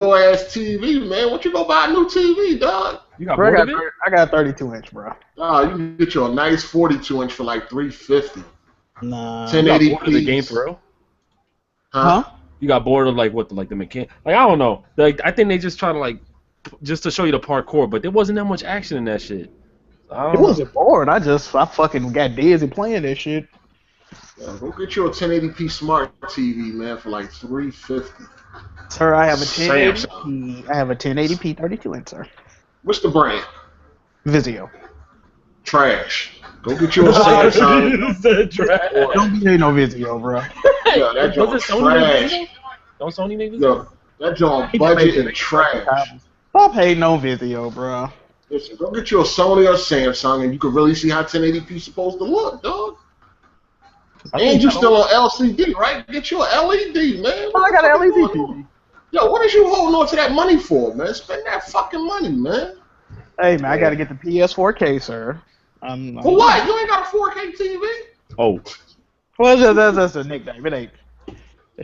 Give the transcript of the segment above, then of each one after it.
ass TV, man. What you gonna buy a new TV, dog? You got Bro, bored of it? I got a 32-inch, bro. You can get you a nice 42-inch for like $350. Nah. You got 1080p. bored of the game for real? Huh? You got bored of like what, like the mechanic? Like I don't know. Like I think they just try to like just to show you the parkour, but there wasn't that much action in that shit. It wasn't bored. I fucking got dizzy playing that shit. Yeah, go get you a 1080p smart TV, man, for like $350. Sir, I have a 1080p. I have a 1080p 32-inch, sir. What's the brand? Vizio. Trash. Go get you a Samsung. Trash. Don't be no Vizio, bro. Yeah, that joint trash. Don't Sony make this? Yo, that joint budget and trash. Stop hating on Vizio, bro. Listen, go get you a Sony or Samsung, and you can really see how 1080p is supposed to look, dog. And you still on LCD, right? Get you an LED, man. I got an LED TV. Yo, what is you holding on to that money for, man? Spend that fucking money, man. Hey, man, I got to get the PS4K, sir. For what? You ain't got a 4K TV? Oh. Well, that's a nickname. It ain't.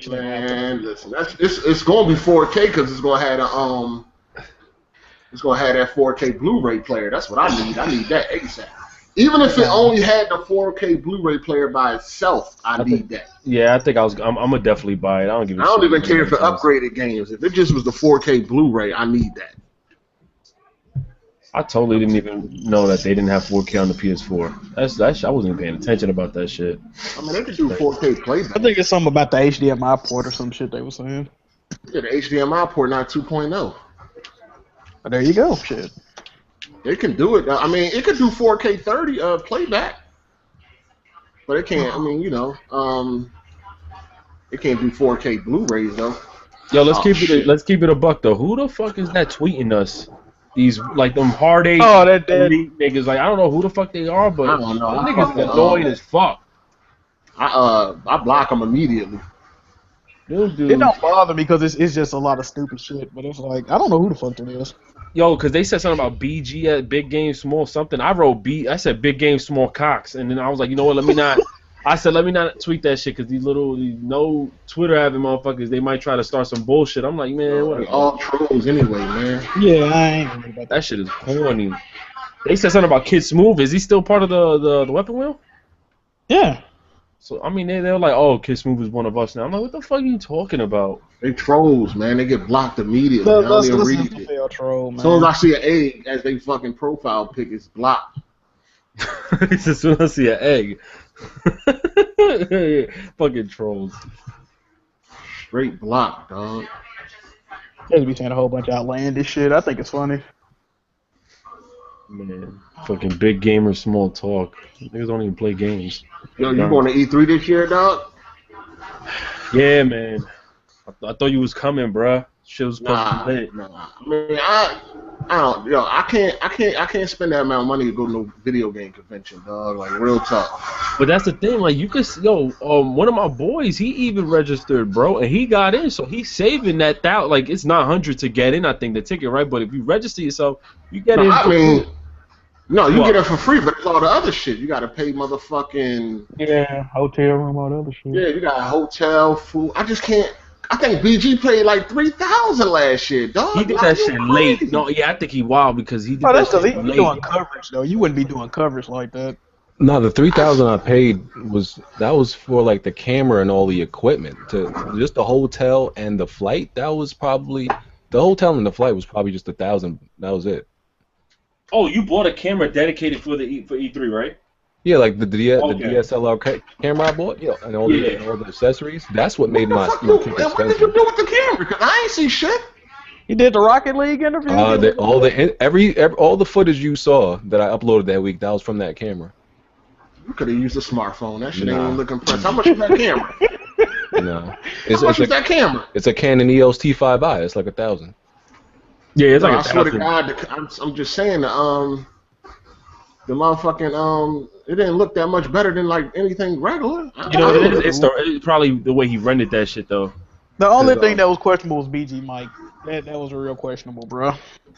Man, listen, it's gonna be 4K because it's gonna have that 4K Blu-ray player. That's what I need. I need that ASAP. Even if it only had the 4K Blu-ray player by itself, I need that. Yeah, I think I'm gonna definitely buy it. I don't give a shit. I don't even care for upgraded games. If it just was the 4K Blu-ray, I need that. I totally didn't even know that they didn't have 4K on the PS4. I wasn't even paying attention about that shit. I mean, they could do 4K playback. I think it's something about the HDMI port or some shit they were saying. Yeah, the HDMI port, not 2.0. But there you go, shit. They can do it. I mean, it could do 4K 30 playback, but it can't. I mean, you know, it can't do 4K Blu-rays though. Yo, let's keep it a buck though. Who the fuck is that tweeting us? These like them hard eight elite niggas. Like I don't know who the fuck they are, but I don't know. Them niggas annoying as fuck. I block them immediately. Dude. It don't bother me because it's just a lot of stupid shit. But it's like I don't know who the fuck it is. Yo, because they said something about BG at big game small something. I wrote B. I said big game small cocks, and then I was like, you know what? Let me not. I said let me not tweet that shit because these no Twitter having motherfuckers, they might try to start some bullshit. I'm like, man, what? All trolls anyway, man. Yeah, I ain't worried about that shit is corny. They said something about Kid Smooth. Is he still part of the weapon wheel? Yeah. So I mean, they're like, oh, Kid Smooth is one of us now. I'm like, what the fuck are you talking about? They trolls, man. They get blocked immediately. I don't even read it. Troll, man. As soon as I see an egg as they fucking profile pic, it's blocked. As soon as I see an egg. Fucking trolls. Straight block, dog. They be saying a whole bunch of outlandish shit. I think it's funny. Man, fucking big gamer, small talk. Niggas don't even play games. Yo, you going to E3 this year, dog? Yeah, man. I thought you was coming, bruh. Shit was supposed to be lit. Nah. I mean, I don't. Yo, I can't spend that amount of money to go to no video game convention, dog. Like real talk. But that's the thing. Like you could, one of my boys, he even registered, bro, and he got in. So he's saving that out. Like it's not $100 to get in. I think the ticket, right? But if you register yourself, you get in. I mean, no, you get it for free, but it's all the other shit. You got to pay motherfucking. Yeah, hotel room, all the other shit. Yeah, you got hotel, food. I just can't. I think BG played like 3,000 last year, dog. He did that shit late. No, yeah, I think he wild because he did that shit late. He's doing coverage though. You wouldn't be doing coverage like that. No, the 3,000 I paid was for like the camera and all the equipment. To just the hotel and the flight. That was probably the hotel and the flight was probably just 1,000. That was it. Oh, you bought a camera dedicated for E3, right? Yeah, like the DSLR camera I bought, and all the accessories. That's what made my ticket expensive. What did you do with the camera? Because I ain't see shit. You did the Rocket League interview? All the footage you saw that I uploaded that week, that was from that camera. You could have used a smartphone. That shit ain't even look impressive. How much is that camera? No. How much is that camera? It's a Canon EOS T5i. It's like 1,000. Yeah, it's like I swear to God, I'm just saying the motherfucking it didn't look that much better than like anything regular. It's probably the way he rendered that shit though. The only thing that was questionable was BG Mike. That was real questionable, bro.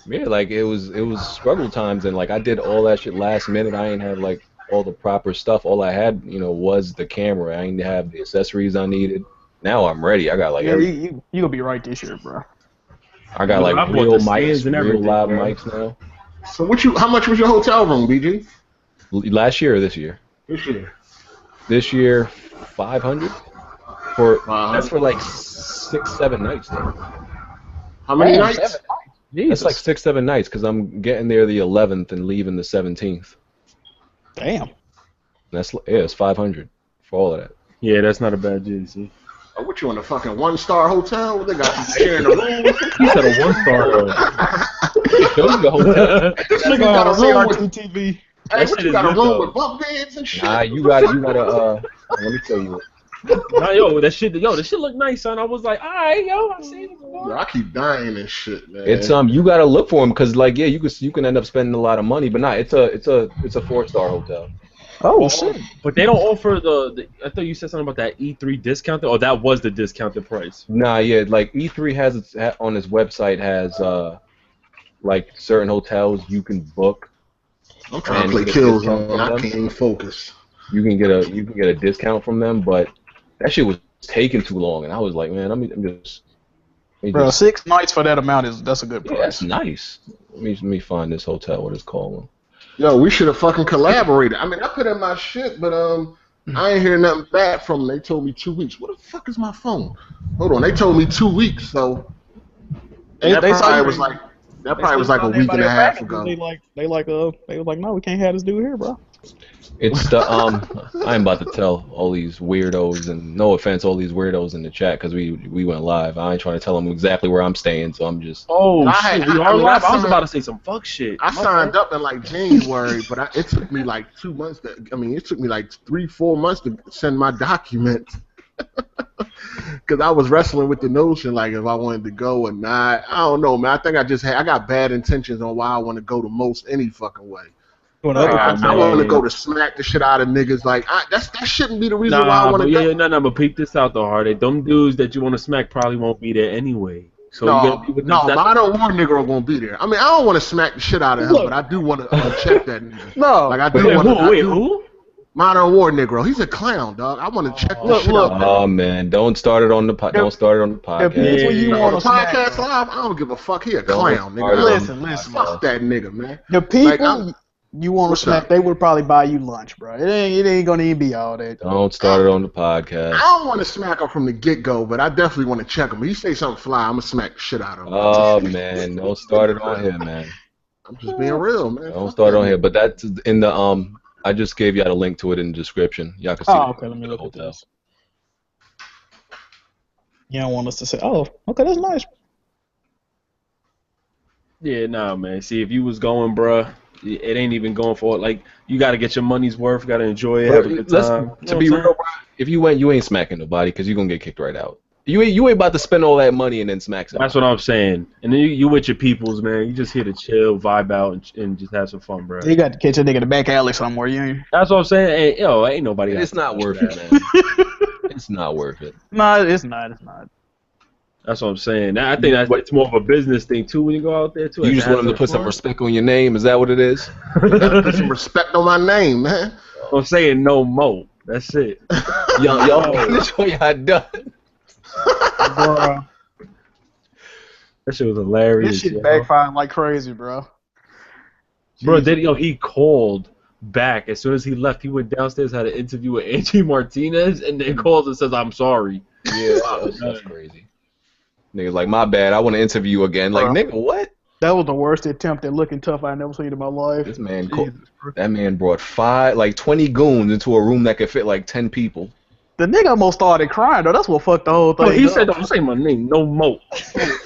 Yeah, like it was struggle times, and like I did all that shit last minute. I ain't have like all the proper stuff. All I had, was the camera. I didn't have the accessories I needed. Now I'm ready. I got like you gonna be right this year, bro. I got like I bought real the mics, stands and real everything, live bro. mics now. So how much was your hotel room, BG? Last year or this year? This year. This year, 500. That's 500. for like 6-7 nights though. How many Damn, nights? 7 nights. That's Jesus. like 6-7 nights because I'm getting there the 11th and leaving the 17th. Damn. It's 500 for all of that. Yeah, that's not a bad deal, see. Oh, what you in a fucking 1-star hotel? They got you sharing a room with you? He said a 1-star though. Show you the hotel. This You nigga got got a a room with- CRT TV. Hey, That what shit you is got a good, room though. with bunk beds and shit? Nah, you gotta let me tell you. Nah, yo, that shit look nice, son. I was like, all right, yo, I see it. Yo, I keep dying and shit, man. It's you gotta look for them because like yeah, you can end up spending a lot of money, but nah, it's a 4-star hotel. Oh, shit. But they don't offer the. I thought you said something about that E3 discount. Oh, that was the discounted price. Nah, yeah, like E3 has on its website has like certain hotels you can book. I'm trying and to play get a discount Killzone. from I them. can't even focus. You can get a discount from them, but that shit was taking too long, and I was like, man, Bro, 6 nights for that amount that's a good yeah, price. that's nice. Let me find this hotel. What it's called? Yo, we should have fucking collaborated. I mean, I put in my shit, but I ain't hear nothing back from them. They told me 2 weeks. What the fuck is my phone? Hold on, they told me 2 weeks, so that probably was like a week and a half ago. They was like, no, we can't have this dude here, bro. It's the I'm about to tell all these weirdos, and no offense, all these weirdos in the chat because we went live. I ain't trying to tell them exactly where I'm staying, so I'm just. Oh I shit, we are live. I was about to say some fuck shit. I signed up in like January, but it took me like 2 months. It took me like 3-4 months to send my documents. Because I was wrestling with the notion, like, if I wanted to go or not. I don't know, man. I think I got bad intentions on why I want to go the most any fucking way. Like, I want to go to smack the shit out of niggas. Like, that shouldn't be the reason why I want to go. No, but peep this out though, Hardy. Them dudes that you want to smack probably won't be there anyway. So you gotta be with them. Modern War nigga gonna be there. I mean, I don't want to smack the shit out of him, but I do want to check that nigga. No. Like, I do want to. Wait, who? Modern War Negro. He's a clown, dog. I want to check this shit out. Oh man, don't start it on the don't start it on the podcast. That's when you On want the to smack. podcast live, I don't give a fuck. He a clown, nigga. Listen. Fuck that nigga, man. The people Like, you want to What's smack, up? they would probably buy you lunch, bro. It ain't gonna even be all that. Don't start it on the I podcast. don't want to smack him from the get-go, but I definitely want to check him. If he say something fly, I'm going to smack the shit out of him. Oh man, don't start it on here, man. I'm just being real, man. Don't Fuck start that on nigga. here. But that's in the I just gave y'all a link to it in the description. Y'all can see. Oh, okay. Let me look at this. You don't want us to say, oh, okay, that's nice. Yeah, nah, man. See, if you was going, bruh, it ain't even going for it. Like, you got to get your money's worth. Got to enjoy it, have a good time. To be real, bro, if you went, you ain't smacking nobody because you're gonna get kicked right out. You ain't about to spend all that money and then smack somebody. That's what I'm saying. And then you with your peoples, man. You just here to chill, vibe out, and just have some fun, bro. You got to catch a nigga in the back alley somewhere. You ain't. That's what I'm saying. Ain't nobody. It's got not to worth do it, that. man. It's not worth it. No, it's not. It's not. That's what I'm saying. I think it's more of a business thing too when you go out there too. You just want them to put some respect on your name. Is that what it is? You gotta put some respect on my name, man. I'm saying no more. That's it. Y'all finish when y'all done. Bro, That shit was hilarious. this shit yo. backfiring like crazy, bro. Bro, then he called back as soon as he left. He went downstairs, had an interview with Angie Martinez, and then calls and says, "I'm sorry." Yeah, that's crazy. Niggas like, my bad. I want to interview you again. Like, nigga, what? That was the worst attempt at looking tough I've never seen in my life. This man, that man brought 20 goons into a room that could fit like 10 people. The nigga almost started crying, though. That's what fucked the whole thing No, he up. said, "Don't say my name, no more."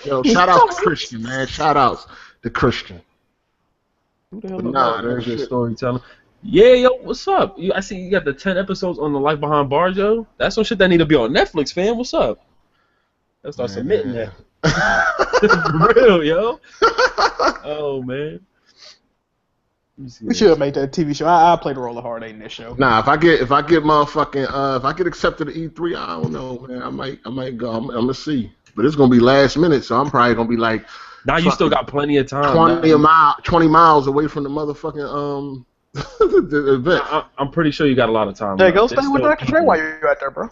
Yo, shout out to Christian, man. Shout outs to Christian. Who the hell But is nah, that? that There's your shit. storytelling. Yeah, yo, what's up? I see you got the 10 episodes on the Life Behind Bars, yo. That's some shit that need to be on Netflix, fam. What's up? Let's start submitting that. For real, yo. Oh man. We should make that TV show. I play the role of Hard Eight in this show. Nah, if I get motherfucking if I get accepted to E3, I don't know, man. I might go. I'm gonna see, but it's gonna be last minute, so I'm probably gonna be like. Now you still got plenty of time. 20 miles away from the motherfucking the event. I'm pretty sure you got a lot of time. Hey, left. go There's stay with still Dr. Dre people- while you're out there, bro.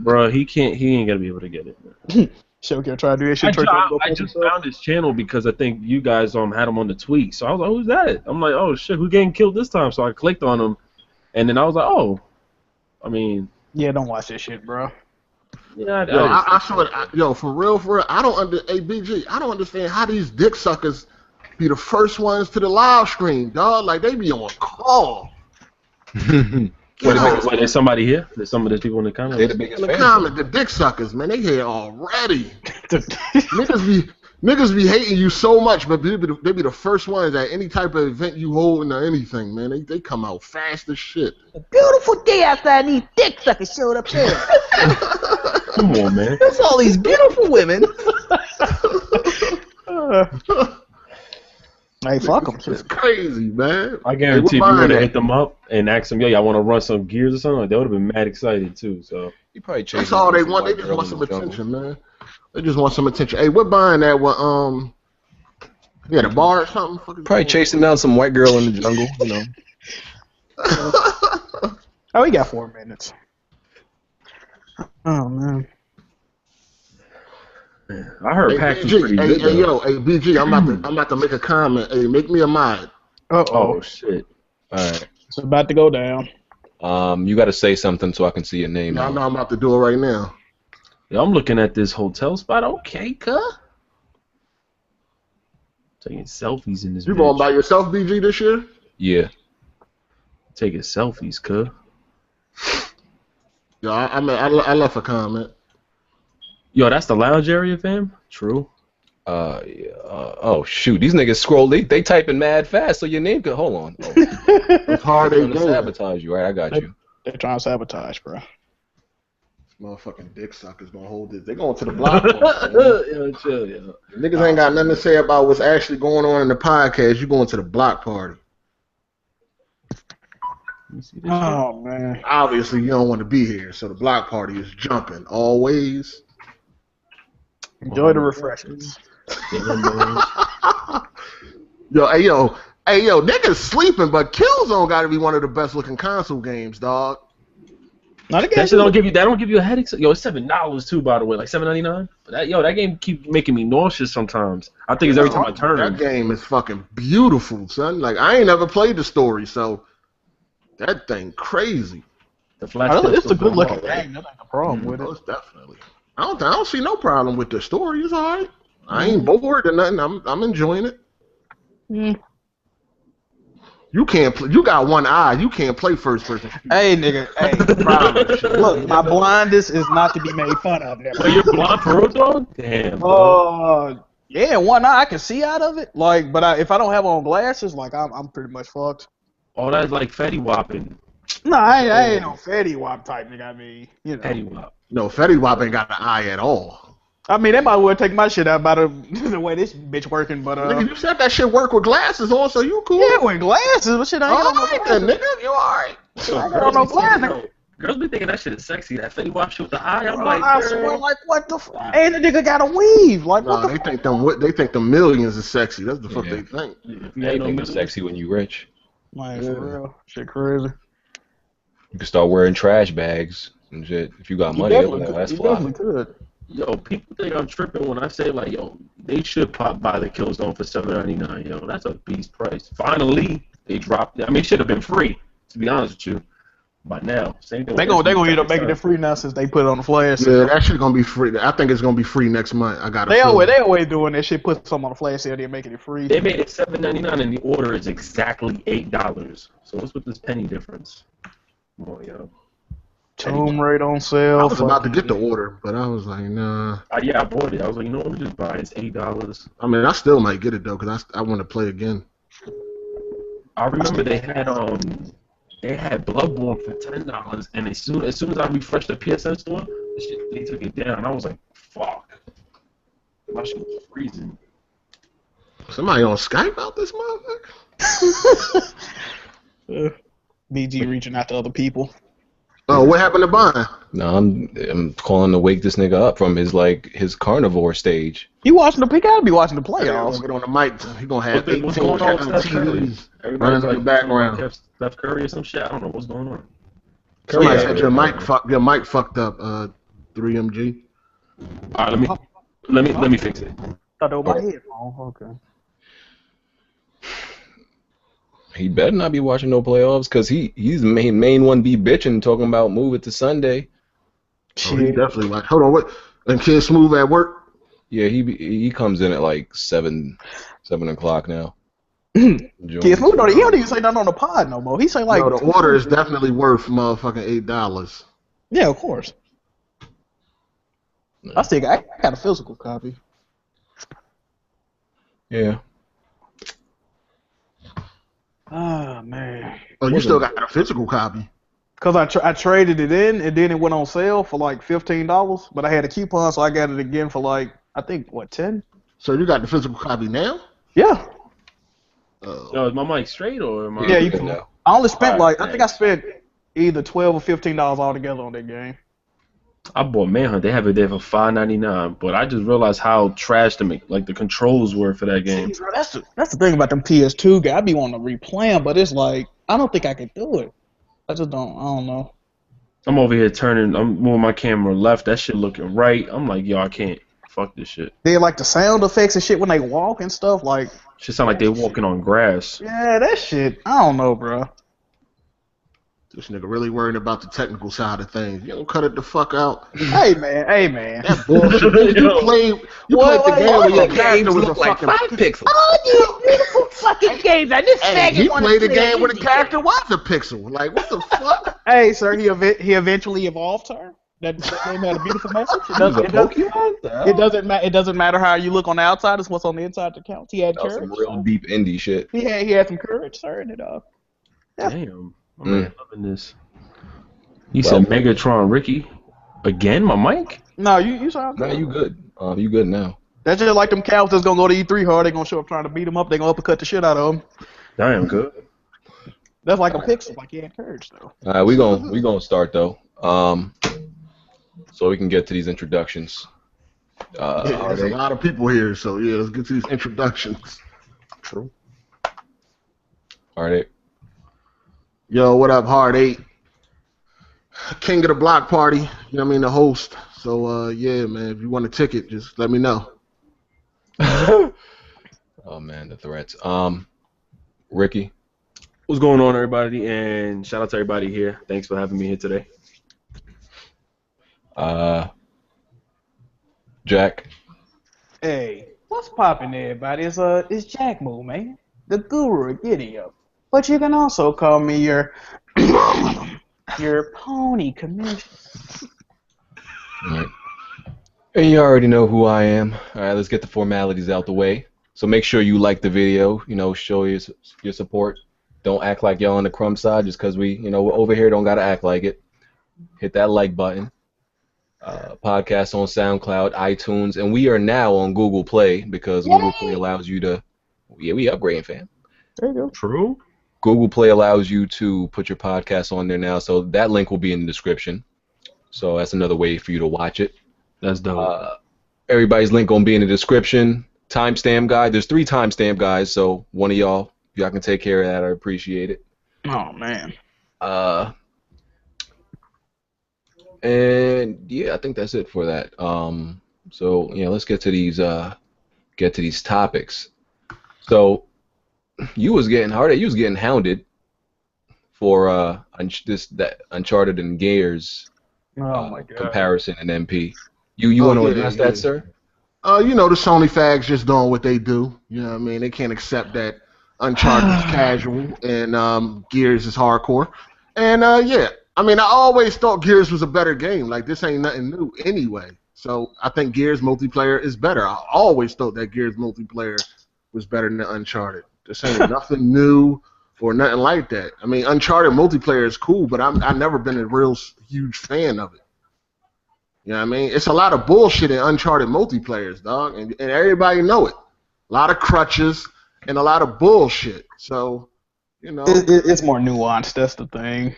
Bro, he ain't gonna be able to get it. Showcase try to do that shit. I just found his channel because I think you guys had him on the tweet. So I was like, who's that? I'm like, oh shit, who getting killed this time? So I clicked on him, and then I was like, oh, I mean, yeah, don't watch that shit, bro. Yeah, I saw it. Yo, for real, I don't BG. I don't understand how these dick suckers be the first ones to the live stream, dog. Like they be on call. Wait, there's somebody here? There's some of the people in the comments? They're the biggest In the fans. comment, the dick suckers, man, they here already. niggas be hating you so much, but they be the first ones at any type of event you holding or anything, man. They come out fast as shit. A beautiful day outside, and these dick suckers showed up here. Come on, man. There's all these beautiful women. Hey, fuck them. It's crazy, man. I guarantee if you would have hit them up and asked them, yo, y'all want to run some gears or something, they would have been mad excited too. So You probably that's all they want. They just want some attention, man. They just want some attention. Hey, we're buying that one. Yeah, the bar or something. Probably chasing down some white girl in the jungle, you know. Oh, we got 4 minutes. Oh man. I heard Pac was pretty good. Hey, BG, I'm about to make a comment. Hey, make me a mod. Oh shit! All right. It's about to go down. You got to say something so I can see your name. I know I'm about to do it right now. Yeah, I'm looking at this hotel spot. Okay, cuh. Taking selfies in this. You going by yourself, BG, this year? Yeah. Taking selfies, cuh. Yeah, I left a comment. Yo, that's the lounge area, fam? True. Oh shoot, these niggas scroll. They typing mad fast, so your name could hold on. Oh, It's hard they're trying to sabotage you, right? I got you. They're trying to sabotage, bro. Motherfucking dick suckers gonna hold this. They going to the block. Yo, chill, yo. Niggas ain't got nothing to say about what's actually going on in the podcast. You going to the block party. Let me see this Oh man. Obviously, you don't want to be here, so the block party is jumping always. Enjoy the refreshments. shit. Yeah, man. Yo, niggas sleeping, but Killzone got to be one of the best looking console games, dog. Not That shit don't give you a headache. Yo, it's $7 too, by the way, like $7.99. That game keep making me nauseous sometimes. I think it's every time I turn. That game is fucking beautiful, son. Like I ain't never played the story, so that thing crazy. The flash it's a good looking game. That ain't the problem with it. Most definitely. I don't see no problem with the story. It's alright. I ain't bored or nothing. I'm enjoying it. Mm. You can't play. You got one eye. You can't play first person. Hey, nigga. Hey. Look, my blindness is not to be made fun of. Oh, you're blind for real, dog? Damn. Bro. Yeah, one eye I can see out of it. Like, but if I don't have on glasses, like I'm pretty much fucked. Oh, that's like Fetty Whopping. No, I ain't no Fetty Wap type nigga. I mean, you know. Fetty Wap. No, Fetty Wap ain't got an eye at all. I mean, they might well take my shit out by the way this bitch working, but Nigga, you said that shit work with glasses on, so you cool. yeah, with glasses, but shit, I ain't got no Alright glasses. then, nigga, you alright. I got no glasses. Girls be thinking that shit is sexy. That Fetty Wap shit with the eye. I'm Bro, like, I swear, like, what the fuck? And the nigga got a weave. Like, what Nah, the they think them millions is sexy. That's the fuck they think. They think it's sexy when you rich. Man, for real. Shit crazy. You can start wearing trash bags and shit. If you got money, that's fly. Could. Yo, people think I'm tripping when I say, like, yo, they should buy the Killzone for $7.99. Yo, that's a beast price. Finally, they dropped it. I mean, it should have been free, to be honest with you. By now, same thing. They gonna end up making it free now since they put it on the flash. Yeah, that shit gonna be free. I think it's gonna be free next month. I got it. They always doing that shit. Put something on the flash sale, they're making it free. They made it $7.99 and the order is exactly $8. So what's with this penny difference? Come on, yo. Tomb Raider on sale. I was about to get the order, but I was like, nah. Yeah, I bought it. I was like, you know what, let me just buy it. It's $8. I mean, I still might get it though, cause I want to play again. I remember they had Bloodborne for $10, and as soon as I refreshed the PSN store, they took it down. I was like, fuck. My shit was freezing. Somebody on Skype out this motherfucker? BG reaching out to other people. Oh, what happened to Bond? No, I'm calling to wake this nigga up from his carnivore stage. He watching the. He gotta be watching the He's playoffs. gonna get on the mic. He gonna have What's 18 going on with Steph Curry? TVs Everybody's running in the background. Steph Curry or some shit. I don't know what's going on. Somebody said your mic fucked up. 3MG. All right, let me. Let me fix it. Thought that was my headphone. Okay. He better not be watching no playoffs, cause he's the main one be bitching, talking about move it to Sunday. Oh, he definitely like. Hold on, what? And Kid Smooth at work? Yeah, he comes in at like 7 o'clock now. Kid Smooth, he don't even say nothing on the pod no more. He say like. No, the order is definitely worth motherfucking $8. Yeah, of course. I got a physical copy. Yeah. Oh man. Oh, you still got a physical copy? Cause I traded it in and then it went on sale for like $15, but I had a coupon, so I got it again for like I think what 10. So you got the physical copy now? Yeah. Yo, is my mic straight or am I? Yeah, you can. I only spent Alright, I think I spent either $12 or $15 altogether on that game. I bought Manhunt. They have it there for $5.99, but I just realized how trash the controls were for that game. See, bro, that's the thing about them PS2 guys. I be wanting to replay them, but it's like I don't think I can do it. I don't know. I'm over here I'm moving my camera left. That shit looking right. I'm like, yo, I can't. Fuck this shit. They like the sound effects and shit when they walk and stuff. Like, Shit sound like they walking on grass. yeah, that shit. I don't know, bro. This nigga really worried about the technical side of things. You don't cut it the fuck out. Hey man. That bullshit. You played the game where your character was a fucking 5 pixels. Oh, you beautiful fucking games. I just Hey, he played the game where the character was a pixel. Like, what the fuck? Hey, sir, he eventually evolved her. That game had a beautiful message. It doesn't matter how you look on the outside. It's what's on the inside that counts. He had That was courage. some real deep indie shit. He had some courage, sir, and it Yeah. Damn. I'm really loving this. You said Megatron Ricky. Again, my mic? No, you sound Nah, good. you good. You good now. That's just like them cows that's gonna go to E3 hard. They gonna show up trying to beat him up. They gonna uppercut the shit out of him. Damn good. That's like a pixel. Like he had courage though. All right, we gonna start though. So we can get to these introductions. There's a lot of people here, so yeah, let's get to these introductions. True. All right. Yo, what up, Hard 8? King of the Block Party, you know what I mean, the host. So, yeah, man, if you want a ticket, just let me know. Oh, man, the threats. Ricky. What's going on, everybody? And shout out to everybody here. Thanks for having me here today. Jack. Hey, what's poppin', everybody? It's JackMove, man, the guru of Giddy Up. But you can also call me your pony commission. All right. And you already know who I am. All right, let's get the formalities out the way. So make sure you like the video. You know, show your support. Don't act like y'all on the crumb side just because we, over here don't gotta act like it. Hit that like button. Podcast on SoundCloud, iTunes, and we are now on Google Play because Google Play allows you to. Yeah, we upgrading, fam. There you go. True. Google Play allows you to put your podcast on there now, so that link will be in the description. So that's another way for you to watch it. That's dope. Everybody's link gonna be in the description. Timestamp guide. There's 3 timestamp guys, so one of y'all, if y'all can take care of that, I appreciate it. Oh man. And yeah, I think that's it for that. So yeah, let's get to these topics. So you was getting hounded for that Uncharted and Gears Oh my god. comparison in MP. You want to address that, sir? The Sony fags just doing what they do. You know what I mean? They can't accept that Uncharted is casual and Gears is hardcore. And yeah, I mean, I always thought Gears was a better game. Like, this ain't nothing new anyway. So I think Gears multiplayer is better. I always thought that Gears multiplayer was better than Uncharted. This ain't nothing new or nothing like that. I mean, Uncharted multiplayer is cool, but I've never been a real huge fan of it. You know what I mean? It's a lot of bullshit in Uncharted multiplayers, dog, and everybody know it. A lot of crutches and a lot of bullshit. So, It's more nuanced. That's the thing.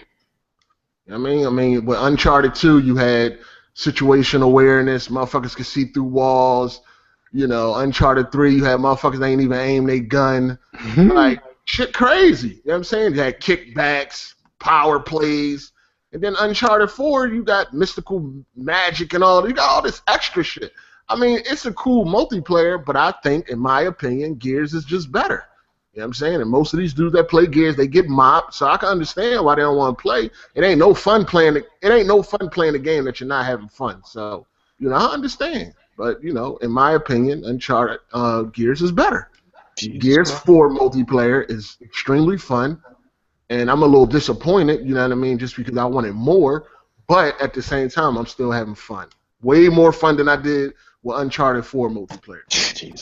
I mean, with Uncharted 2, you had situation awareness. Motherfuckers could see through walls. Uncharted 3, you had motherfuckers that ain't even aim their gun. Like, shit crazy. You know what I'm saying? You had kickbacks, power plays. And then Uncharted 4, you got mystical magic and all. You got all this extra shit. I mean, it's a cool multiplayer, but I think, in my opinion, Gears is just better. You know what I'm saying? And most of these dudes that play Gears, they get mopped, so I can understand why they don't want to play. It ain't no fun playing the game that you're not having fun. So, I understand. But, in my opinion, Uncharted Gears is better. Gears 4 multiplayer is extremely fun, and I'm a little disappointed, you know what I mean, just because I wanted more, but at the same time, I'm still having fun. Way more fun than I did with Uncharted 4 multiplayer.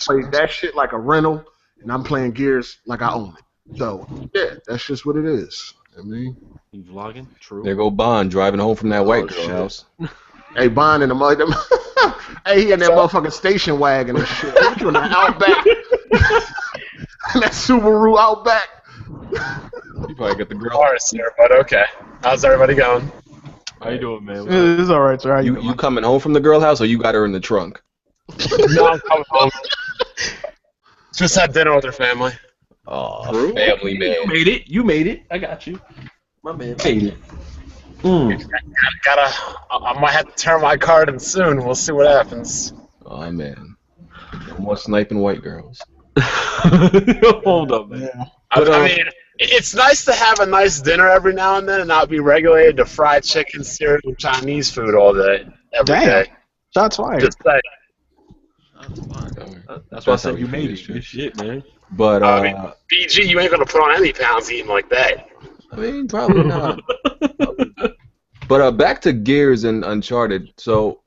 Played that shit like a rental, and I'm playing Gears like I own it. So, yeah, that's just what it is. I mean, you vlogging? True. There go Bond driving home from that white girl house. Hey, Bond in the mother. Hey, he in that motherfucking station wagon and shit. You in the Outback. That Subaru Outback. You probably got the girl. Forest here, but okay. How's everybody going? How you doing, man? It's all right, sir. How you doing? You coming home from the girl house, or you got her in the trunk? No, I'm coming home. Just had dinner with her family. Oh, family man. You made it. I got you. My man made it. I might have to turn my card in soon. We'll see what happens. Oh man, no more sniping white girls. Hold up, man. Yeah. I mean, it's nice to have a nice dinner every now and then and not be regulated to fried chicken, cereal, and Chinese food all day, every day. Shots fired. Just say. That's why I said you made it. Good shit, man. But I mean, BG, you ain't gonna put on any pounds eating like that. I mean, probably not. But back to Gears and Uncharted. So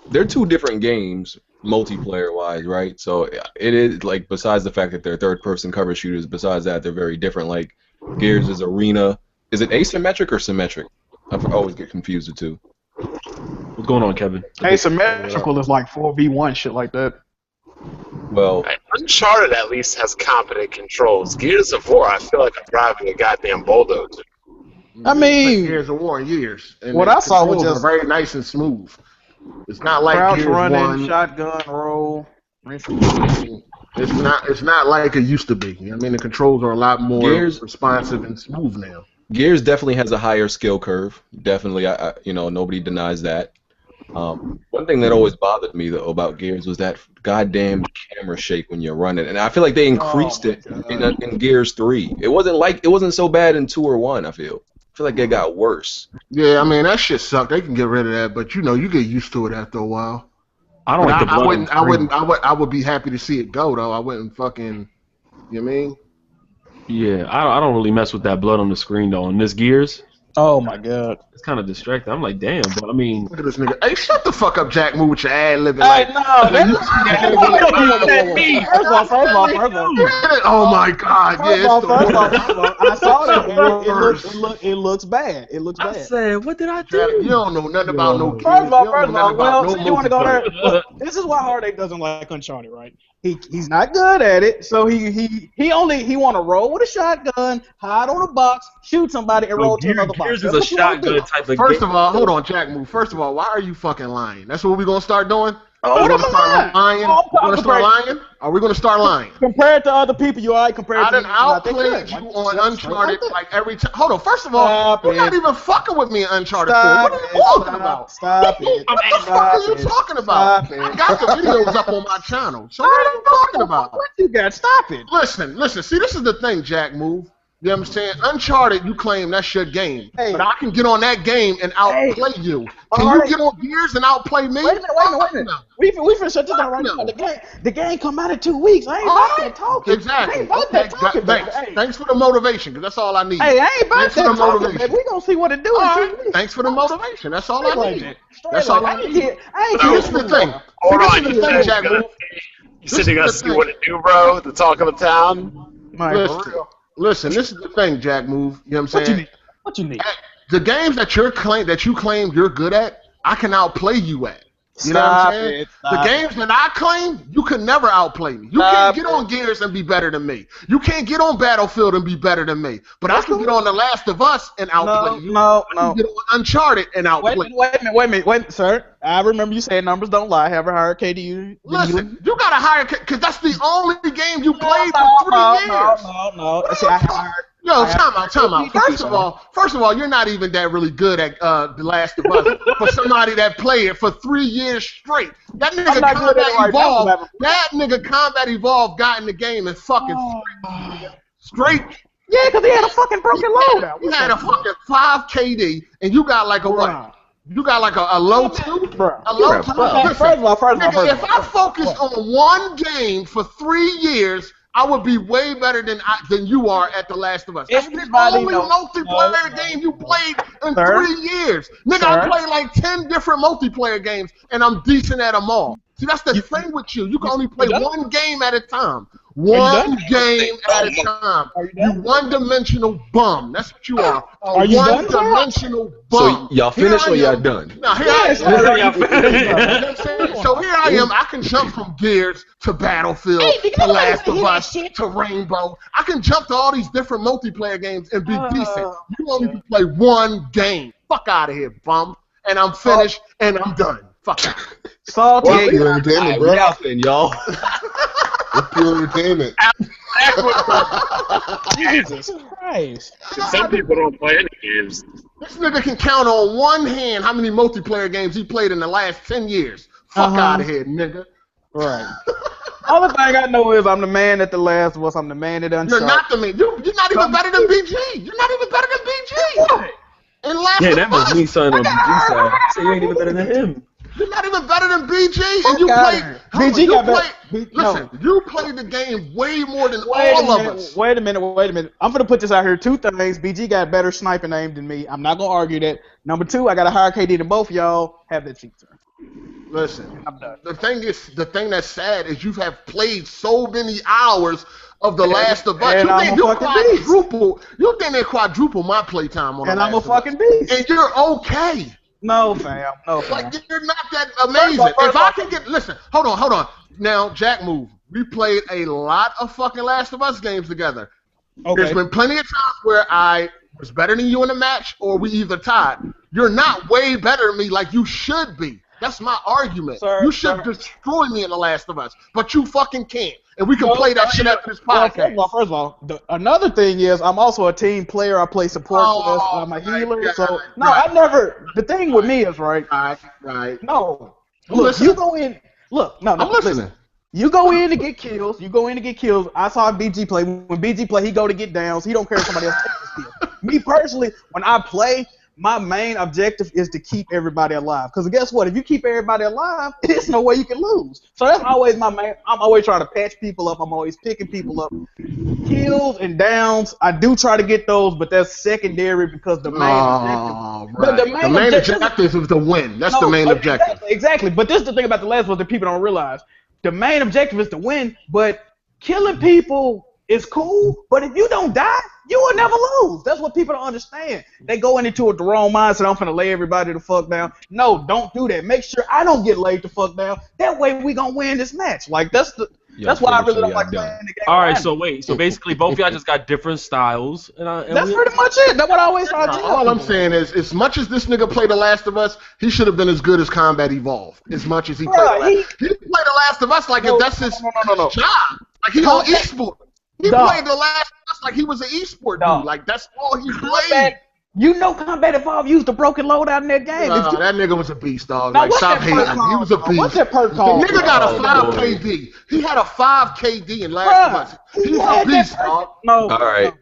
they're two different games, multiplayer-wise, right? So it is, like, besides the fact that they're third-person cover shooters, besides that, they're very different. Like, Gears is arena. Is it asymmetric or symmetric? I always get confused the two. What's going on, Kevin? Asymmetrical is like 4v1 shit like that. Well, Uncharted at least has competent controls. Gears of War, I feel like I'm driving a goddamn bulldozer. I mean, Gears of War in years. And what I saw was just very nice and smooth. It's not like crouch Gears running, 1. shotgun roll. It's not like it used to be. I mean, the controls are a lot more responsive and smooth now. Gears definitely has a higher skill curve. Definitely, nobody denies that. One thing that always bothered me though about Gears was that goddamn camera shake when you're running, and I feel like they increased it in Gears 3. It wasn't so bad in 2 or 1. I feel like it got worse. Yeah, I mean that shit sucked. They can get rid of that, but you get used to it after a while. I don't like the blood. I would be happy to see it go though. I wouldn't fucking. You know what I mean? Yeah, I don't really mess with that blood on the screen though. In this Gears, Oh my god. it's kind of distracting. I'm like, damn, but I mean, Look at this nigga. Hey, shut the fuck up, Jack Move with your ad libbing. Hey, Like, no, man. First off. oh my god, yeah, it's the First worst. off, I saw that. Worst. It looks bad. It looks I bad. said, what did I You do? don't know nothing about no games. First of all, You don't know nothing about well, no so you want to go there? multiplayer. Look, this is why Hardake doesn't like Uncharted, right? He's not good at it, so he want to roll with a shotgun, hide on a box, shoot somebody, and roll to another box. Gears is That's a what you wanna do. shotgun type of First game. of all, hold on, Jack Move. First of all, why are you fucking lying? That's what we're gonna start doing? Oh, We're what gonna am I start lying? lying? We're gonna start lying? Are we gonna start lying? Compared to other people, you alright. Compared I to done outplayed you on Uncharted like every time. Hold on, first of all, Stop you're not it. even fucking with me in Uncharted 4. Stop What are you it. talking about? Stop it. What the fuck are you talking about? Stop it. I got the videos up on my channel. So what are you talking about? What you got? Stop it. Listen. See, this is the thing, Jack Move. You know what I'm saying? Uncharted, you claim that's your game. Hey. But I can get on that game and outplay you. Can you get on Gears and outplay me? Wait a minute. We finna shut this down right now. The game come out in 2 weeks. I ain't about that talking. Exactly. I ain't about that talking, Thanks. baby. Hey. Thanks for the motivation, because that's all I need. Hey, I ain't about Thanks for that the talking, motivation. baby. We gonna see what it do All in right. 2 weeks. Thanks for the motivation. That's all I need. That's Straight all like, I need. I ain't This is the thing. Hold on, This is the thing, Jack Move. You said you gotta see what it do, bro. The talk of the town. Listen, this is the thing, Jack Move. You know what I'm saying? What you need? The games that you claim you're good at, I can outplay you at. You know what I'm saying? The games that I claim, you can never outplay me. You can't get on Gears and be better than me. You can't get on Battlefield and be better than me. But I can get on The Last of Us and outplay you. I can get on Uncharted and outplay you. Wait a minute, sir. I remember you saying numbers don't lie. Have a higher KD. Listen, you got a higher, because that's the only game you played for 3 years. No. See, I Yo, time out. First of all, you're not even that really good at The Last of Us for somebody that played it for 3 years straight. That nigga Combat Evolved got in the game and fucking straight. Yeah, because he had a fucking broken loadout. He had a fucking 5 KD, and you got like a what? You got like a low 2? A low 2? First of all. If I focus on one game for 3 years, I would be way better than you are at The Last of Us. That's the only multiplayer game you played in 3 years. Nigga, I played like 10 different multiplayer games, and I'm decent at them all. See, that's the thing with you. You can only play one game at a time. One game at a time. You one-dimensional bum. That's what you are. Are you one-dimensional bum. So y'all finished or y'all done? No, here I am. So here I am. I can jump from Gears to Battlefield to Last of Us to Rainbow. I can jump to all these different multiplayer games and be decent. You only can play one game. Fuck out of here, bum. And I'm finished and I'm done. Fuck out. Salty. Pure entertainment, bro. Nothing, y'all. It's pure entertainment. Jesus Christ. Some people don't play any games. This nigga can count on one hand how many multiplayer games he played in the last 10 years. Fuck out of here, nigga. Right. Only thing I know is I'm the man at The Last of Us. I'm the man at Uncharted. You're not the man. You're not even better than BG. You're not even better than BG. What? In Last Yeah, of that was Us. me signing on BG side. So you ain't even better than him. You're not even better than BG, and Fuck you outta played. here. Hold on, BG you got played. better. Listen, you played the game way more than Wait all a of minute, us. wait a minute. I'm going to put this out here. 2 things. BG got better sniping aim than me. I'm not going to argue that. Number 2, I got a higher KD than both y'all. Have that seat, sir. Listen, I'm done. the thing that's sad is you have played so many hours of The Last of Us. And I'm a fucking You think they quadruple my playtime on And The I'm a Last of Us. fucking beast. And you're okay. No, fam. No, fam. Like, you're not that amazing. If I can get, listen, hold on. Now, Jack Move, we played a lot of fucking Last of Us games together. Okay. There's been plenty of times where I was better than you in a match, or we either tied. You're not way better than me like you should be. That's my argument. Sir, you should destroy me in The Last of Us, but you fucking can't. And we can play that shit after this podcast. First of all, another thing is I'm also a team player. I play support for this. I'm a healer. I never. The thing with me is right. No. Look, you go in. Look, no. I'm listening. Listen. You go in to get kills. I saw BG play. When BG play, he go to get downs. He don't care if somebody else takes the kill. Me personally, when I play, my main objective is to keep everybody alive. Because guess what? If you keep everybody alive, there's no way you can lose. So that's always my main. I'm always trying to patch people up. I'm always picking people up. Kills and downs, I do try to get those, but that's secondary because the main objective. The main objective is to win. That's the main objective. Exactly. But this is the thing about The Last of Us that people don't realize. The main objective is to win, but killing people is cool, but if you don't die, you will never lose. That's what people don't understand. They go into it the wrong mindset. I'm finna lay everybody the fuck down. No, don't do that. Make sure I don't get laid the fuck down. That way we gonna win this match. Like that's why I really don't like playing the game. All right, so wait. So basically, both of y'all just got different styles. And that's pretty much it. That's what I always try to do. All I'm saying is, as much as this nigga played The Last of Us, he should have been as good as Combat Evolved. As much as he played he played The Last of Us like if that's his job. Like he on eSport. He played The Last of Us like he was an eSport dude. Like that's all he played. You know Combat Evolved used a broken loadout in that game. That nigga was a beast, dog. Like, stop hating him. He was a beast. What's that perk called? The nigga got a 5 KD. He had a 5 KD in Last of Us. He's a beast, dog. No. All right.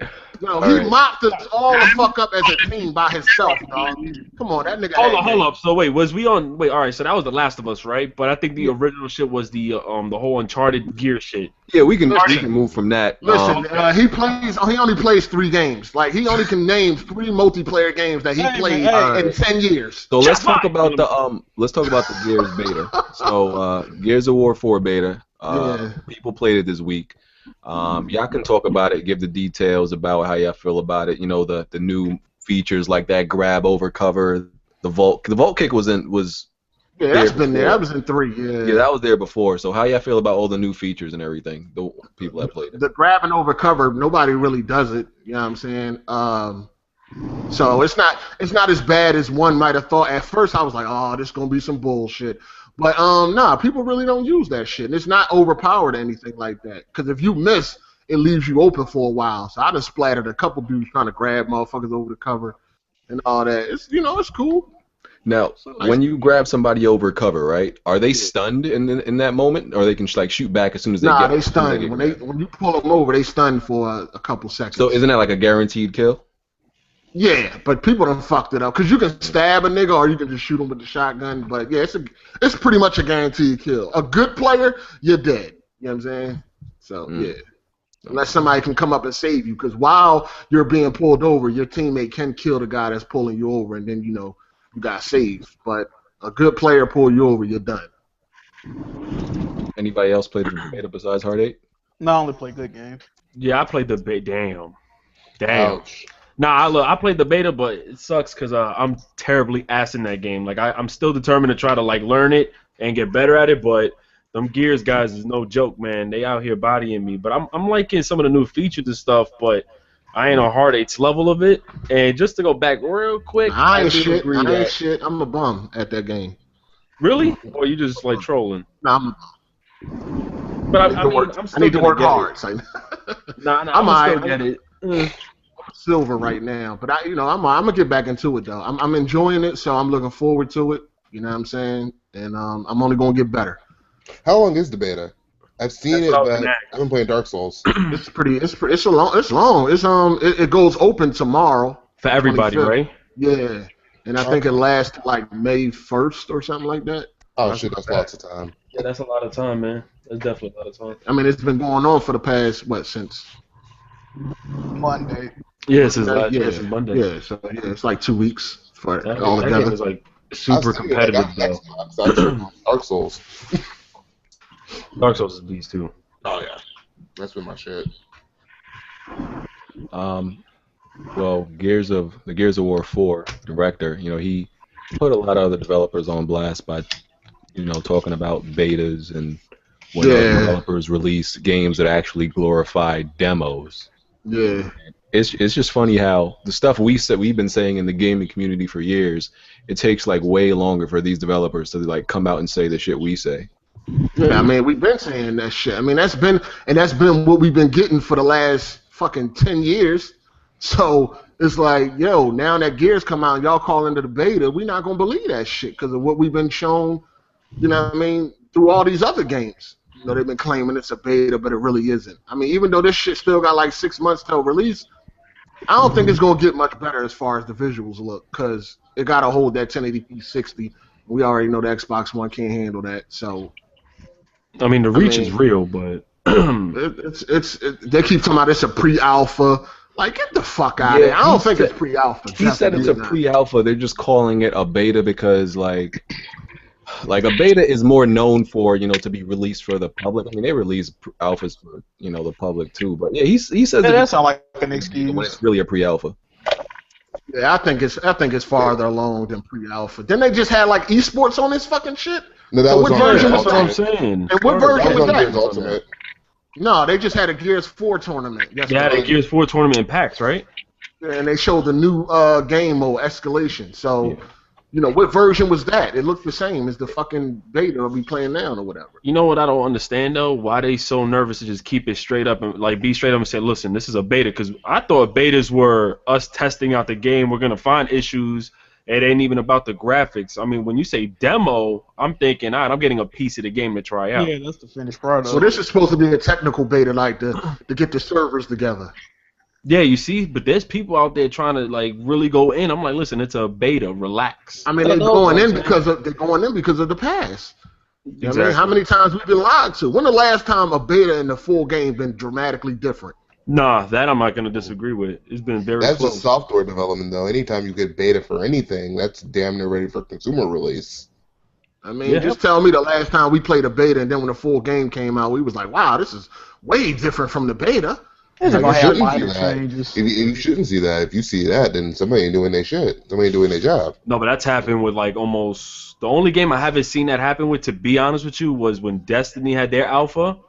No, he mopped us all the fuck up as a team by himself, dog. Come on, that nigga. Hold up. So wait, was we on? Wait, all right. So that was The Last of Us, right? But I think the original shit was the whole Uncharted gear shit. Yeah, we can move from that. Listen, he only plays 3 games. Like he only can name 3 multiplayer games that he played in 10 years. So let's talk about the Gears beta. So Gears of War 4 beta. People played it this week. Y'all can talk about it, give the details about how y'all feel about it. You know, the new features like that grab over cover, the vault kick was that's been there. That was in 3. Yeah, that was there before. So how y'all feel about all the new features and everything? The people that played it. The grabbing over cover, nobody really does it. You know what I'm saying? So it's not as bad as one might have thought. At first, I was like, oh, this is gonna be some bullshit. But nah, people really don't use that shit. And it's not overpowered or anything like that. Because if you miss, it leaves you open for a while. So I just splattered a couple dudes trying to grab motherfuckers over the cover and all that. It's it's cool. Now, when you grab somebody over cover, right? Are they stunned in that moment, or they can like shoot back as soon as they get? Nah, they stunned. When you pull them over, they stunned for a couple seconds. So isn't that like a guaranteed kill? Yeah, but people done fucked it up because you can stab a nigga or you can just shoot him with the shotgun. But yeah, it's pretty much a guaranteed kill. A good player, you're dead. You know what I'm saying? So yeah, unless somebody can come up and save you, because while you're being pulled over, your teammate can kill the guy that's pulling you over, and then you got saved. But a good player pull you over, you're done. Anybody else played the beta besides Hard 8? No, I only play good games. Yeah, I played the beta. Damn. Ouch. Nah, I played the beta, but it sucks because I'm terribly ass in that game. Like I'm still determined to try to like learn it and get better at it, but them Gears guys is no joke, man. They out here bodying me. But I'm liking some of the new features and stuff, but I ain't on Hard 8's level of it. And just to go back real quick, I ain't shit. I'm a bum at that game. Really? Or you just like trolling? Nah, But I need to work hard. I'm still get it. Silver right now, but I'm gonna get back into it though. I'm enjoying it, so I'm looking forward to it. You know what I'm saying? And I'm only gonna get better. How long is the beta? I've seen it, but I've been playing Dark Souls. It's long. It goes open tomorrow for everybody, 25th. Right? Yeah, and I think it lasts like May 1st or something like that. Oh shit, that's lots of time. Yeah, that's a lot of time, man. That's definitely a lot of time. I mean, it's been going on for the past since Monday. Yeah, since Monday. Yeah, so it's like 2 weeks for all together. It's like super competitive though. Dark Souls. Dark Souls is beast too. Oh yeah, that's been my shit. Well, the Gears of War 4 director, he put a lot of other developers on blast by, talking about betas and when other developers release games that actually glorify demos. Yeah. It's just funny how the stuff we've been saying in the gaming community for years, it takes like way longer for these developers to like come out and say the shit we say. Yeah, I mean, we've been saying that shit. I mean, that's been what we've been getting for the last fucking 10 years. So it's like, yo, now that Gears come out and y'all call into the beta, we're not gonna believe that shit because of what we've been shown. You know what I mean? Through all these other games. They've been claiming it's a beta, but it really isn't. I mean, even though this shit still got like 6 months till release, I don't think it's gonna get much better as far as the visuals look, because it gotta hold that 1080p 60. We already know the Xbox One can't handle that. So, I mean, the reach is real, but they keep talking about it's a pre-alpha. Like, get the fuck out of here. I don't think it's pre-alpha. He said it's a pre-alpha. They're just calling it a beta because like a beta is more known for, to be released for the public. I mean, they release alphas for, the public too. But yeah, he says that sounds like an excuse when it's really a pre-alpha. Yeah, I think it's farther along than pre-alpha. Then they just had like esports on this fucking shit. No, that was what version that's was what I'm that? saying. And what version was that? Ultimate. No, they just had a Gears 4 tournament. They had a Gears 4 tournament in PAX, right? And they showed the new game mode, Escalation. So, what version was that? It looked the same as the fucking beta we playing now or whatever. You know what I don't understand, though? Why they so nervous to just keep it straight up and, like, be straight up and say, listen, this is a beta? Because I thought betas were us testing out the game. We're going to find issues. It ain't even about the graphics. I mean, when you say demo, I'm thinking, all right, I'm getting a piece of the game to try out. Yeah, that's the finished product. So this is supposed to be a technical beta, like to get the servers together. Yeah, you see, but there's people out there trying to like really go in. I'm like, listen, it's a beta. Relax. I mean, they're going in because of the past. Exactly. I mean, how many times we've been lied to? When the last time a beta and the full game been dramatically different? Nah, that I'm not gonna disagree with. It's been very That's close. just software development, though. Anytime you get beta for anything, that's damn near ready for consumer release. I mean, just tell me the last time we played a beta and then when the full game came out, we was like, wow, this is way different from the beta. You shouldn't see that. If you see that, then somebody ain't doing their shit. Somebody ain't doing their job. No, but that's happened with like almost the only game I haven't seen that happen with, to be honest with you, was when Destiny had their alpha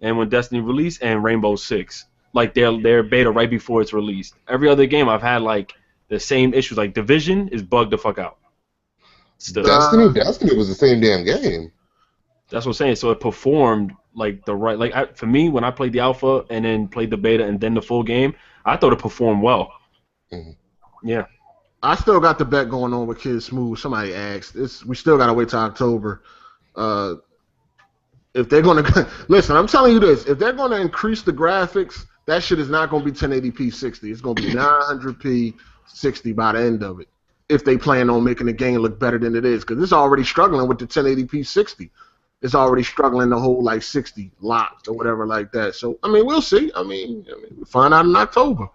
and when Destiny released, and Rainbow Six. Like their beta right before it's released. Every other game I've had like the same issues. Like Division is bugged the fuck out. Still. Destiny was the same damn game. That's what I'm saying. So it performed like the right. Like for me, when I played the alpha and then played the beta and then the full game, I thought it performed well. Mm-hmm. Yeah. I still got the bet going on with Kid Smooth. Somebody asked. We still got to wait till October. If they're going to listen, I'm telling you this. If they're going to increase the graphics, that shit is not going to be 1080p 60. It's going to be 900p 60 by the end of it. If they plan on making the game look better than it is, because it's already struggling with the 1080p 60. It's already struggling to hold like 60 locked or whatever like that. So I mean, we'll see. I mean, we'll find out in October.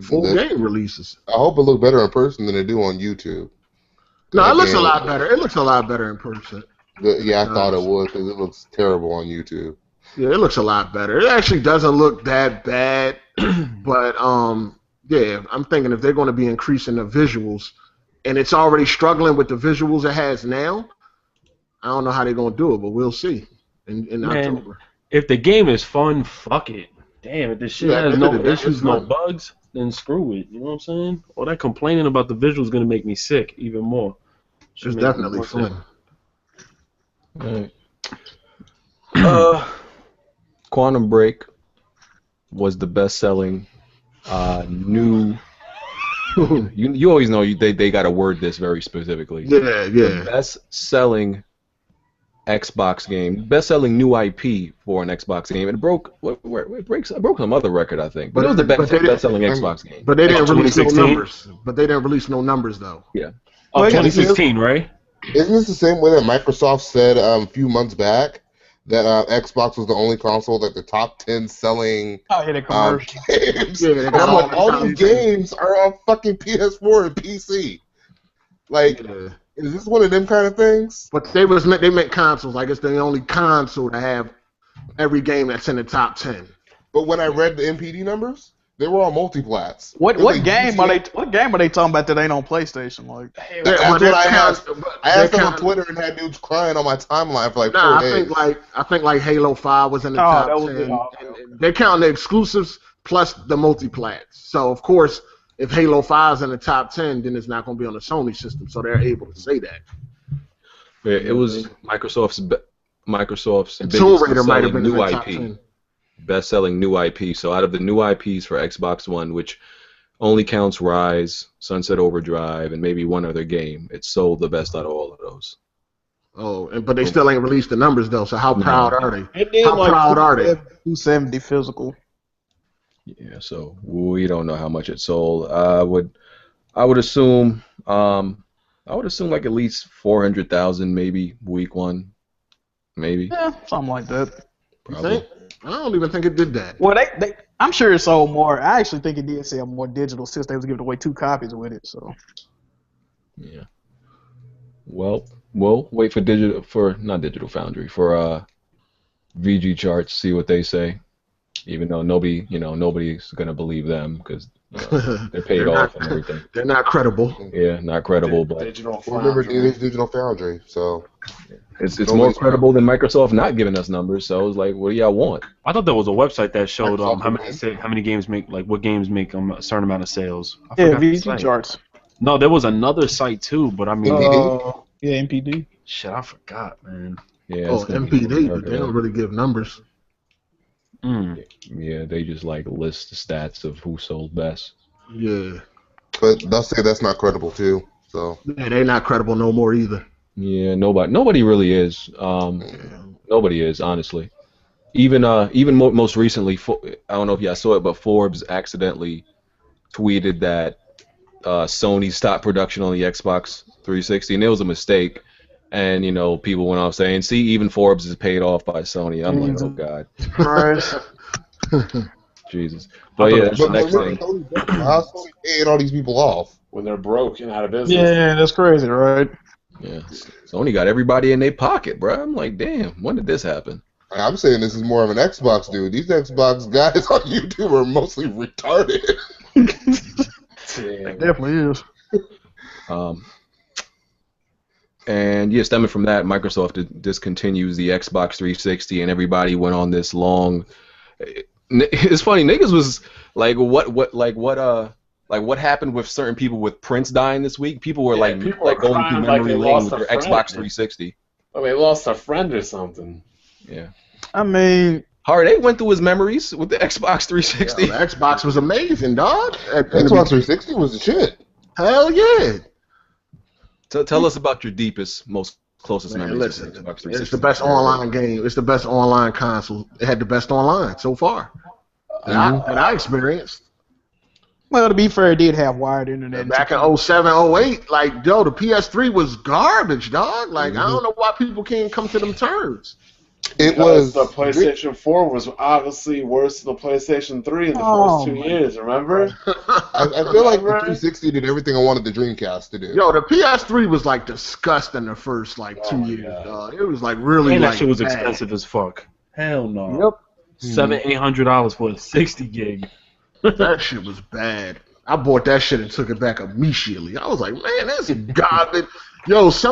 Full game releases. I hope it looks better in person than they do on YouTube. No, it looks a lot better. It looks a lot better in person. Yeah, I thought it would because it looks terrible on YouTube. Yeah, it looks a lot better. It actually doesn't look that bad, but yeah, I'm thinking if they're going to be increasing the visuals, and it's already struggling with the visuals it has now, I don't know how they're going to do it, but we'll see in October. If the game is fun, fuck it. Damn, if this shit has no issues, no bugs, then screw it. You know what I'm saying? All that complaining about the visuals is going to make me sick even more. It's definitely fun. Right. Quantum Break was the best-selling new. You always know they got to word this very specifically. Yeah. The best-selling Xbox game, best-selling new IP for an Xbox game. It broke some other record, I think. But it was the best-selling Xbox game. But they didn't release no numbers. But they didn't release no numbers though. Yeah. Oh, 2016, right? Isn't this the same way that Microsoft said a few months back that Xbox was the only console that the top 10 selling games? Yeah, I'm like, all these games are on fucking PS4 and PC. Like, is this one of them kind of things? But they meant consoles. Like it's the only console to have every game that's in the top 10. But when I read the MPD numbers, they were all multiplats. What game are they talking about that ain't on PlayStation? Like, that's what I asked. I asked them on Twitter and had dudes crying on my timeline for like 4 days. I think Halo 5 was in the top 10. And they count the exclusives plus the multiplats. So of course, if Halo 5 is in the top 10, then it's not going to be on the Sony system. So they're able to say that. Yeah, it was Microsoft's Tomb Raider might have been new in the top IP. 10. Best-selling new IP. So out of the new IPs for Xbox One, which only counts Rise, Sunset Overdrive, and maybe one other game, it sold the best out of all of those. Oh, but they still ain't released the numbers though. So how proud are they? it did How like proud are they? 270 physical. Yeah, so we don't know how much it sold. I would assume like at least 400,000 maybe week one, maybe. Yeah, something like that. Probably. You think? I don't even think it did that. Well, I'm sure it sold more. I actually think it did sell more digital since they was giving away 2 copies with it. So. Yeah. Well, we'll wait for not Digital Foundry, for VG charts, see what they say. Even though nobody's gonna believe them because they're paid off and everything. They're not credible. Yeah, not credible, but Remember, it is Digital Foundry, so it's more credible than Microsoft not giving us numbers. So I was like, what do y'all want? I thought there was a website that showed how many games make what games make a certain amount of sales. I Yeah, forgot the VG site. charts. No, there was another site too, but I mean, Yeah, MPD. shit, I forgot, man. Yeah, Oh, MPD, but they don't really give numbers. Yeah, they just like list the stats of who sold best. Yeah. but they'll say that's not credible too. So Yeah, they're not credible no more either. Yeah, nobody really is. Nobody is, honestly. Even most recently, I don't know if y'all saw it, but Forbes accidentally tweeted that Sony stopped production on the Xbox 360, and it was a mistake. And people went off saying, "See, even Forbes is paid off by Sony." I'm like, oh god, Jesus. But yeah, that's the next thing. How Sony paid all these people off when they're broke and out of business. Yeah, that's crazy, right? Yeah, Sony got everybody in their pocket, bro. I'm like, damn, when did this happen? I'm saying this is more of an Xbox dude. These Xbox guys on YouTube are mostly retarded. It definitely is. And yeah, stemming from that, Microsoft discontinues the Xbox 360, and everybody went on this long. It's funny, niggas was like, what happened with certain people with Prince dying this week? People were going through memory lane with their Xbox 360. Oh, they lost a friend or something. Yeah. I mean, They went through his memories with the Xbox 360. Yeah, the Xbox was amazing, dog. Xbox 360 was the shit. Hell yeah. Tell us about your deepest, most closest Man, memories listen, of the Xbox 360. it's the best online game. It's the best online console. It had the best online so far that I experienced. well, to be fair, it did have wired internet. Back in 07, 08, like, yo, the PS3 was garbage, dog. Like, I don't know why people can't come to them terms. It was the PlayStation 4 was obviously worse than the PlayStation 3 in the first 2 years. Remember? I feel like the 360 did everything I wanted the Dreamcast to do. Yo, the PS3 was like disgusting the first like 2 years, dog. It was like really And that like shit was bad. expensive as fuck. Hell no. Yep. $700-800 for a 60 gig. That shit was bad. I bought that shit and took it back immediately. I was like, man, that's garbage. Yo, this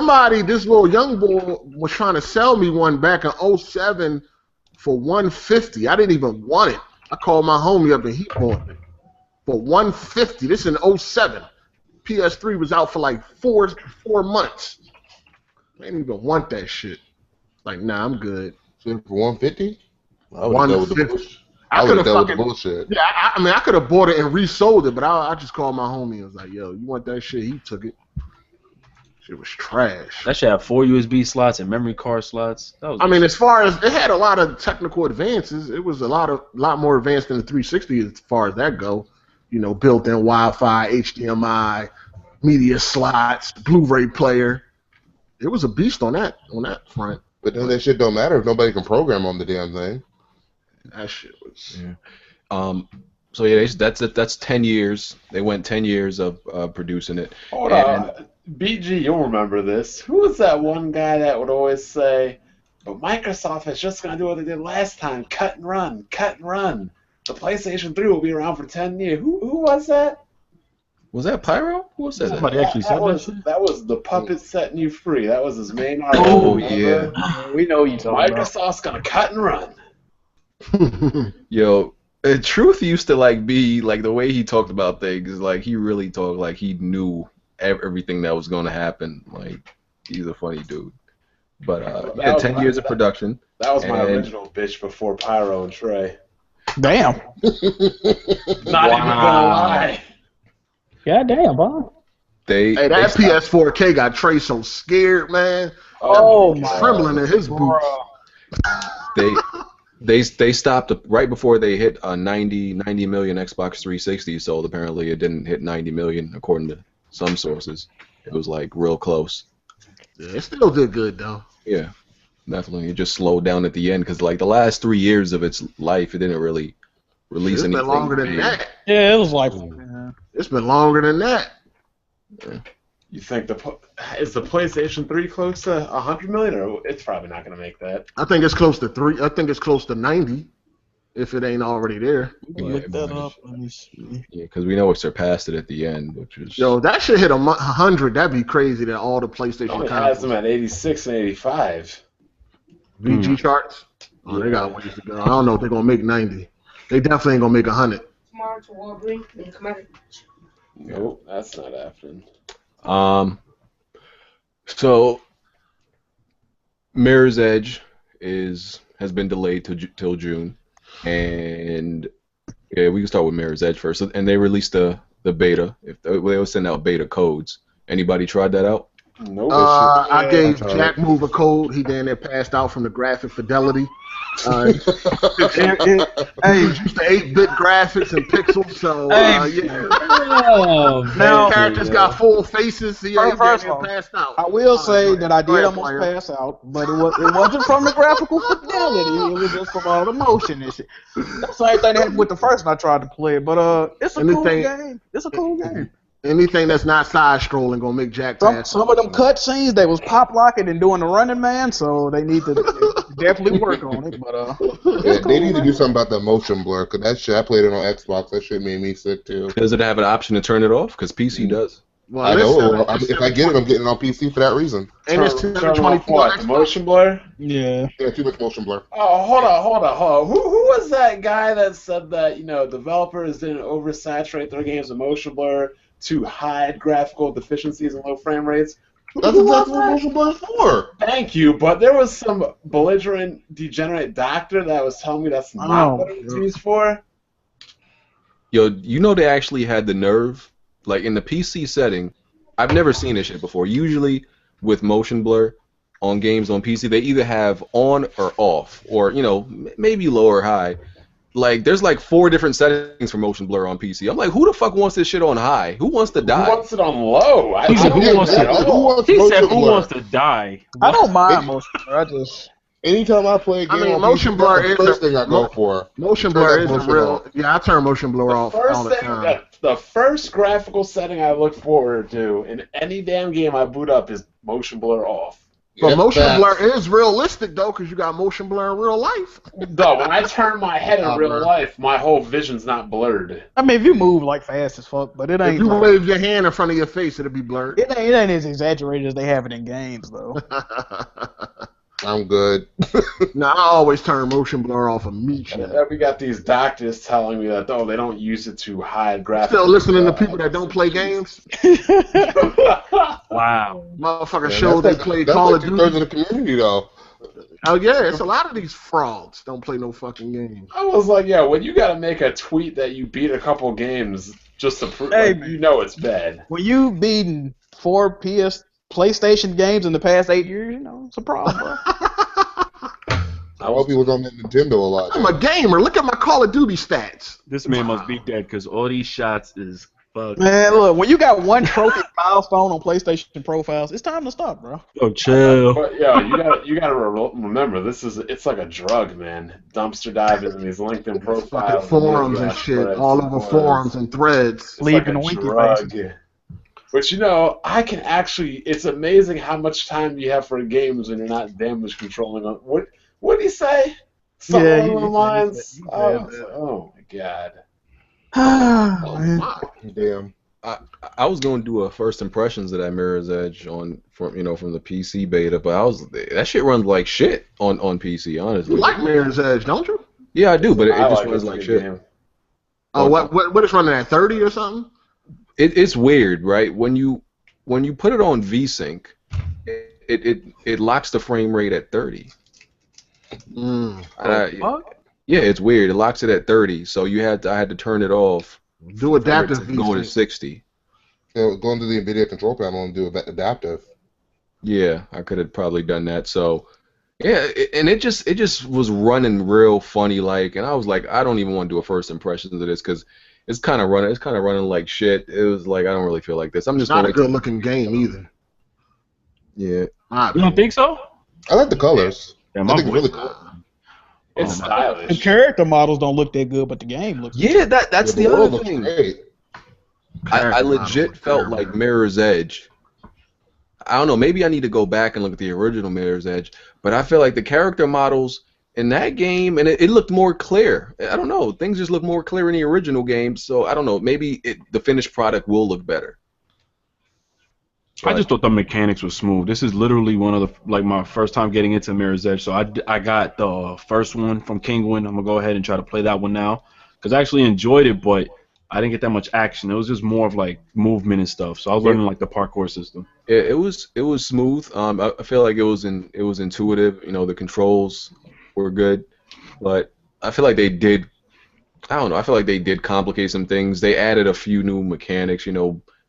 little young boy was trying to sell me one back in 07 for $150. I didn't even want it. I called my homie up and he bought it for $150. This in 07. PS3 was out for like four months. I didn't even want that shit. Like, nah, I'm good. So for $150? I would have dealt with the bullshit. I could have dealt with the bullshit. Yeah, I mean, I could have bought it and resold it, but I just called my homie and was like, yo, you want that shit? He took it. Shit was trash. That shit had 4 USB slots and memory card slots. I mean, as far as it had a lot of technical advances, it was a lot more advanced than the 360 as far as that go. You know, built-in Wi-Fi, HDMI, media slots, Blu-ray player. It was a beast on that front. But then that shit don't matter if nobody can program on the damn thing. That shit was. Yeah. So yeah, that's 10 years. They went 10 years of producing it. Hold on. BG, you'll remember this. Who was that one guy that would always say, but Microsoft is just going to do what they did last time, cut and run, cut and run. The PlayStation 3 will be around for 10 years. Who was that? Was that Pyro? Who said that? Somebody actually said that shit? That was the puppet setting you free. That was his main argument. Oh, yeah. We know you talking about. Microsoft's going to cut and run. Yo, Truth used to like be like the way he talked about things. Like he really talked like he knew everything that was going to happen. Like he's a funny dude. But yeah, 10 years of production. That was my original bitch before Pyro and Trey. Damn. Not even gonna lie. God damn, boy. Hey, that PS4K got Trey so scared, man. Oh my. Trembling in his boots. They stopped right before they hit 90 million Xbox 360 sold. Apparently, it didn't hit 90 million according to some sources. It was like real close. Yeah, it still did good though. Yeah, definitely. It just slowed down at the end because like the last 3 years of its life, it didn't really release anything. It's been longer than that. Yeah, it was like. It's been longer than that. Yeah. You think is the PlayStation 3 close to 100 million, or it's probably not going to make that? I think it's close to 3. I think it's close to 90, if it ain't already there. Look that up. Let me see. Yeah, because we know it surpassed it at the end, which was. Yo, that should hit 100. That'd be crazy that all the PlayStation It has them at 86 and 85. VG charts. Oh, they got ways to go. I don't know if they're gonna make 90. They definitely ain't gonna make 100. Tomorrow to Walgreens and come out. Nope, that's not happening. So Mirror's Edge has been delayed till June, and yeah, we can start with Mirror's Edge first. And they released the beta. If they will send out beta codes. Anybody tried that out? Nope. I gave Jack Move a code. He then passed out from the graphic fidelity. Hey, used to 8-bit graphics and pixels, so yeah. Now characters got full faces. So yeah, First passed out. I will say that I did almost pass out, but it wasn't from the graphical fidelity. It was just from all the motion and shit. That's the same thing that happened with the first one I tried to play it, but it's a cool game. It's a cool game. Anything that's not side scrolling gonna make Jack pass. Some of them cut scenes they was pop locking and doing the Running Man, so they need to definitely work on it. But yeah, they need to do something about the motion blur, cause that shit I played it on Xbox. That shit made me sick too. Does it have an option to turn it off? Because PC does. Well, I know. If I get it, I'm getting it on PC for that reason. And it's Turn off what? The motion blur? yeah, Too much motion blur. Oh, hold on. Who was that guy that said that developers didn't oversaturate their games with motion blur to hide graphical deficiencies and low frame rates? That's exactly what motion blur is for. Thank you, but there was some belligerent, degenerate doctor that was telling me that's not what it was used for. Yo, you know they actually had the nerve, like in the PC setting. I've never seen this shit before. Usually with motion blur on games on PC, they either have on or off, or maybe low or high. Like there's like 4 different settings for motion blur on PC. I'm like, who the fuck wants this shit on high? Who wants to die? Who wants it on low? He said, who wants to die? I don't mind motion blur. I just anytime I play a game, motion blur is the first thing I go for. Motion blur is real. Yeah, I turn motion blur off all the time. The first graphical setting I look forward to in any damn game I boot up is motion blur off. But motion blur is realistic though, because you got motion blur in real life. No, when I turn my head in real life, my whole vision's not blurred. I mean, if you move like fast as fuck, but it ain't. If you wave your hand in front of your face, it'll be blurred. It ain't as exaggerated as they have it in games though. I'm good. No, I always turn motion blur off immediately. We got these doctors telling me that they don't use it to hide graphics. Still listening to people that don't play games. Wow. Motherfucker show they play Call of Duty. That's like 2/3 of the community though. Oh yeah, it's a lot of these frauds don't play no fucking games. I was like, yeah, when you gotta make a tweet that you beat a couple games just to prove, it's bad. When you beaten 4 PlayStation games in the past 8 years, it's a problem, bro. I hope he was on the Nintendo a lot. I'm a gamer. Look at my Call of Duty stats. This man must be dead because all these shots is fucked. Man, look, when you got 1 trophy milestone on PlayStation profiles, it's time to stop, bro. Oh, chill. But yeah, you gotta remember it's like a drug, man. Dumpster diving in these LinkedIn profiles, forums and shit, all over forums and threads. Leaving winky faces. But I can actually. It's amazing how much time you have for games when you're not damage controlling. What did he say? Something along the lines. Oh my god. Oh my damn. I was going to do a first impressions of that Mirror's Edge from the PC beta, but that shit runs like shit on PC, honestly. You like Mirror's Edge, don't you? Yeah, I do, but it just runs like shit. Game. Oh, what is running at 30 or something? It's weird, right? When you put it on VSync, it locks the frame rate at 30. Yeah, it's weird. It locks it at 30, so I had to turn it off. Do adaptive go to 60. Go into the NVIDIA control panel and do adaptive. Yeah, I could have probably done that. So, yeah, it just was running real funny like, and I was like, I don't even want to do a first impressions of this because it's kind of running like shit. It was like I don't really feel like this. I'm just not a good looking game either. Yeah. You don't think so? I like the colors. Yeah, I think it's really cool. It's stylish. The character models don't look that good, but the game looks good. Yeah, that's the other thing. Great. I legit felt like Mirror's Edge. I don't know, maybe I need to go back and look at the original Mirror's Edge, but I feel like the character models in that game, and it looked more clear. I don't know, things just look more clear in the original game, so I don't know, maybe the finished product will look better. I just thought the mechanics were smooth. This is literally one of my first time getting into Mirror's Edge. So I got the first one from Kingwin. I'm gonna go ahead and try to play that one now because I actually enjoyed it, but I didn't get that much action. It was just more of like movement and stuff. So I was learning like the parkour system. Yeah, it was smooth. I feel like it was intuitive. The controls were good, but I feel like they did. I don't know. I feel like they did complicate some things. They added a few new mechanics.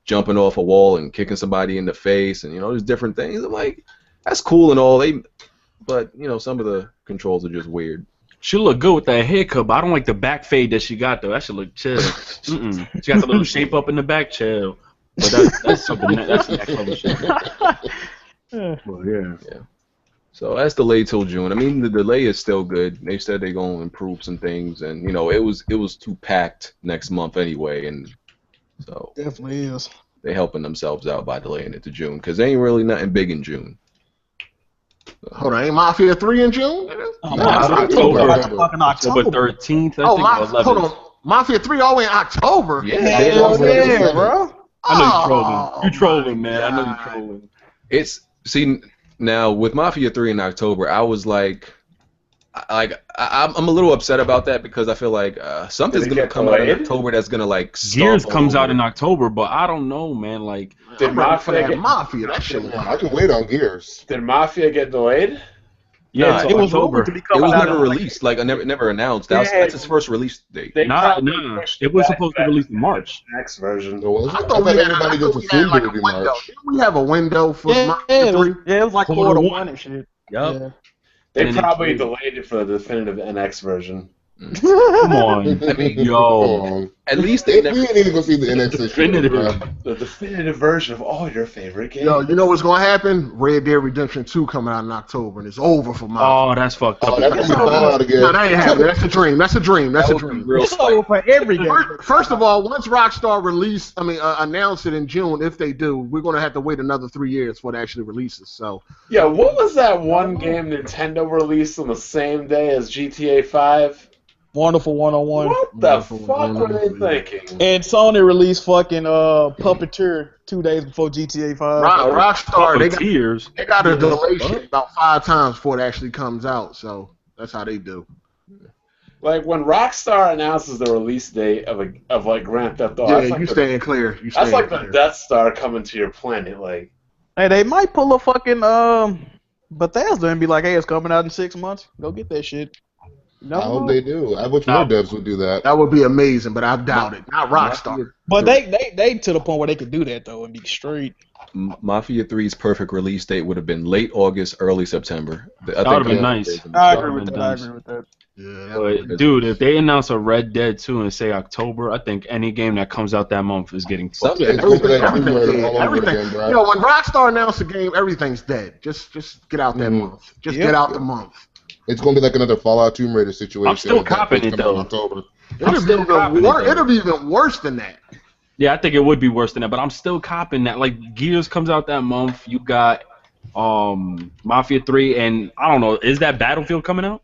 Jumping off a wall and kicking somebody in the face, and there's different things. I'm like, that's cool and all. But some of the controls are just weird. She look good with that haircut, but I don't like the back fade that she got though. That should look chill. She got the little shape up in the back, chill. But that's something that's next level shit. Well, yeah. So that's delayed till June. I mean, the delay is still good. They said they're gonna improve some things, and it was too packed next month anyway, and. So definitely is. They helping themselves out by delaying it to June because there ain't really nothing big in June. So. Hold on, ain't Mafia 3 in June? October 13th. Hold on, Mafia 3 all the way in October. Yeah, bro. I know you're trolling. You're trolling, man. I know you're trolling. Now with Mafia 3 in October, I was like, I'm a little upset about that because I feel like something's gonna come out in October that's gonna like. Gears comes out in October, but I don't know, man. Like, did Mafia get Mafia? That shit. I can wait on Gears. Did Mafia get delayed? Yeah, it was October. rumored to be It coming was out never in released. Like, never announced. That's its first release date. Nah, it was supposed to release in March. Next version. I thought everybody just assumed it would be March. Didn't we have a window for Mafia 3? Yeah, it was like Quarter Q1 and shit. Yup. Yeah. They probably delayed it for the definitive NX version. Come on. I mean, yo. At least we didn't even go see the NX Definitive. The definitive version of all your favorite games. Yo, you know what's gonna happen? Red Dead Redemption 2 coming out in October, and it's over for Mafia. Oh, that's fucked up. Oh, that's gonna be Fallout again. No, that ain't happening. That's a dream. That's a dream. That's a dream. It's over for every game. First of all, once Rockstar announce it in June, if they do, we're gonna have to wait another 3 years before it actually releases. So. Yeah, what was that one game Nintendo released on the same day as GTA 5? Wonderful 101. What the fuck were they thinking? And Sony released fucking Puppeteer 2 days before GTA 5. Rockstar, Tears. they got a delay shit about 5 times before it actually comes out. So that's how they do. Like when Rockstar announces the release date of like Grand Theft Auto, Yeah, you staying clear. That's like the Death Star coming to your planet. Like, hey, they might pull a fucking Bethesda and be like, hey, it's coming out in 6 months. Go get that shit. I hope they do. I wish more devs would do that. That would be amazing, but I doubt it. Not Rockstar. But they to the point where they could do that though and be straight. Mafia 3's perfect release date would have been late August, early September. That would have been nice. I agree with that. Yeah, but, dude, if they announce a Red Dead 2 and say October, I think any game that comes out that month is getting fucked. Everything. You know, when Rockstar announces a game, everything's dead. Just get out that month. Just get out the month. It's going to be like another Fallout Tomb Raider situation. I'm still copping it, though. It'll be even worse than that. Yeah, I think it would be worse than that, but I'm still copping that. Like, Gears comes out that month. You got Mafia 3, and I don't know, is that Battlefield coming out?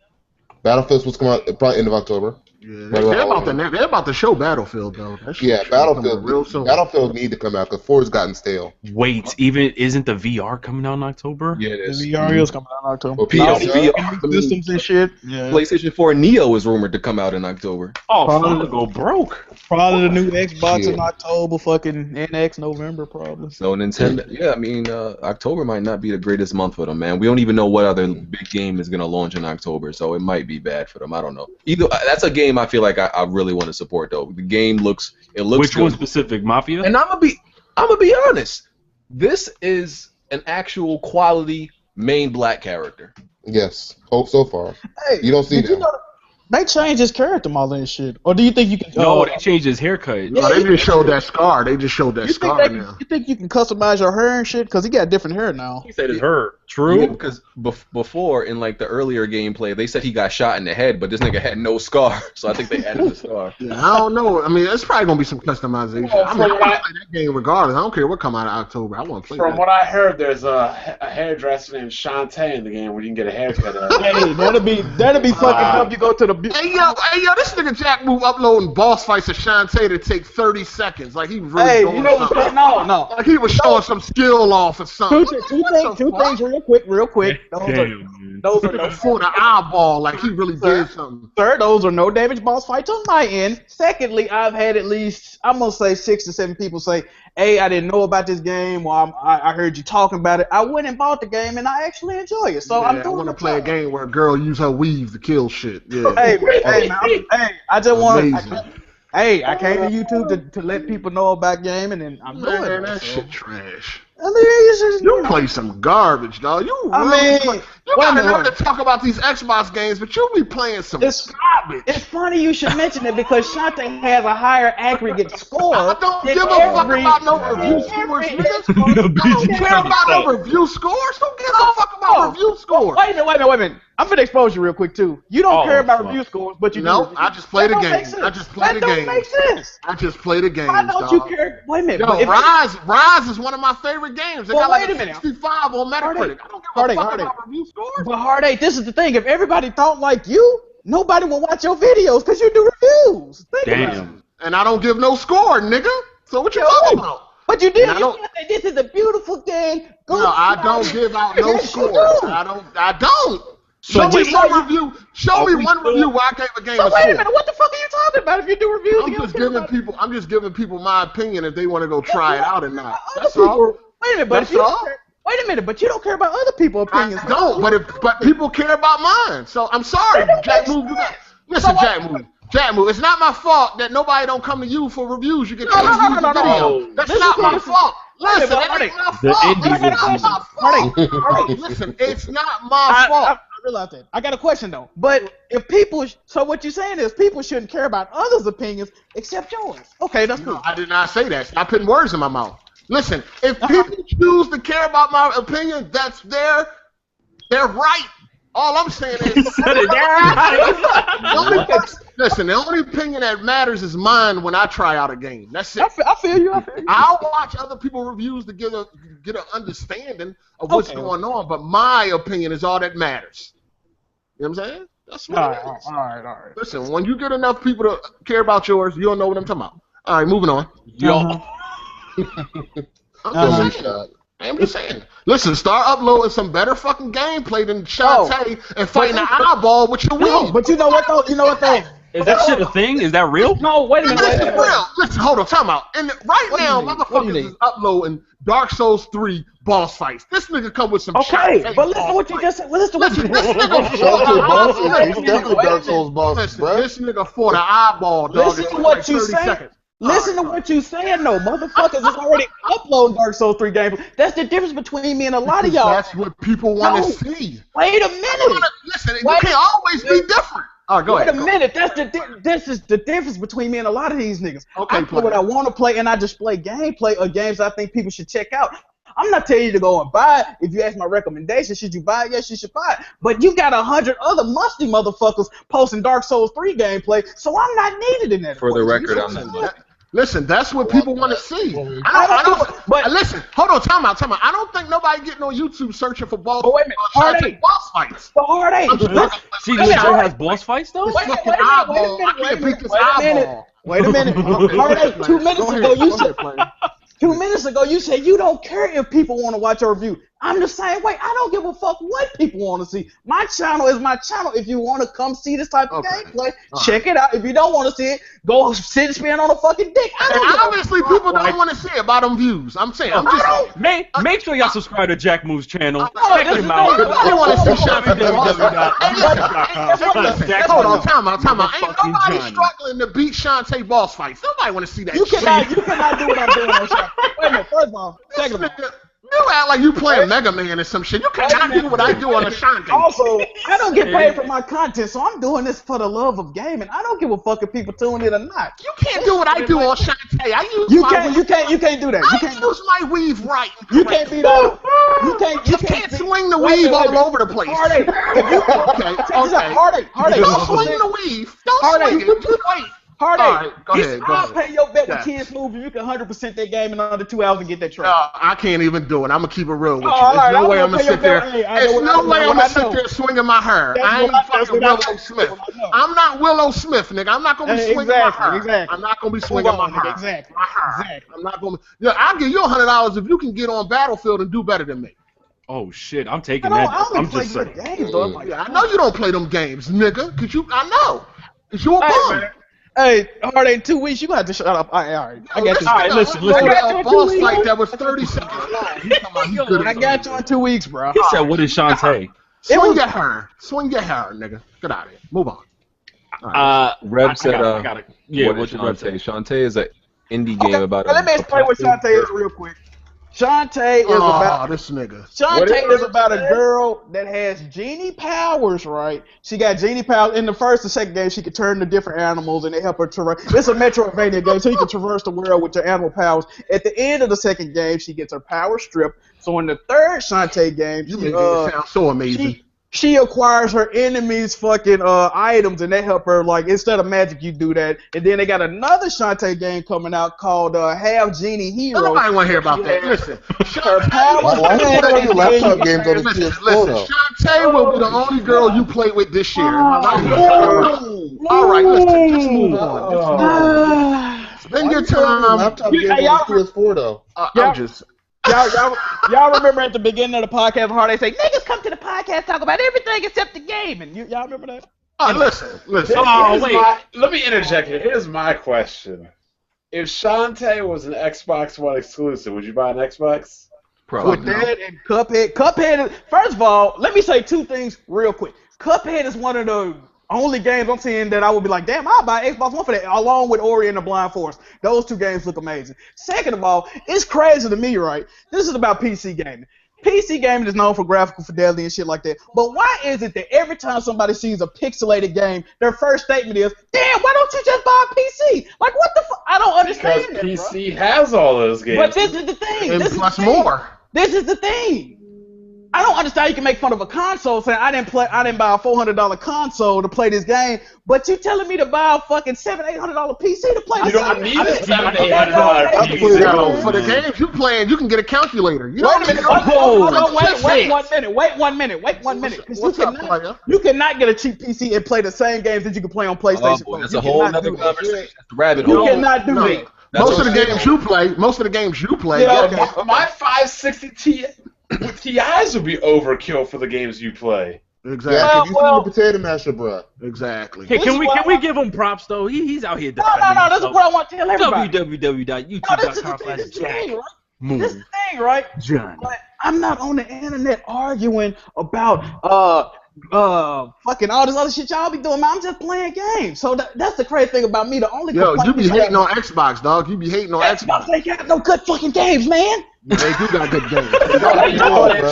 Battlefield's supposed to come out probably end of October. Yeah, they're about to show Battlefield though. Yeah, Battlefield need to come out because 4's gotten stale. Wait, isn't the VR coming out in October? Yeah, it is. The VR is coming out in October. Well, VR systems and shit. Yeah. PlayStation 4 Neo is rumored to come out in October. Oh, probably go broke. Probably the new Xbox in October, fucking NX November probably. So Nintendo, yeah, I mean, October might not be the greatest month for them, man. We don't even know what other big game is gonna launch in October, so it might be bad for them. I don't know. Either that's a game I feel like I really want to support though. The game looks Which good. one specific? Mafia? And I'm gonna be honest. This is an actual quality main black character. Yes, hope so far. Hey, you don't see that. They changed his character model and shit. Or do you think you can? No, they changed his haircut. No, they just showed that scar. They just showed that scar now. You think you can customize your hair and shit? Because he got different hair now. He said it's her. True. Yeah, because before in like the earlier gameplay, they said he got shot in the head, but this nigga had no scar. So I think they added the scar. Yeah, I don't know. I mean, it's probably gonna be some customization. I want to play that game regardless. I don't care what come out of October. I want to play. From what I heard, there's a hairdresser named Shantae in the game where you can get a haircut. Hey, that'd be fucking up. You go to the. Hey yo, this nigga Jack Move uploading boss fights of Shantae to take 30 seconds. Like he really. Hey, you know what's no. Like he was showing some skill off or something. Two things real quick. Those are for the eyeball, like he really did something. Sir, those are no damage boss fights on my end. Secondly, I've had at least, I'm going to say 6 to 7 people say, hey, I didn't know about this game, or I heard you talking about it. I went and bought the game, and I actually enjoy it. So I'm doing I want to play a game where a girl use her weave to kill shit. Yeah. Hey, I just want I came to YouTube to let people know about gaming, and I'm doing it. That shit trash. I mean, it's just, you play some garbage, dog. You got enough to talk about these Xbox games, but you be playing some garbage. It's funny you should mention it because Shantae has a higher aggregate score. I don't give a fuck about no review scores, niggas. I don't care about no review scores. Who gives a fuck about review scores? Wait a minute. I'm finna expose you real quick too. You don't care about review scores, but you do. I just play the game. That don't make sense. I just play the game. Why don't you care? Wait a minute. Yo, Rise is one of my favorite games. It got like a 65 on Metacritic. I don't give a fuck about review scores. But Heartache, this is the thing. If everybody thought like you, nobody will watch your videos because you do reviews. Damn. And I don't give no score, nigga. So what you talking about? But you did. You said this is a beautiful game. No, I don't give out no scores. I don't. Show me one review. Show me one review where I gave a game a Wait a score. minute, what the fuck are you talking about? If you do reviews, I'm just giving people my opinion if they want to go try it out or not. That's all. Wait a minute, but wait a minute, but you don't care about other people's opinions. I don't, but people care about mine. So I'm sorry, JackMove. Listen, JackMove. It's not my fault that nobody don't come to you for reviews. You get video. That's not my fault. Listen, it ain't my fault. Listen, it's not my fault. I realize that. I got a question though. But if people, so what you're saying is people shouldn't care about others' opinions except yours. Okay, that's cool. No, I did not say that. Stop putting words in my mouth. Listen, if people choose to care about my opinion, that's they're right. All I'm saying is, the only opinion that matters is mine when I try out a game. That's it. I feel you. I'll watch other people's reviews to get an understanding of what's going on, but my opinion is all that matters. You know what I'm saying? That's what it is. All right. Listen, when you get enough people to care about yours, you'll know what I'm talking about. All right, moving on. I'm just saying. Listen, start uploading some better fucking gameplay than Shantae and fighting an eyeball with your wing. But you know what though? Is that shit a thing? Is that real? No, wait a minute. It's real. Listen, hold on, time out. And right now, motherfuckers is uploading Dark Souls 3 boss fights. This nigga come with some shit. But listen to what you just said. Listen, this nigga definitely Dark Souls boss, bro. This nigga fought an eyeball, dog. Listen to what you said. Listen to what you saying, though. Motherfuckers is already uploading Dark Souls 3 gameplay. That's the difference between me and a lot of y'all. That's what people want to see. Wait a minute. Listen, you can't always be different. Oh, go ahead. Wait a minute. This is the difference between me and a lot of these niggas. Okay, I play what I want to play, and I display gameplay of games I think people should check out. I'm not telling you to go and buy it. If you ask my recommendation, should you buy it? Yes, you should buy it. But you got 100 other musty motherfuckers posting Dark Souls 3 gameplay, so I'm not needed in that. For the record, I'm not. Listen, that's what people want to see. Listen, hold on, time out. I don't think nobody getting on YouTube searching for boss fights. For hard eight. See, this show has boss fights though? Wait a minute. Hard eight, 2 minutes ago you said 2 minutes ago you said you don't care if people want to watch your review. I'm the same way. I don't give a fuck what people want to see. My channel is my channel. If you want to come see this type of gameplay, check it out. If you don't want to see it, go sit and spin on a fucking dick. Obviously, people don't want to see about them views. I'm saying, make sure y'all subscribe to JackMove's channel. Check him out. Nobody want to see Shantae. Hold on, time out. Ain't nobody struggling to beat Shantae boss fights. Nobody want to see that. You cannot do what I'm doing on Shantae. Wait a minute. First of all, second of all. You act like you playing Mega Man or some shit. You cannot do what I do on the Shantae. Also, I don't get paid for my content, so I'm doing this for the love of gaming. I don't give a fuck if people tune in or not. You can't do what I do on Shantae. You can't do that. I use my weave right. You can't be that. You can't swing the weave all over the place. Heartache. Don't swing the weave. Don't swing it. Just wait. Heartache. Go ahead. I'll pay your bet with Kids Move if you can 100% that game in under 2 hours and get that track. I can't even do it. I'm going to keep it real with you. There's no way I'm going to sit there. There's no way I'm going to sit there swinging my hair. I ain't fucking Willow Smith. I'm not Willow Smith, nigga. I'm not going to be swinging my hair. I'm not going to be swinging my hair. Exactly. I'm not going to. Yeah, I'll give you $100 if you can get on Battlefield and do better than me. Oh shit, I'm taking that. I'm just saying. I know you don't play them games, nigga. I know. Cause you a bum. Hey, hard in 2 weeks, you gonna have to shut up. All right. I got you. All right, listen. I got a boss fight that was 30 seconds long. I got you in 2 weeks, bro. He said, "What is Shantae?" Swing your hair, nigga. Get out of here. Move on. Right. Reb said, what is Shantae? Shantae is an indie game about. Let me explain what Shantae is real quick. Shantae is about this nigga. Shantae is about a girl that has genie powers, right? She got genie powers. In the first and second game, she could turn to different animals, and they help her traverse. It's a Metroidvania game, so you can traverse the world with your animal powers. At the end of the second game, she gets her power stripped. So in the third Shantae game, you make it sound so amazing. She acquires her enemies' fucking items, and they help her. Like, instead of magic, you do that. And then they got another Shantae game coming out called Half Genie Hero. Nobody want to hear about that. Listen, her power. Why do you laptop games on the PS4 though? Shantae will be the only girl you play with this year. All right, listen, just move on. Spend your time. Laptop games on the PS4 though. I'm just. y'all remember at the beginning of the podcast how they say niggas come to the podcast talk about everything except the game, and y'all remember that? Listen. Let me interject here. Here's my question. If Shantae was an Xbox One exclusive, would you buy an Xbox? Probably. With that and Cuphead. First of all, let me say two things real quick. Cuphead is one of the only games I'm seeing that I would be like, damn, I'll buy Xbox One for that, along with Ori and the Blind Forest. Those two games look amazing. Second of all, it's crazy to me, right? This is about PC gaming. PC gaming is known for graphical fidelity and shit like that. But why is it that every time somebody sees a pixelated game, their first statement is, damn, why don't you just buy a PC? Like, what the fuck? I don't understand that, PC has all those games. But this is the thing. And plus more. This is the thing. I don't understand how you can make fun of a console saying I didn't buy a $400 console to play this game, but you telling me to buy a fucking $700-800 PC to play this game? You don't need a $700-800 PC. For the games you playing, you can get a calculator. You wait a minute. Wait one minute. You cannot get a cheap PC and play the same games that you can play on PlayStation 4. That's a whole other conversation. Rabbit hole. You cannot do that. Most of the games you play. My 560 Ti with TIs would be overkill for the games you play. Exactly. Yeah, you see the potato masher, bro. Exactly. Hey, can we give him props though? He's out here. No. This is what I want to tell everybody. www.youtube.com/Jack. This is the thing, right? John. But I'm not on the internet arguing about fucking all this other shit y'all be doing, man. I'm just playing games. So that's the crazy thing about me. The only you be hating on Xbox, dog. You be hating on Xbox. They got no good fucking games, man. They do got good games. You know what it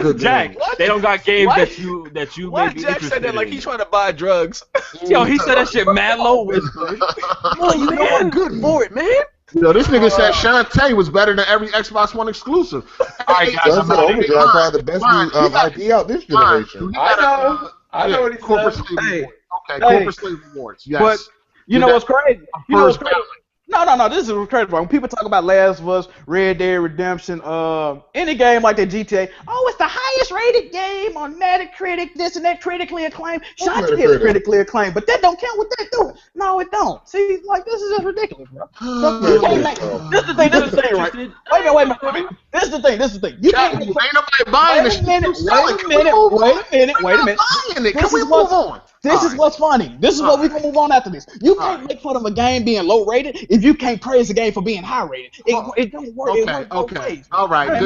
is, Jack? They don't got games that you may be Jack interested said that like in. he's trying to buy drugs. Yo, he said that shit mad low. No, you ain't good for it, man. Yo, this nigga said Shantae was better than every Xbox One exclusive. All right, guys, that's probably the best IP out this generation. I know what he corporate said. slave awards. Corporate slave awards. Yes. But you know what's crazy? No, this is crazy. When people talk about Last of Us, Red Dead Redemption, any game like that GTA, it's the highest rated game on Metacritic, this and that, critically acclaimed. Shantae is critically acclaimed, but that don't count what they do. No, it don't. See, like, this is just ridiculous, bro. This is the thing, right? Wait a minute. This is the thing. You can't ain't nobody buying this. Wait a minute. Can we move on? This is what's funny. This is what we can move on after this. You can't make fun of a game being low rated if you can't praise the game for being high rated. It don't work. Okay. All right.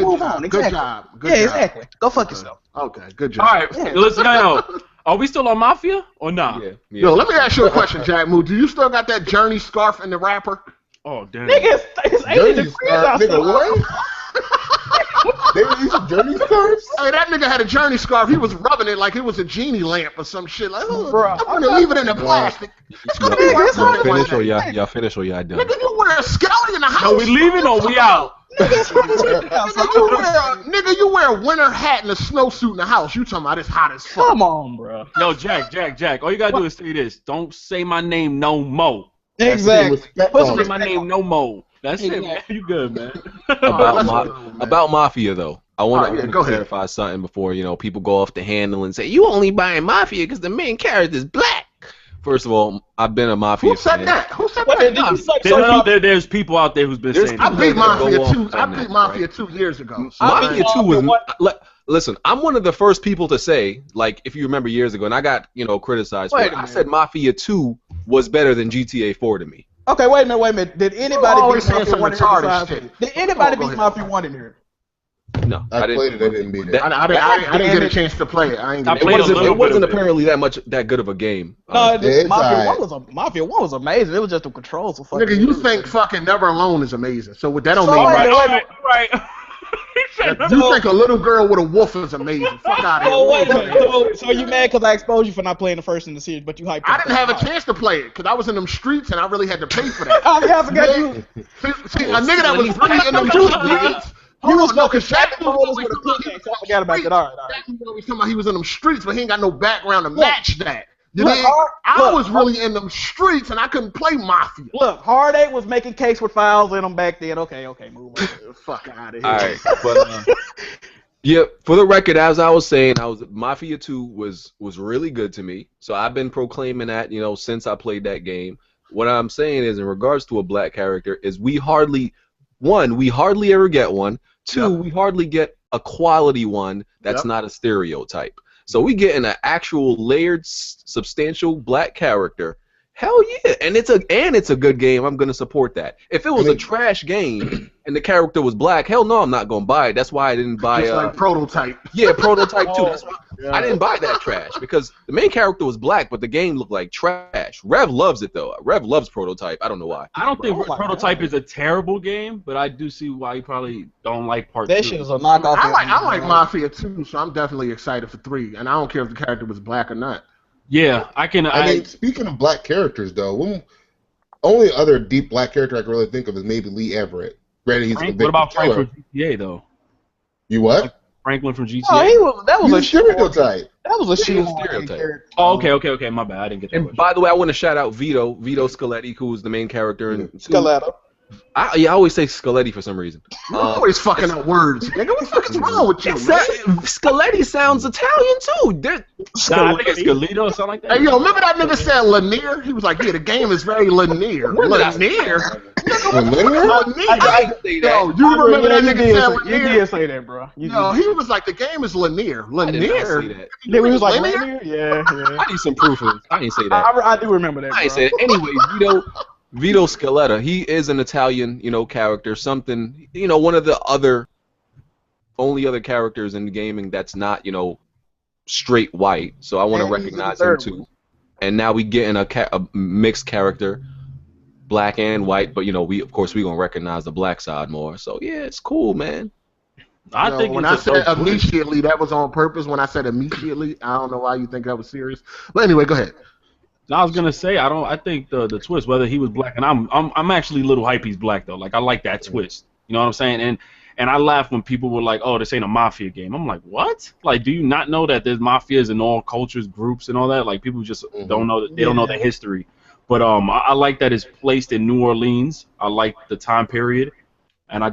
Good job. Exactly. Go fuck yourself. Okay. Good job. All right. Listen, now, are we still on Mafia or not? Yeah. Yo, let me ask you a question, JackMove. Do you still got that Journey scarf and the wrapper? Oh damn. Nigga, it's 80 degrees outside. Nigga, what? They were using Journey scarves? Hey, that nigga had a Journey scarf. He was rubbing it like it was a genie lamp or some shit. Like, bro, I'm gonna leave it in the plastic. It's gonna be Y'all finish or y'all finish or y'all done? Nigga, you wear a skelly in the house. No, we leaving or we out? Nigga, you wear a winter hat and a snowsuit in the house. You talking about it's hot as fuck. Come on, bro. Yo, Jack. All you gotta do is say this. Don't say my name no more. Exactly. Don't say my name no more. That's it, man. You good, man. About Mafia, though. I want to clarify something before, people go off the handle and say, you only buying Mafia because the main character is black. First of all, I've been a Mafia fan. Who said that? There's people out there who's been saying I beat Mafia 2 years ago. So Mafia 2 was... Listen, I'm one of the first people to say, like, if you remember years ago, and I got, criticized for it. I said Mafia 2 was better than GTA 4 to me. Okay, wait a minute. Did anybody beat Mafia 1 in here? Did anybody beat Mafia 1 in here? No, I played it. I didn't beat it. I didn't get a chance to play it. It wasn't apparently that good of a game. No, Mafia 1 was amazing. It was just the controls were fucking. Nigga, you think fucking Never Alone is amazing? So that don't mean right. You think a little girl with a wolf is amazing? Fuck out of here. So you mad because I exposed you for not playing the first in the series, but you hyped? I didn't have a chance to play it because I was in them streets and I really had to pay for that. I forgot you. See, a nigga that was really in them streets. You was smoking JackMoveJohnny with a pickaxe. I forgot about that. All right. JackMoveJohnny was talking about he was in them streets, but he ain't got no background to match that. I was really in them streets and I couldn't play Mafia. Look, Hard 8 was making cakes with files in them back then. Okay, move on. Fuck out of here. All right, but yeah, for the record, as I was saying, Mafia 2 was really good to me. So I've been proclaiming that, since I played that game. What I'm saying is, in regards to a black character, is we one, we hardly ever get one. Two, we hardly get a quality one that's not a stereotype. So we get an actual layered, substantial black character. Hell yeah, and it's a good game. I'm gonna support that. If it was a trash game and the character was black, hell no, I'm not gonna buy it. That's why I didn't buy. Just like Prototype. Yeah, Prototype too. That's why I didn't buy that trash because the main character was black, but the game looked like trash. Rev loves it though. Rev loves Prototype. I don't know why. I don't think Prototype is a terrible game, but I do see why you probably don't like part 2. That shit is a knockoff. I like Mafia 2, so I'm definitely excited for 3, and I don't care if the character was black or not. Yeah, I mean, speaking of black characters, though, only other deep black character I can really think of is maybe Lee Everett. Granted, he's what about Frank from GTA, though? You what? Like Franklin from GTA? Oh, that was a stereotype. That was a stereotype. Oh, okay, my bad. I didn't get that. And by the way, I want to shout out Vito Scaletti, who was the main character in Scaletta. I always say Scaletti for some reason. You're always fucking up words. Nigga, what the fuck is wrong with you, man? Scaletti sounds Italian too. I think it's Scalito or something like that. Hey, yo, remember that nigga said linear? He was like, yeah, the game is very linear. Linear? I say that. Yo, you remember that nigga said linear? You did say that, bro. No, he was like, the game is linear. Linear? He was like, linear? Yeah. I need some proof of this. I didn't say that. I do remember that, bro. I didn't say that. Anyways, Vito Scaletta, he is an Italian, character, something, one of the only other characters in gaming that's not, straight white. So I want to recognize him too. And now we get in a mixed character, black and white, but of course we gonna recognize the black side more. So yeah, it's cool, man. I think when I said immediately, that was on purpose. When I said immediately, I don't know why you think that was serious. But anyway, go ahead. I was gonna say I think the twist, whether he was black, and I'm actually a little hype he's black though. Like I like that twist. You know what I'm saying? And I laugh when people were like, "Oh, this ain't a Mafia game." I'm like, "What? Like, do you not know that there's mafias in all cultures, groups, and all that? Like, people just don't know that they don't know the history." But I like that it's placed in New Orleans. I like the time period, and I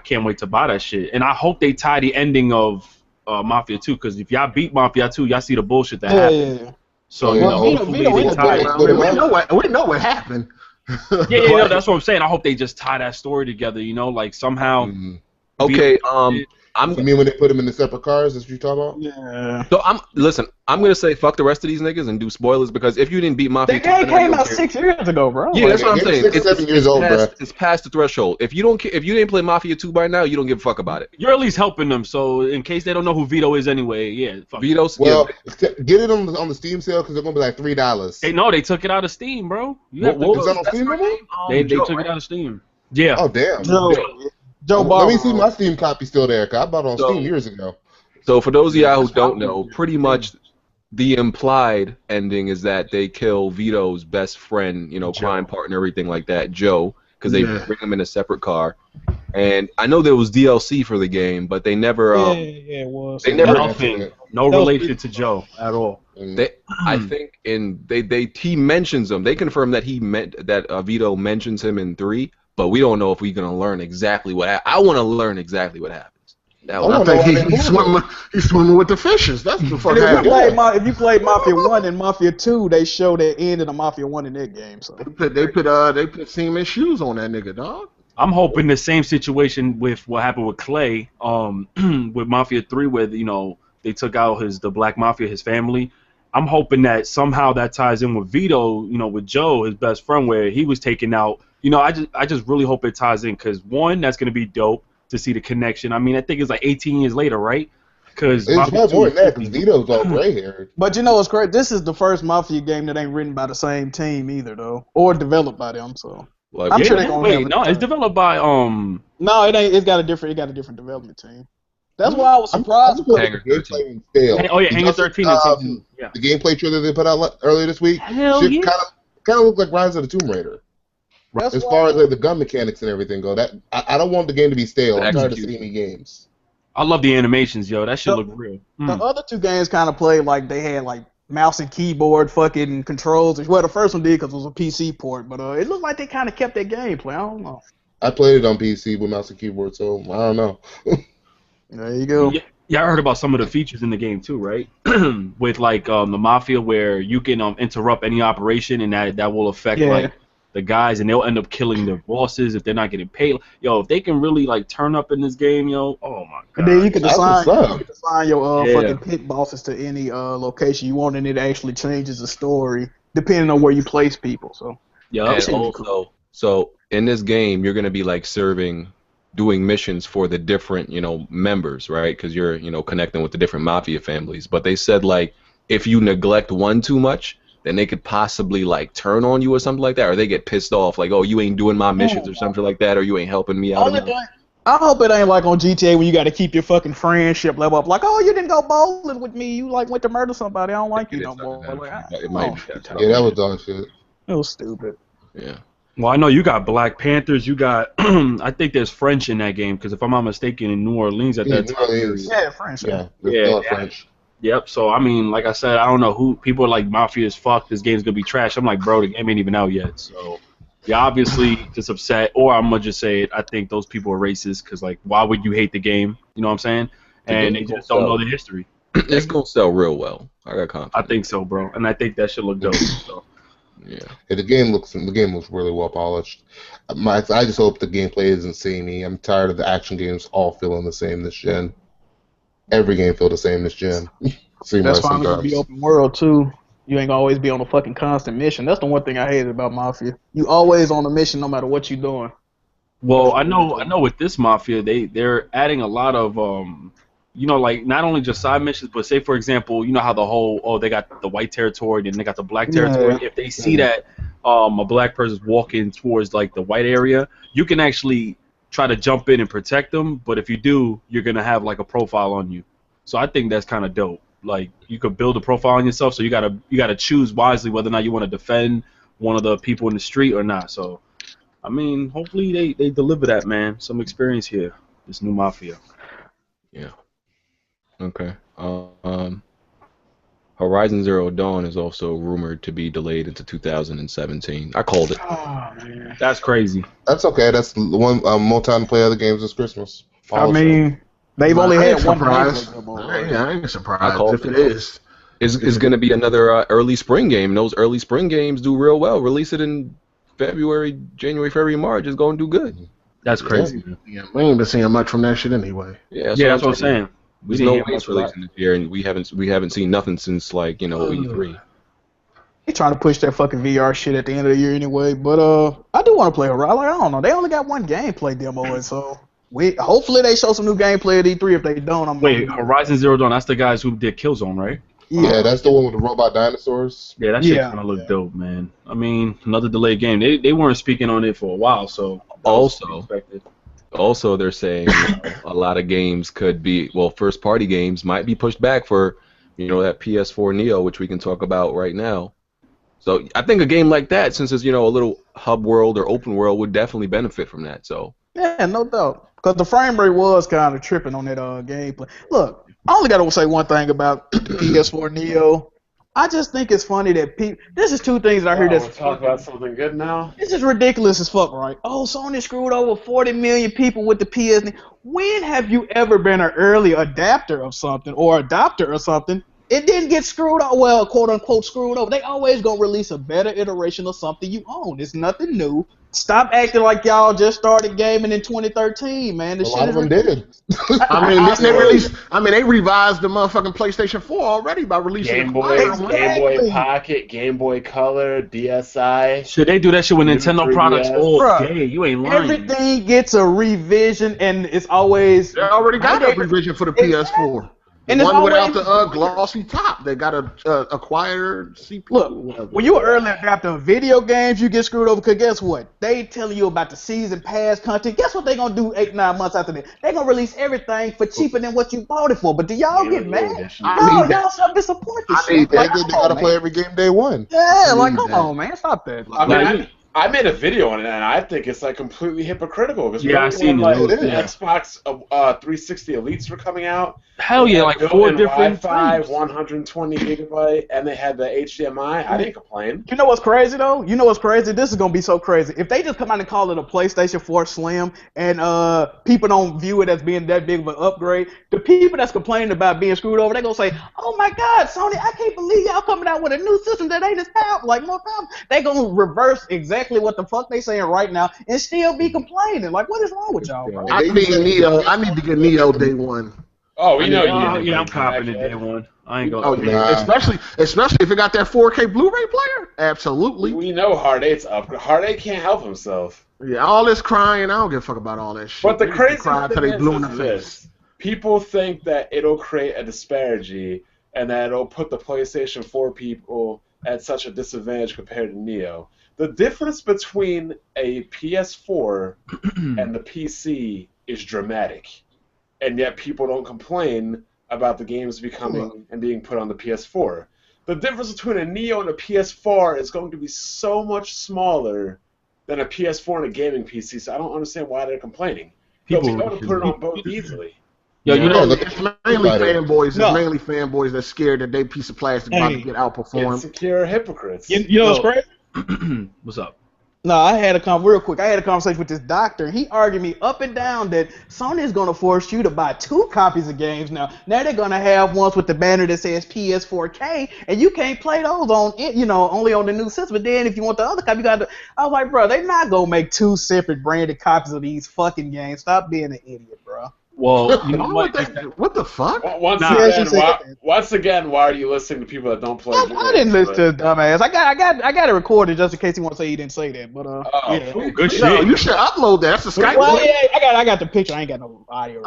can't wait to buy that shit. And I hope they tie the ending of Mafia 2, because if y'all beat Mafia 2, y'all see the bullshit that happened. Yeah. So we know what happened. Yeah, that's what I'm saying. I hope they just tie that story together. Like somehow. Okay. You mean when they put them in the separate cars? That's what you talking about? Yeah. So I'm gonna say fuck the rest of these niggas and do spoilers, because if you didn't beat Mafia, that game came out 6 years ago, bro. Yeah, that's what I'm saying. It's 7 years old, bro. It's past the threshold. If you didn't play Mafia 2 by now, you don't give a fuck about it. You're at least helping them, so in case they don't know who Vito is anyway, yeah. Fuck Vito. Well, get it on the Steam sale because they're gonna be like $3. They took it out of Steam, bro. Is that on Steam anymore? They took it out of Steam. Yeah. Oh damn. Joe Let me see my Steam copy still there, cause I bought it on Steam years ago. So for those of y'all who don't know, pretty much the implied ending is that they kill Vito's best friend, crime partner, everything like that, Joe, because they bring him in a separate car. And I know there was DLC for the game, but they never. It was. They never. No relation to Joe at all. I think he mentions him. They confirm that Vito mentions him in 3. But we don't know if we're gonna learn exactly what happened. I want to learn exactly what happens. I think he's swimming with the fishes. That's the fuck. If you played Mafia 1 and Mafia 2, they show that end of the Mafia 1 in that game. So they put semen shoes on that nigga, dog. I'm hoping the same situation with what happened with Clay, with Mafia 3, where they took out the Black Mafia, his family. I'm hoping that somehow that ties in with Vito, with Joe, his best friend, where he was taken out. I just really hope it ties in, because one, that's gonna be dope to see the connection. I mean, I think it's like 18 years later, right? Because it's much more than that, because Vito's all gray haired. But what's crazy? This is the first Mafia game that ain't written by the same team either, though, or developed by them. So I'm sure they're gonna have it's developed by No, it ain't. It got a different development team. That's why I was surprised. Hanger 13. Hanger 13. The gameplay trailer they put out earlier this week. Hell yeah. Kind of looked like Rise of the Tomb Raider. As far as the gun mechanics and everything go, I don't want the game to be stale. I'm tired of seeing me games. I love the animations, yo. That shit look real. The other two games kind of played like they had like mouse and keyboard fucking controls. Well, the first one did because it was a PC port, but it looked like they kind of kept that gameplay. I don't know. I played it on PC with mouse and keyboard, so I don't know. There you go. Yeah, I heard about some of the features in the game too, right? With like the Mafia, where you can interrupt any operation, and that will affect like the guys, and they'll end up killing their bosses if they're not getting paid. Yo, if they can really like turn up in this game, yo, oh my god. And then you can assign your Yeah. fucking pit bosses to any location you want, and it actually changes the story depending on where you place people. So yeah, And also, so in this game, you're gonna be like doing missions for the different, members, right? Because you're, connecting with the different mafia families. But they said like if you neglect one too much, then they could possibly like turn on you or something like that, or they get pissed off like, oh, you ain't doing my missions or something like that, or you ain't helping me out. I hope it ain't like on GTA when you got to keep your fucking friendship level up. Like, oh, you didn't go bowling with me. You like went to murder somebody. I don't like you no more. It might be that. Yeah, that was dog shit. It was stupid. Yeah. Well, I know you got Black Panthers. You got, I think there's French in that game because if I'm not mistaken, in New Orleans at that time. Yeah, French. Yeah, French. Yep. So I mean, like I said, I don't know who people are like Mafia is fuck. This game's gonna be trash. I'm like, bro, the game ain't even out yet. So you're obviously just upset, or I'm gonna just say it. I think those people are racist because like, why would you hate the game? You know what I'm saying? And they just don't know the history. It's gonna sell real well. I got confidence. I think so, bro, and I think that should look dope. So. Yeah. The game looks really well polished. I just hope the gameplay isn't samey. I'm tired of the action games all feeling the same this gen. Every game feel the same this gen. That's why I'm gonna be open world too. You ain't gonna always be on a fucking constant mission. That's the one thing I hated about Mafia. You always on a mission no matter what you're doing. Well, I know with this Mafia, they're adding a lot of like not only just side missions, but say for example, you know how the whole they got the white territory, then they got the black territory. Yeah. If they see that a black person's walking towards like the white area, you can actually try to jump in and protect them. But if you do, you're gonna have like a profile on you. So I think that's kind of dope. Like you could build a profile on yourself, so you gotta choose wisely whether or not you want to defend one of the people in the street or not. So, I mean, hopefully they deliver that, man. Some experience here, this new Mafia. Yeah. Okay. Horizon Zero Dawn is also rumored to be delayed into 2017. I called it. Oh man, that's crazy. That's okay. That's the one more time to play other games this Christmas. I mean, they've only had one prize. I ain't surprised if it is. It's going to be another early spring game. Those early spring games do real well. Release it in January, February, March. It's going to do good. That's crazy. Yeah, we ain't been seeing much from that shit anyway. Yeah, that's what I'm saying. There's no way it's releasing this year, and we haven't seen nothing since like E3. They trying to push that fucking VR shit at the end of the year anyway. But I do want to play Horizon. I don't know. They only got one gameplay demo, and so hopefully they show some new gameplay at E3. If they don't, Horizon Zero Dawn. That's the guys who did Killzone, right? Yeah, that's the one with the robot dinosaurs. Yeah, that shit kind of look dope, man. I mean, another delayed game. They weren't speaking on it for a while, so Also, they're saying a lot of games could be, first-party games might be pushed back for, that PS4 Neo, which we can talk about right now. So I think a game like that, since it's, a little hub world or open world, would definitely benefit from that. So yeah, no doubt. Because the frame rate was kind of tripping on that gameplay. Look, I only got to say one thing about the PS4 Neo. I just think it's funny that people. This is two things that I heard. We'll talk about something good now. This is ridiculous as fuck, right? Oh, Sony screwed over 40 million people with the PS. When have you ever been an early adapter of something or adopter of something? It didn't get screwed over. Well, quote unquote screwed over. They always gonna release a better iteration of something you own. It's nothing new. Stop acting like y'all just started gaming in 2013, man. A lot of them did. I mean, they revised the motherfucking PlayStation 4 already by releasing Game Boy Pocket, Game Boy Color, DSi. Should they do that shit with Nintendo products all day? You ain't lying. Everything gets a revision, and it's always. They already got a revision for the PS4. And the one without the glossy top. They got a acquired CPU. Look, when you're early adapter of video games, you get screwed over because guess what? They telling you about the season pass content. Guess what they going to do 8-9 months after that? They going to release everything for cheaper than what you bought it for. But do y'all get mad? No, y'all start to support this shit. They got to play every game day one. Yeah, come on, man. Stop that. I made a video on it, and I think it's like completely hypocritical. Because I've seen it. Xbox 360 Elites were coming out. Hell yeah, like 4 different Wi-Fi, 120 gigabyte, and they had the HDMI. I didn't complain. You know what's crazy though? You know what's crazy? This is gonna be so crazy. If they just come out and call it a PlayStation 4 Slim, and people don't view it as being that big of an upgrade, the people that's complaining about being screwed over, they gonna say, "Oh my God, Sony, I can't believe y'all coming out with a new system that ain't as powerful, like more powerful." They gonna reverse exactly exactly what the fuck they saying right now and still be complaining. Like, what is wrong with y'all, bro? I need Neo. I need to get Neo day one. Oh, we know you Oh, didn't. yeah, I'm copping it day one. I ain't Oh gonna. yeah, Nah. especially if it got that 4K Blu-ray player. Absolutely. We know Hard 8's up. Hard 8 can't help himself. Yeah, all this crying, I don't give a fuck about all that shit. But the They crazy cry till thing they blue in the is face. this. People think that it'll create a disparity and that it'll put the PlayStation 4 people at such a disadvantage compared to Neo. The difference between a PS4 and the PC is dramatic. And yet people don't complain about the games becoming and being put on the PS4. The difference between a Neo and a PS4 is going to be so much smaller than a PS4 and a gaming PC, so I don't understand why they're complaining. They'll be able to put it on both easily. Yo, you know, It's mainly fanboys. It's No. mainly fanboys that's scared that they piece of plastic about to get outperformed. Insecure hypocrites. You know what's crazy? what's up? No, I had a conversation with this doctor, and he argued me up and down that Sony is going to force you to buy 2 copies of games now. Now they're going to have ones with the banner that says PS4K, and you can't play those on it, only on the new system. But then if you want the other copy, you got to. I was like, bro, they're not going to make 2 separate branded copies of these fucking games. Stop being an idiot, bro. Well, you know what? What the fuck? Once again, why are you listening to people that don't play games? I didn't listen to the dumbass. I got it recorded just in case he want to say he didn't say that. But yeah. Good No, shit. you should upload that. That's a Skype Well, link. yeah, I got the picture. I ain't got no audio.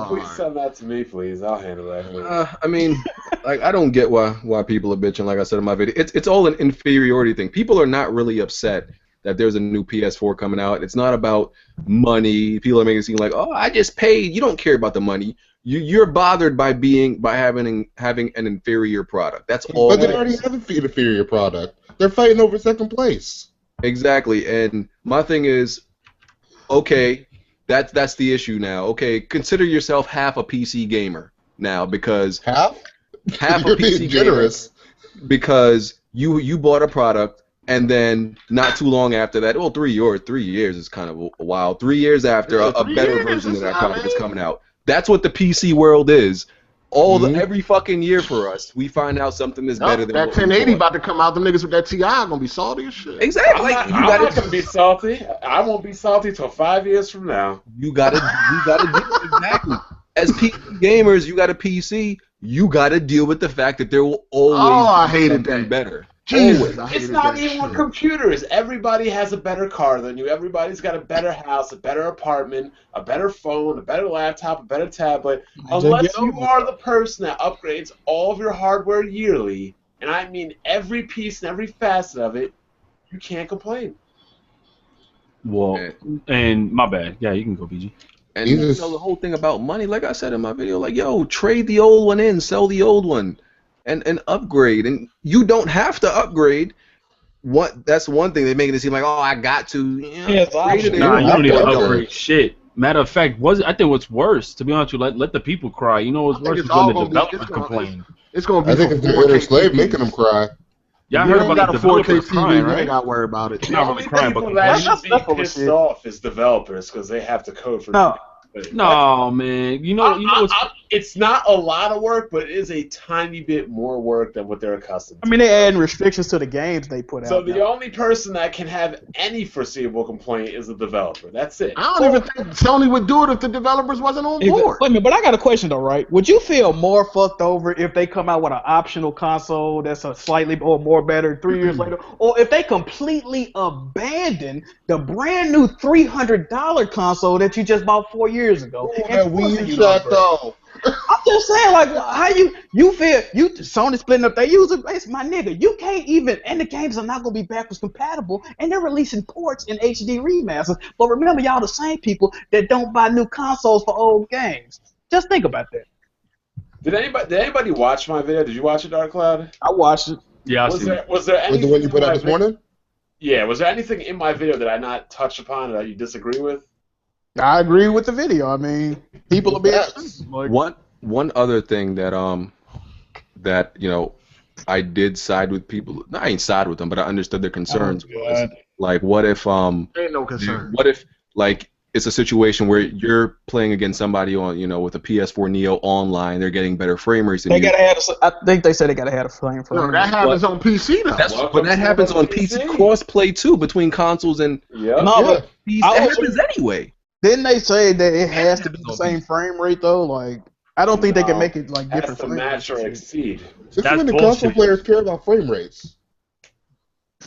Please send that to me, please. I'll handle that. I mean, like, I don't get why people are bitching. Like I said in my video, it's all an inferiority thing. People are not really upset that there's a new PS4 coming out. It's not about money. People are making it seem like, oh, I just paid. You don't care about the money. You're bothered by having an inferior product. That's all. But they already have an inferior product. They're fighting over second place. Exactly. And my thing is, okay, that's the issue now. Okay, consider yourself half a PC gamer now, because Half half a You're PC being generous. gamer, because you bought a product. And then, not too long after that, well, 3 years is kind of a while. 3 years after, a better version of that product is coming out. That's what the PC world is. Every fucking year for us, we find out something is better than that what we 1080 bought. about to come out. Them niggas with that TI gonna be salty as shit. Exactly. I'm not gonna be salty. I won't be salty till 5 years from now. You gotta do exactly. As PC gamers, you got a PC. You gotta deal with the fact that there will always I be hated something that. better. Jesus, I It's hated not that even with shit. computers. Everybody has a better car than you. Everybody's got a better house, a better apartment, a better phone, a better laptop, a better tablet. Unless you are the person that upgrades all of your hardware yearly, and I mean every piece and every facet of it, you can't complain. Well, and my bad. Yeah, you can go, BG. And you know, the whole thing about money, like I said in my video, like, yo, trade the old one in, sell the old one, and upgrade. And you don't have to upgrade. That's one thing. They're making it seem like, oh, I got to. Upgrade it. Nah, you don't need to upgrade shit. Matter of fact, I think what's worse, to be honest with you, let the people cry. You know what's worse is when the developers complain. It's gonna be. I think it's the inner slave making them cry. Y'all heard about the 4K developers TV, crying, you right? ain't got to worry about it. The only people that should be pissed off is developers because they have to code for. No, man. You know what's... It's not a lot of work, but it is a tiny bit more work than what they're accustomed to. I mean, they're adding restrictions to the games they put out. So the only person that can have any foreseeable complaint is the developer. That's it. I don't even think Sony would do it if the developers wasn't on board. Wait a minute, but I got a question though, right? Would you feel more fucked over if they come out with an optional console that's a slightly or more better 3 years later, or if they completely abandon the brand new $300 console that you just bought 4 years ago? That Wii shot though. I'm just saying, like, how you feel? Sony splitting up their user base, my nigga. You can't even, and the games are not gonna be backwards compatible, and they're releasing ports in HD remasters. But remember, y'all the same people that don't buy new consoles for old games. Just think about that. Did anybody watch my video? Did you watch it, Dark Cloud? I watched it. Yeah, Was there anything Was the one you put out this morning? Yeah. Was there anything in my video that I not touched upon that you disagree with? I agree with the video. I mean, people are being like, one other thing that I did side with people. No, I ain't side with them, but I understood their concerns. Was like, what if Ain't no concern. What if, like, it's a situation where you're playing against somebody on, with a PS4 Neo online. They're getting better frame rates than They you. gotta have. I think they said they gotta have a frame. No, that happens on PC though. But that happens on PC crossplay too between consoles and but that happens anyway. Didn't they say that it has to be the same frame rate though? Like, I don't think they can make it like different. Has to match or exceed. Since when the console players care about frame rates?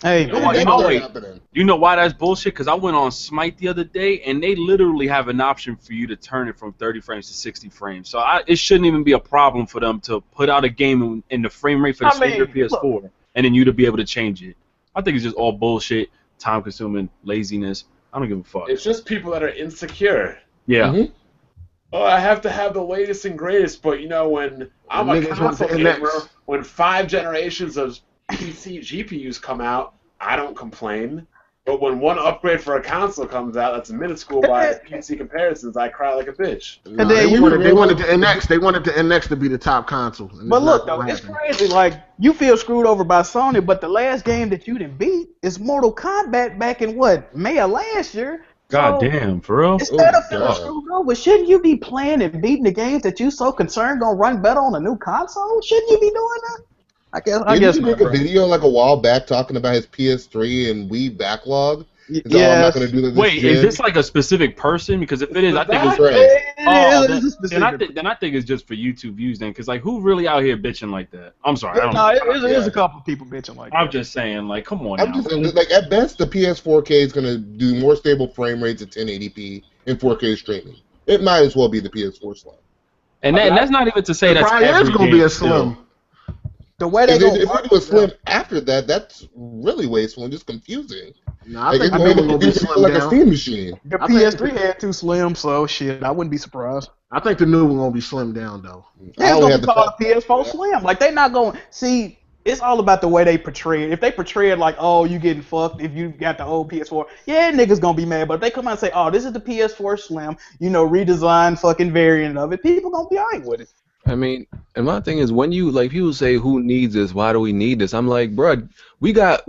Hey, you know why that's bullshit? Because I went on Smite the other day, and they literally have an option for you to turn it from 30 frames to 60 frames. So it shouldn't even be a problem for them to put out a game in the frame rate for the standard PS4, and then you to be able to change it. I think it's just all bullshit, time-consuming, laziness. I don't give a fuck. It's just people that are insecure. Yeah. Mm-hmm. Oh, I have to have the latest and greatest, but when I'm a console gamer, when 5 generations of PC GPUs come out, I don't complain. But when one upgrade for a console comes out that's minuscule by PC comparisons, I cry like a bitch. No, they wanted the NX. They wanted the NX to be the top console. But look, though, it's crazy. Like, you feel screwed over by Sony, but the last game that you didn't beat is Mortal Kombat back in May of last year. God damn, for real? Instead of feeling screwed over, shouldn't you be playing and beating the games that you so concerned gonna run better on a new console? Shouldn't you be doing that? I guess. Didn't he make a video like a while back talking about his PS3 and Wii backlog? Yeah. I'm not gonna do this. Wait, is this like a specific person? Because if it is, I think it's then I think it's just for YouTube views then. Because like, who really out here bitching like that? I'm sorry. There's a couple of people bitching like that. I'm just saying, like, come on. I'm just like, at best, the PS4K is gonna do more stable frame rates at 1080p and 4K streaming. It might as well be the PS4 Slim. And that's not even to say that's probably is gonna be a Slim. The way they if do a Slim after that, that's really wasteful and just confusing. No, I think the new one will be slimmed like down. a Steam machine. The PS3 had 2 Slim, so shit, I wouldn't be surprised. I think the new one gonna be slimmed down though. Yeah, it's gonna be called a PS4 Slim. Like, they not going see. It's all about the way they portray it. If they portray it like, oh, you getting fucked if you got the old PS4, yeah, niggas gonna be mad. But if they come out and say, oh, this is the PS4 Slim, redesigned fucking variant of it, people gonna be alright with it. I mean, and my thing is, when you people say, who needs this? Why do we need this? I'm like, bro, we got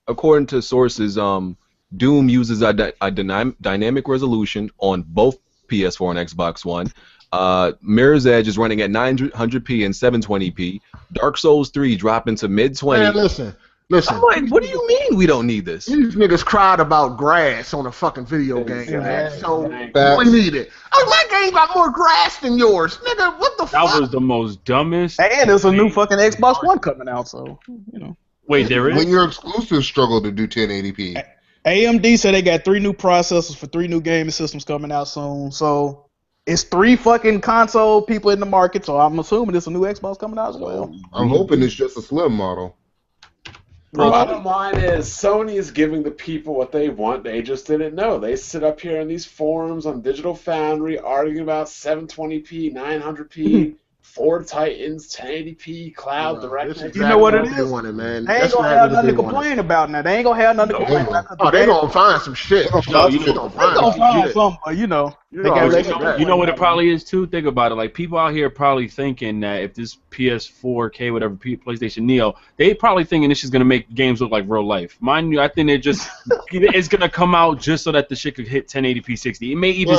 according to sources, Doom uses a dynamic resolution on both PS4 and Xbox One. Mirror's Edge is running at 900p and 720p. Dark Souls 3 dropping to mid-20. Man, listen. I'm like, what do you mean we don't need this? These niggas cried about grass on a fucking video game, man. So we need it. Oh, my game got more grass than yours, nigga. What the fuck? That was the most dumbest. And there's a new fucking Xbox One coming out, so Wait, there is? When your exclusives struggle to do 1080p. AMD said they got 3 new processors for 3 new gaming systems coming out soon. So it's 3 fucking console people in the market. So I'm assuming there's a new Xbox coming out as well. I'm hoping it's just a slim model. The bottom line is Sony is giving the people what they want. They just didn't know. They sit up here in these forums on Digital Foundry arguing about 720p, 900p, 4 Titans, 1080p, cloud, direct. You know what it is? They wanted, man. They ain't gonna have nothing to complain about now. They ain't gonna have nothing to complain about. Oh, they gonna find some shit. They gonna find something, but You know what it probably is too? Think about it. Like, people out here probably thinking that if this PS4K, whatever, PlayStation Neo, they probably thinking this is gonna make games look like real life. Mind you, I think they're just it's gonna come out just so that the shit could hit 1080p 60. It may even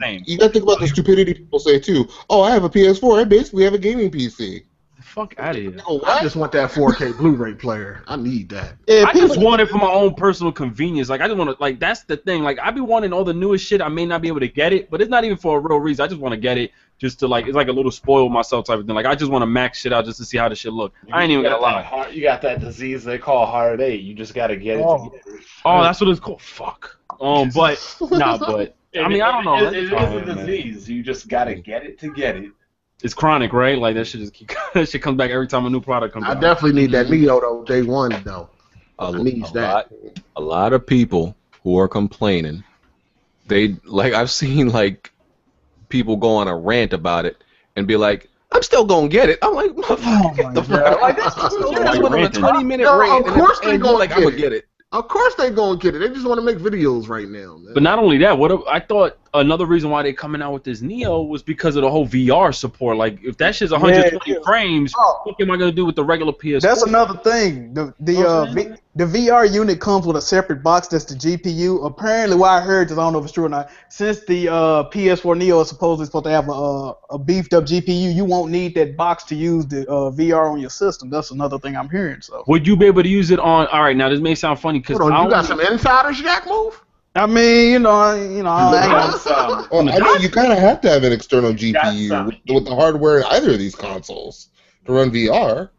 same. You gotta think about the stupidity people say too. Oh, I have a PS4. I basically have a gaming PC. The fuck out of here. I just want that 4K Blu-ray player. I need that. I just want it for my own personal convenience. Like, I just want to, like, that's the thing. Like, I be wanting all the newest shit. I may not be able to get it, but it's not even for a real reason. I just want to get it just to, like, it's like a little spoil myself type of thing. Like, I just want to max shit out just to see how the shit look. I ain't even gonna lie. You got that disease they call Hard 8. You just gotta get it to get it. Oh, that's what it's called. Fuck. But I mean, I don't know. It is a disease. You just gotta get it to get it. It's chronic, right? Like, that shit just that shit comes back every time a new product comes out. I definitely need that Neo though. Day one though. A lot of people who are complaining. I've seen like people go on a rant about it and be like, I'm still gonna get it. I'm like, motherfucker, get the fuck. Like, that's on a 20-minute rant. Of course they gonna I'm gonna get it. Of course they gonna get it. They just want to make videos right now, man. But not only that, I thought another reason why they're coming out with this Neo was because of the whole VR support. Like, if that shit's 120 frames, what am I gonna do with the regular PS4? That's another thing. The VR unit comes with a separate box. That's the GPU. Apparently, what I heard, 'cause I don't know if it's true or not, since the PS4 Neo is supposed to have a beefed up GPU, you won't need that box to use the VR on your system. That's another thing I'm hearing. So would you be able to use it on? All right, now this may sound funny because you got some insiders, JackMove? I mean, I know you kind of have to have an external GPU with the hardware in either of these consoles to run VR.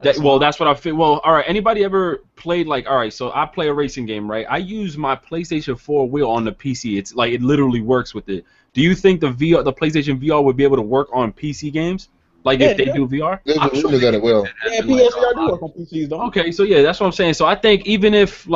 That's what I feel. Well, all right. Anybody ever played all right? So I play a racing game, right? I use my PlayStation 4 wheel on the PC. It's like it literally works with it. Do you think the PlayStation VR would be able to work on PC games? Like if they do VR? There's a rumor that it will. Yeah, PSVR do work on PCs, though. Okay, so yeah, that's what I'm saying. So I think even if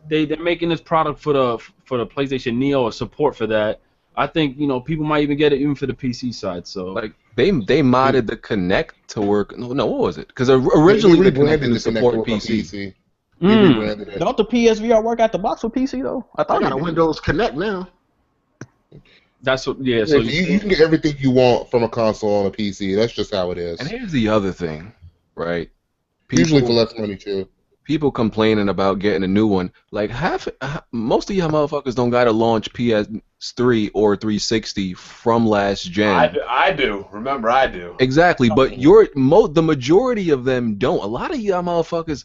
they're making this product for the PlayStation Neo or support for that, I think people might even get it even for the PC side. So they modded the Kinect to work. No, what was it? Because originally the Kinect didn't support PC. Don't the PSVR work out the box with PC though? I thought got a Windows Connect now. That's what. Yeah. So you can get everything you want from a console on a PC. That's just how it is. And here's the other thing, right? Usually for less money too. People complaining about getting a new one. Like most of y'all motherfuckers don't gotta launch PS3 or 360 from last gen. I do. Remember, I do. Exactly, but the majority of them don't. A lot of y'all motherfuckers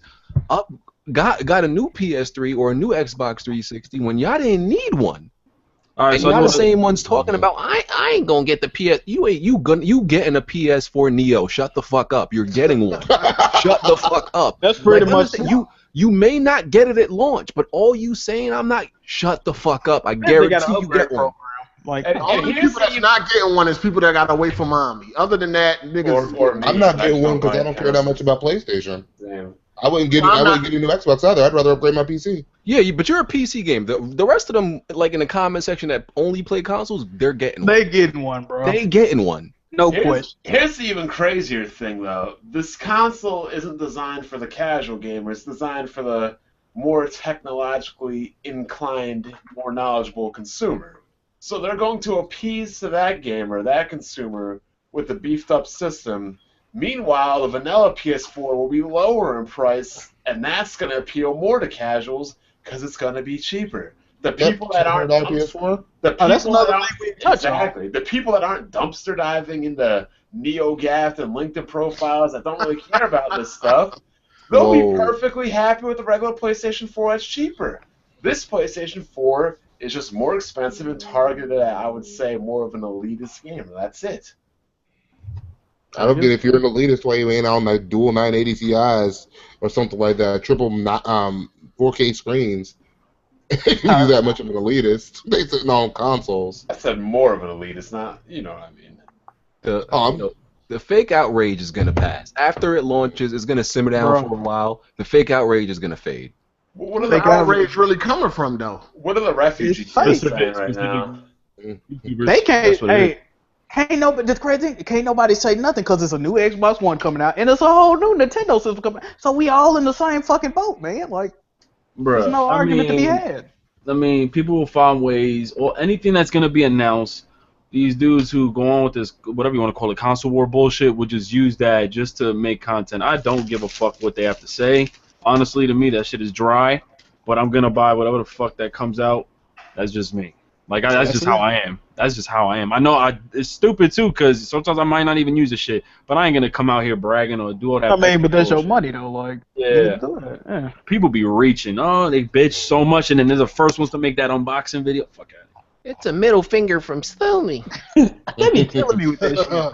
got a new PS3 or a new Xbox 360 when y'all didn't need one. All right, and so y'all the same ones talking about I ain't gonna get the PS. You getting a PS4 Neo? Shut the fuck up. You're getting one. Shut the fuck up. That's pretty much you may not get it at launch, but all you saying I'm not. Shut the fuck up. I guarantee you get one. All the people that's not getting one is people that gotta wait for mommy. Other than that, niggas. Or I'm not getting one because I don't care that much about PlayStation. Damn. I wouldn't get a new Xbox either. I'd rather upgrade my PC. Yeah, but you're a PC game. The rest of them, in the comment section that only play consoles, they're getting one. They getting one, bro. They getting one. No question. Here's the even crazier thing, though. This console isn't designed for the casual gamer. It's designed for the more technologically inclined, more knowledgeable consumer. So they're going to appease to that gamer, that consumer, with a beefed-up system. Meanwhile, the vanilla PS4 will be lower in price, and that's going to appeal more to casuals because it's going to be cheaper. The people that aren't PS4. That's another thing we touch on. Exactly. The people that aren't dumpster diving into NeoGAF and LinkedIn profiles that don't really care about this stuff, they'll be perfectly happy with the regular PlayStation 4 that's cheaper. This PlayStation 4 is just more expensive and targeted at, I would say, more of an elitist gamer. That's it. I don't get if you're an elitist why you ain't on like dual 980 Ti's or something like that, triple 4K screens. If you're that much of an elitist, they sitting on consoles. I said more of an elitist, not what I mean. The fake outrage is gonna pass. After it launches, it's gonna simmer down for a while. The fake outrage is gonna fade. What are the outrage really coming from, though? What are the refugees saying right now? They can't. Hey. Can't nobody say nothing because it's a new Xbox One coming out and it's a whole new Nintendo system coming out. So we all in the same fucking boat, man. There's no argument to be had. I mean, people will find ways, or anything that's going to be announced, these dudes who go on with this, whatever you want to call it, console war bullshit, would just use that just to make content. I don't give a fuck what they have to say. Honestly, to me, that shit is dry, but I'm going to buy whatever the fuck that comes out. That's just me. That's just how I am. That's just how I am. I know it's stupid, too, because sometimes I might not even use the shit, but I ain't going to come out here bragging or do all that. I mean, but that's your money, though. Yeah. People be reaching. Oh, they bitch so much, and then they're the first ones to make that unboxing video. Fuck it. It's a middle finger from Sony. They be killing me with that shit, bro.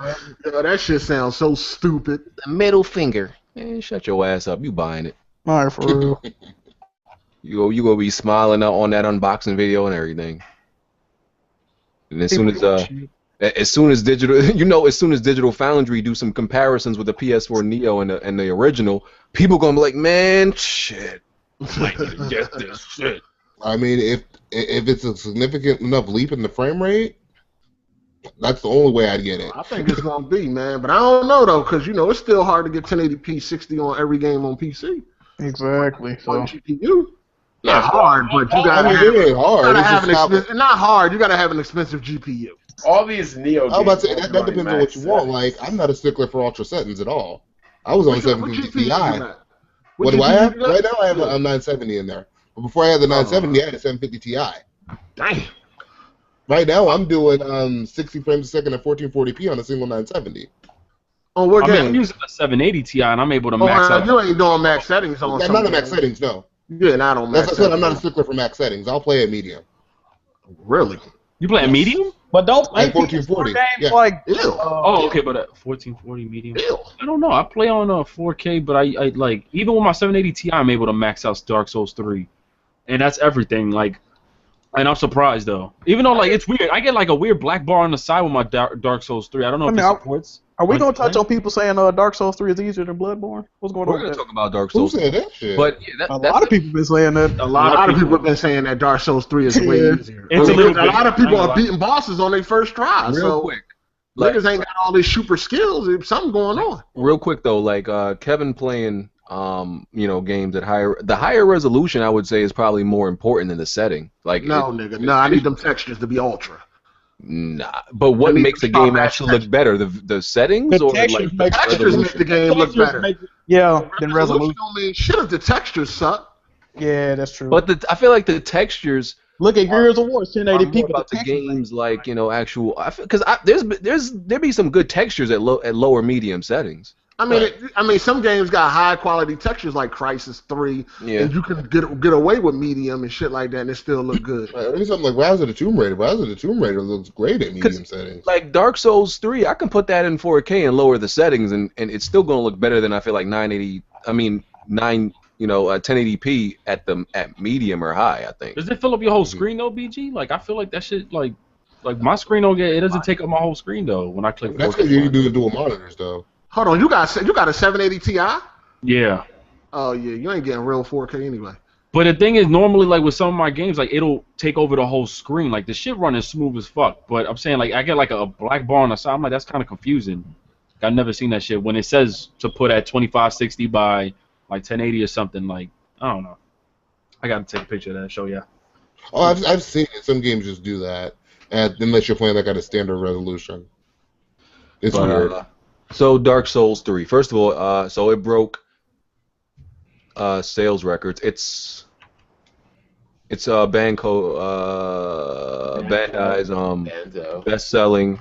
Yo, that shit sounds so stupid. The middle finger. Man, shut your ass up. You buying it. All right, for real. You gonna be smiling on that unboxing video and everything. And as soon as Digital Foundry do some comparisons with the PS4 Neo and the original, people gonna be like, man, shit, I need to get this shit. I mean, if it's a significant enough leap in the frame rate, that's the only way I'd get it. I think it's gonna be, man, but I don't know though, because it's still hard to get 1080p 60 on every game on PC. Exactly. So. On GPU. Not hard, but you gotta it ain't hard. gotta It's have an just expensive. Not hard. You gotta have an expensive GPU. All these Neo games. I'm about to say that are depends on what you maxed want. out. Like, I'm not a stickler for ultra settings at all. I was on What 750 GPU you Ti. got? What do I GPU have? you got? Right now I have a 970 in there. But before I had the 970, I had a 750 Ti. Damn. Right now I'm doing 60 frames a second at 1440p on a single 970. On what I mean, game? I'm using a 780 Ti and I'm able to Oh, max out. you ain't doing max settings on. I'm some not on max games. settings, no. Yeah, not on max. That's what I said. I'm not a settings. stickler for max settings. I'll play at medium. Really. You play at medium? But don't At make PS4 1440. games Yeah. like. Ew. Oh, okay, but at 1440 medium. Ew. I don't know. I play on 4K, but I like even with my 780 Ti, I'm able to max out Dark Souls 3, and that's everything. Like, and I'm surprised though. Even though like it's weird, I get like a weird black bar on the side with my Dark Souls 3. I don't know if it supports. Are we gonna touch on people saying Dark Souls 3 is easier than Bloodborne? What's going We're on? gonna With that? talk about Dark Who Souls, said that shit? but yeah, A lot of people been saying that. A lot of people have been saying that Dark Souls 3 is way Yeah. easier. It's a little bit. lot of people I ain't are beating bosses on their first try. real so quick. Like, niggas ain't got all these super skills. There's something going on. real quick though, like Kevin playing games at higher resolution, I would say is probably more important than the setting. Like No, nigga. No, I need them textures to be ultra. Nah, but what I mean, makes the stop game that actually look better? The settings The or textures like make- the Textures resolution? make the game look better. Yeah, than resolution. don't mean shit if the textures suck. Yeah, that's true. But I feel like the textures Look at Gears of War, are 1080p. more about the games like actual. Because there be some good textures at lower medium settings. I mean, some games got high quality textures like Crysis 3, Yeah. and you can get away with medium and shit like that, and it still look good. Right, maybe something like Rise of the Tomb Raider. Rise of the Tomb Raider looks great at medium settings. Like Dark Souls 3, I can put that in 4K and lower the settings, and it's still gonna look better than I feel like 1080p at medium or high. I think. Does it fill up your whole screen though, BG? Like I feel like that shit like my screen don't get it doesn't take up my whole screen though when I click. That's because you can do the dual monitors though. Hold on, you got a 780 Ti? Yeah. Oh yeah, you ain't getting real 4K anyway. But the thing is, normally, like with some of my games, like it'll take over the whole screen. Like the shit running smooth as fuck. But I'm saying, like I get like a black bar on the side. I'm like, that's kind of confusing. I've never seen that shit when it says to put at 2560 by like 1080 or something. Like I don't know. I gotta take a picture of that and show ya. Oh, I've seen it. Some games just do that, unless you're playing like at a standard resolution. It's weird. So Dark Souls 3. First of all, so it broke sales records. It's Bandai's best-selling.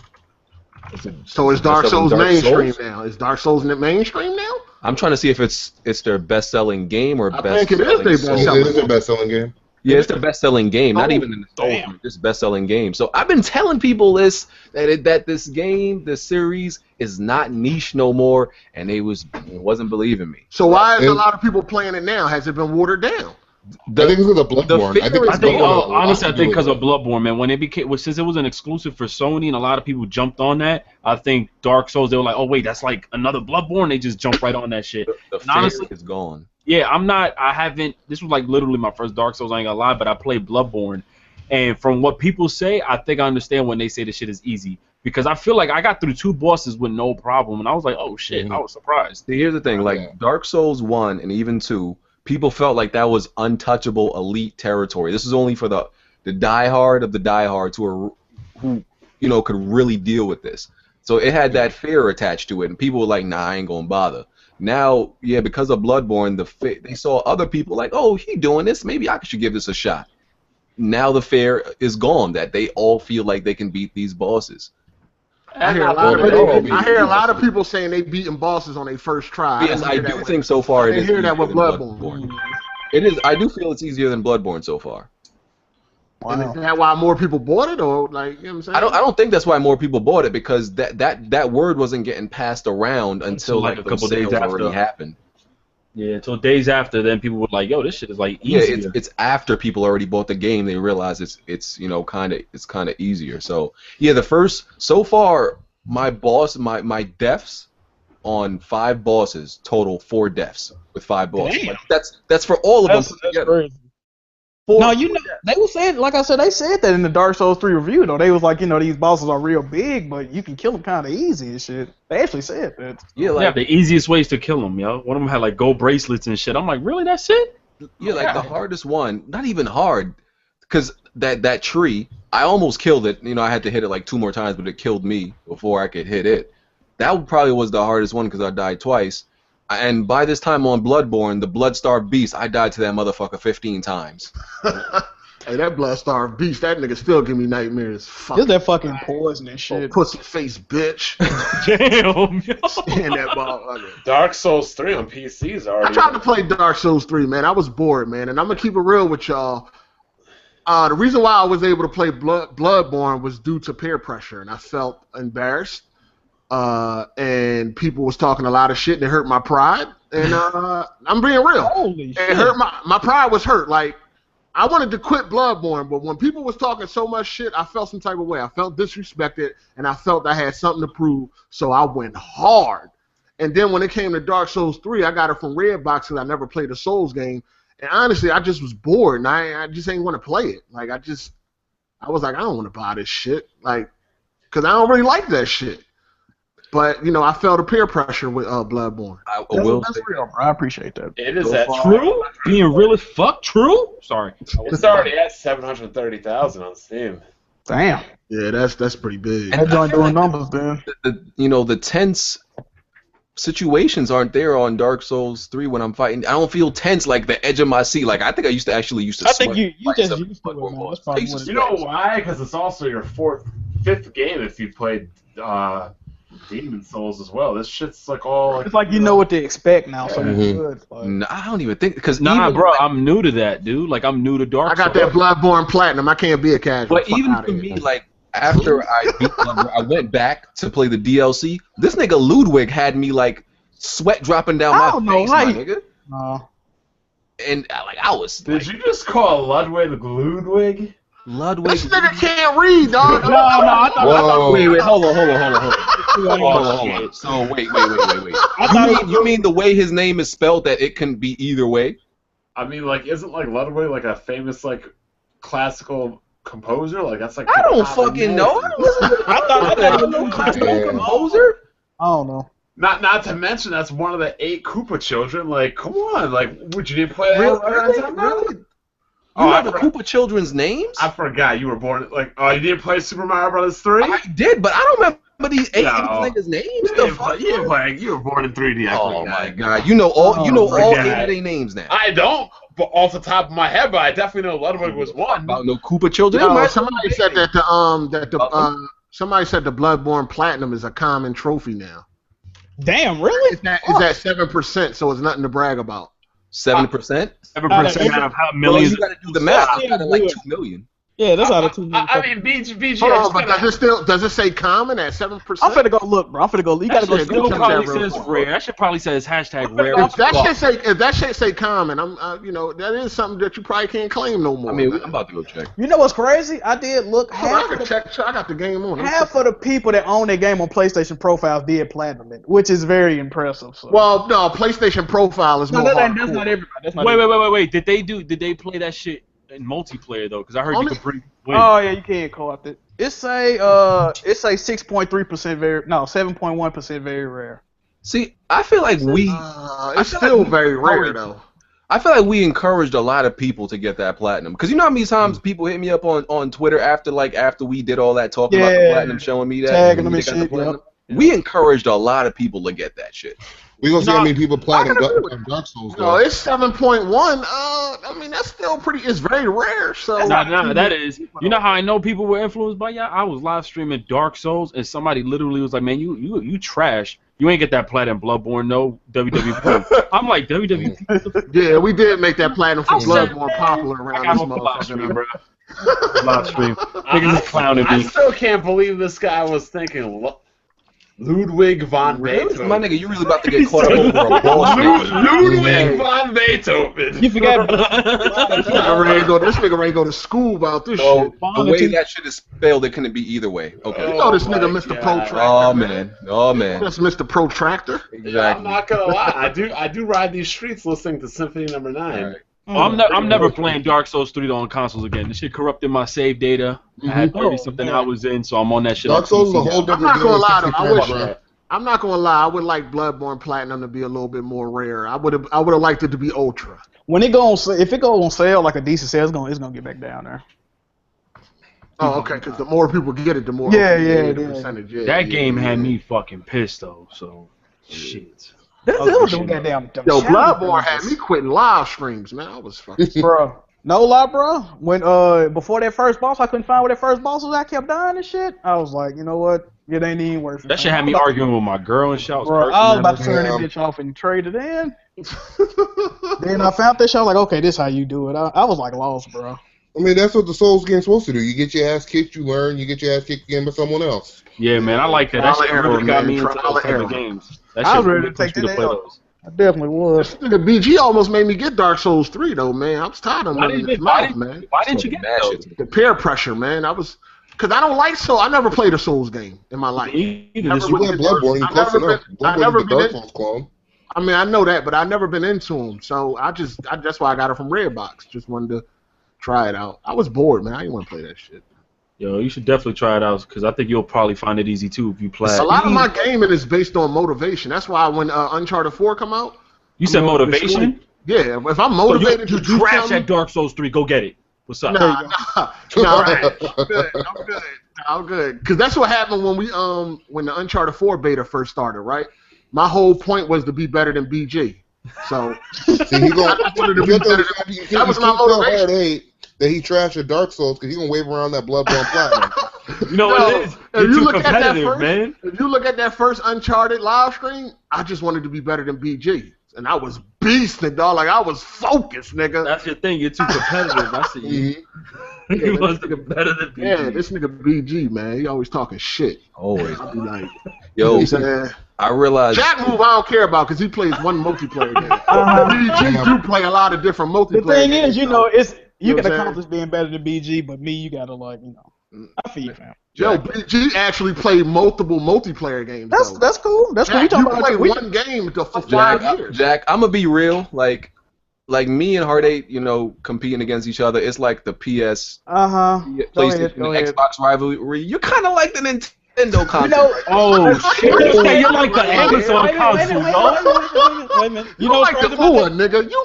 So is Dark Souls Dark mainstream Souls? now? Is Dark Souls mainstream now? I'm trying to see if it's their best-selling game or I best. think it is their best-selling. It is their best-selling game. Yeah, it's their best-selling game. Not even in the Souls, just best-selling game. So I've been telling people this that this game, this series, is not niche no more, and they wasn't believing me. So why is a lot of people playing it now? Has it been watered down? I think it's because of Bloodborne. Honestly, I think because of Bloodborne, man. When it became, since it was an exclusive for Sony, and a lot of people jumped on that, I think Dark Souls, they were like, oh wait, that's like another Bloodborne. They just jumped right on that shit. The And honestly, is gone. yeah, I haven't. This was like literally my first Dark Souls. I ain't gonna lie, but I played Bloodborne, and from what people say, I think I understand when they say the shit is easy. Because I feel like I got through 2 bosses with no problem, and I was like, oh shit, I was surprised. See, here's the thing, like Dark Souls 1 and even 2, people felt like that was untouchable elite territory. This is only for the diehard of the diehards who could really deal with this. So it had that fear attached to it, and people were like, nah, I ain't gonna bother. Now, yeah, because of Bloodborne, they saw other people like, oh, he doing this, maybe I should give this a shot. Now the fear is gone, that they all feel like they can beat these bosses. I hear a lot of people saying they beating bosses on their first try. Yes, I do think so far it is. I hear that with easier than Bloodborne. It is. I do feel it's easier than Bloodborne so far. And is that why more people bought it, or like, you know what I'm saying? I don't think that's why more people bought it, because that word wasn't getting passed around until like a couple days after happened. Yeah, until days after, then people were like, "Yo, this shit is like easier." Yeah, it's after people already bought the game, they realize it's kind of easier. So yeah, so far my deaths on 5 bosses total 4 deaths with 5 bosses. Like, that's for all of them put together. No, they were saying, like I said, they said that in the Dark Souls 3 review, though. They was like, these bosses are real big, but you can kill them kind of easy and shit. They actually said that. Yeah, the easiest ways to kill them, yo. One of them had like gold bracelets and shit. I'm like, really, that's it? Yeah, like the hardest one, not even hard, because that tree, I almost killed it. You know, I had to hit it like 2 more times, but it killed me before I could hit it. That probably was the hardest one because I died twice. And by this time on Bloodborne, the blood-starved beast, I died to that motherfucker 15 times. Hey, that blood-starved beast, that nigga still give me nightmares. Fuck. It's that fucking poison and shit. Pussy face bitch. Damn. And that motherfucker. Dark Souls 3 on PC is already. I tried to play Dark Souls 3, man. I was bored, man. And I'm going to keep it real with y'all. The reason why I was able to play Bloodborne was due to peer pressure. And I felt embarrassed. And people was talking a lot of shit and it hurt my pride. And I'm being real. Holy shit. It hurt my pride was hurt. Like, I wanted to quit Bloodborne, but when people was talking so much shit, I felt some type of way. I felt disrespected, and I felt I had something to prove, so I went hard. And then when it came to Dark Souls 3, I got it from Redbox because I never played a Souls game. And honestly, I just was bored, and I just ain't want to play it. Like, I was like, I don't want to buy this shit, like, because I don't really like that shit. But, you know, I felt the peer pressure with Bloodborne. That's real, bro. I appreciate that. It is that True? Being real as fuck? True? Sorry. It's already at 730,000 on Steam. Damn. Yeah, that's pretty big. That joint doing numbers, man. The tense situations aren't there on Dark Souls 3 when I'm fighting. I don't feel tense like the edge of my seat. Like I think I used to I sweat. think you like just used to it, man. That's probably what it You know why? Because it's also your fifth game if you played Demon Souls as well. This shit's like all. It's like you know what to expect now, so Mhm. you're good. Like, No, I don't even think because Bro, I'm new to that, dude. Like I'm new to Dark I got Souls. that Bloodborne Platinum. I can't be a casual. But Fuck even outta for here. me, like after I beat Bloodborne, I went back to play the DLC. This nigga Ludwig had me like sweat dropping down I don't my know face, how my you- nigga. no. And I was Did you just call Ludwig Ludwig? Ludwig. This nigga can't read, dog. No, I thought. Wait, hold on. So wait. You mean the way his name is spelled that it can be either way? I mean, like, isn't like Ludwig like a famous like classical composer? Like that's like. I don't fucking know. I thought that was no Classical composer. I don't know. Not to mention that's one of the 8 Koopa children. Like, come on, like, would you didn't play that? Really? You know the Koopa children's names? I forgot you were born like. Oh, you didn't play Super Mario Bros. 3? I did, but I don't remember these 8 niggas' names. You were born in 3D. Oh my god! You know all 8 of their names now. I don't, but off the top of my head, but I definitely know Ludwig was one. About no Koopa children. No, somebody said that somebody said the Bloodborne Platinum is a common trophy now. Damn, really? It's at 7%, so it's nothing to brag about. 7%. 7% out of how Well, millions. you gotta do the math. You gotta like 2 million. Yeah, that's out of 2 million. I mean, BG. Hold on, but does it say common at 7%? I'm finna go look, bro. I'm finna go. You gotta go. That shit It check probably that real says quick. rare. That should probably says hashtag rare. If that shit say common, I'm you know that is something that you probably can't claim no more. I mean, I'm about to go check. You know what's crazy? I did look. I can check. I got the game on. Half of the people that own their game on PlayStation profiles did platinum it, which is very impressive. So. Well, no, PlayStation Profile is no, more that's hardcore. not everybody. That's not everybody. Wait. Did they play that shit in multiplayer though? Because I heard you could bring win. Oh yeah, you can co-op it. It say 6.3% very 7.1% very rare. See, I feel like it's still very rare though. I feel like we encouraged a lot of people to get that platinum. Because you know how many times people hit me up on Twitter after we did all that talking about the platinum, showing me that. Tagging them and they got the shit, platinum. We encouraged a lot of people to get that shit. We gonna see how many people platinum Dark Souls. No, it's 7.1. I mean that's still pretty. It's very rare. So No, that is. You know how I know people were influenced by y'all? I was live streaming Dark Souls, and somebody literally was like, "Man, you trash. You ain't get that platinum Bloodborne, no WWE." I'm like, WWE. Yeah, we did make that platinum for Bloodborne popular around this motherfucker. Live stream. Niggas is clowning I me. still can't believe this guy was thinking Ludwig von Beethoven. My nigga, you really about to get caught up over a boss. Ludwig von Beethoven. You forgot. This nigga ready to go to school about this So shit. the way that shit is spelled, it couldn't be either way. Okay. You know this nigga, Mr. Protractor. Oh man. That's Mr. Protractor. Yeah, I'm not gonna lie. I do ride these streets listening to Symphony Number 9. I'm never playing Dark Souls 3 on consoles again. This shit corrupted my save data. I had 30 something hours in, so I'm on that shit. Dark Souls is a whole different I'm not gonna lie game. though. I'm not gonna lie. I would like Bloodborne Platinum to be a little bit more rare. I would have liked it to be Ultra. When it go on, if it go on sale like a decent sale, it's gonna get back down there. Oh, okay. Because the more people get it, the more the percentage. Yeah, That game had me fucking pissed though. So shit. That's the other goddamn. Yo, Bloodborne had me quitting live streams, man. I was fucking. Bro, no lie, bro. When before that first boss, I couldn't find where that first boss was. I kept dying and shit. I was like, you know what? It ain't even worth it. That shit had me arguing with my girl and shit. Bro, I was about to turn that bitch off and trade it in. Then I found that shit. I was like, okay, this how you do it. I was like lost, bro. I mean, that's what the Souls game's supposed to do. You get your ass kicked, you learn. You get your ass kicked again by someone else. Yeah, man, I like that. That shit really got me into those type of games. I was ready to take that out. I definitely was. The BG almost made me get Dark Souls 3 though, man. I was tired of running his mouth, man. Why didn't you get that? The peer pressure, man. Because I don't like Souls. I never played a Souls game in my life. You played Bloodborne. You close enough. Bloodborne Dark Souls clone. I mean, I know that, but I've never been into them. So that's why I got it from Redbox. Just wanted to try it out. I was bored, man. I didn't want to play that shit. Yo, you should definitely try it out because I think you'll probably find it easy too if you play. A lot of my gaming is based on motivation. That's why when Uncharted 4 come out. You said motivation? Yeah, if I'm motivated to do trash something, at Dark Souls 3, go get it. What's up? Nah, I'm good. Because that's what happened when when the Uncharted 4 beta first started, right? My whole point was to be better than BG. So that was my motivation. That he trashed at Dark Souls because he's gonna wave around that Bloodborne platinum. You know what it is? You're too competitive, man. If you look at that first Uncharted live stream, I just wanted to be better than BG. And I was beasting, dog. Like, I was focused, nigga. That's your thing. You're too competitive. I see you. You was better than BG. Yeah, this nigga BG, man. He always talking shit. Always. I be like, yo, I realized. JackMove I don't care about because he plays one multiplayer game. BG do play a lot of different multiplayer The thing games. is, you know, you can accomplish being better than BG, but me, you gotta like, you know, I feel you, fam. Yo, BG actually played multiple multiplayer games. That's cool. That's what we talking about. You play one game for 5 years. Jack, I'm gonna be real. Like me and Heart8, you know, competing against each other. It's like the PS, PlayStation, Xbox rivalry. You're kind of like the Nintendo console. You know, oh shit! You're like the Amazon console, Wait a minute. You know, like the UA, nigga. You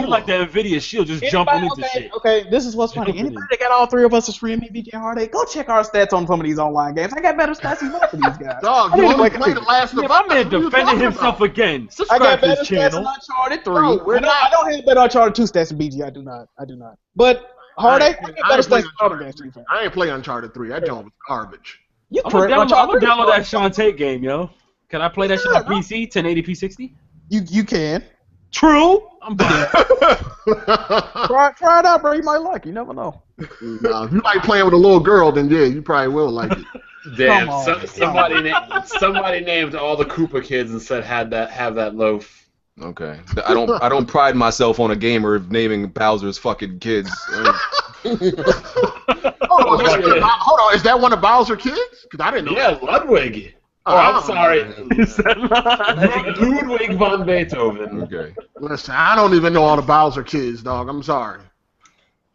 like the Nvidia Shield, just jumping into shit. Okay, this is what's funny. Anybody that got all three of us to stream me, BG and Heart8, go check our stats on some of these online games. I got better stats than both of these guys. Dog, you only played the last of us. My man defending himself again. Subscribe to his channel. I got better stats than Uncharted 3. I don't have better Uncharted 2 stats than BG. I do not. But Heart8, I got better stats than other games. I ain't play Uncharted 3. That joint was garbage. I'm gonna download that Shantae game, yo. Can I play that shit on PC, 1080p 60? You can. True. I'm done. try it out, bro. You might like it. You never know. Nah, if you like playing with a little girl, then yeah, you probably will like it. Damn, somebody named all the Koopa kids and said have that loaf. Okay, I don't pride myself on a gamer naming Bowser's fucking kids. Hold on, is that one of Bowser's kids? Because I didn't know. Yeah, Ludwig. Oh, I'm sorry. Ludwig von Beethoven. Okay. Listen, I don't even know all the Bowser kids, dog. I'm sorry.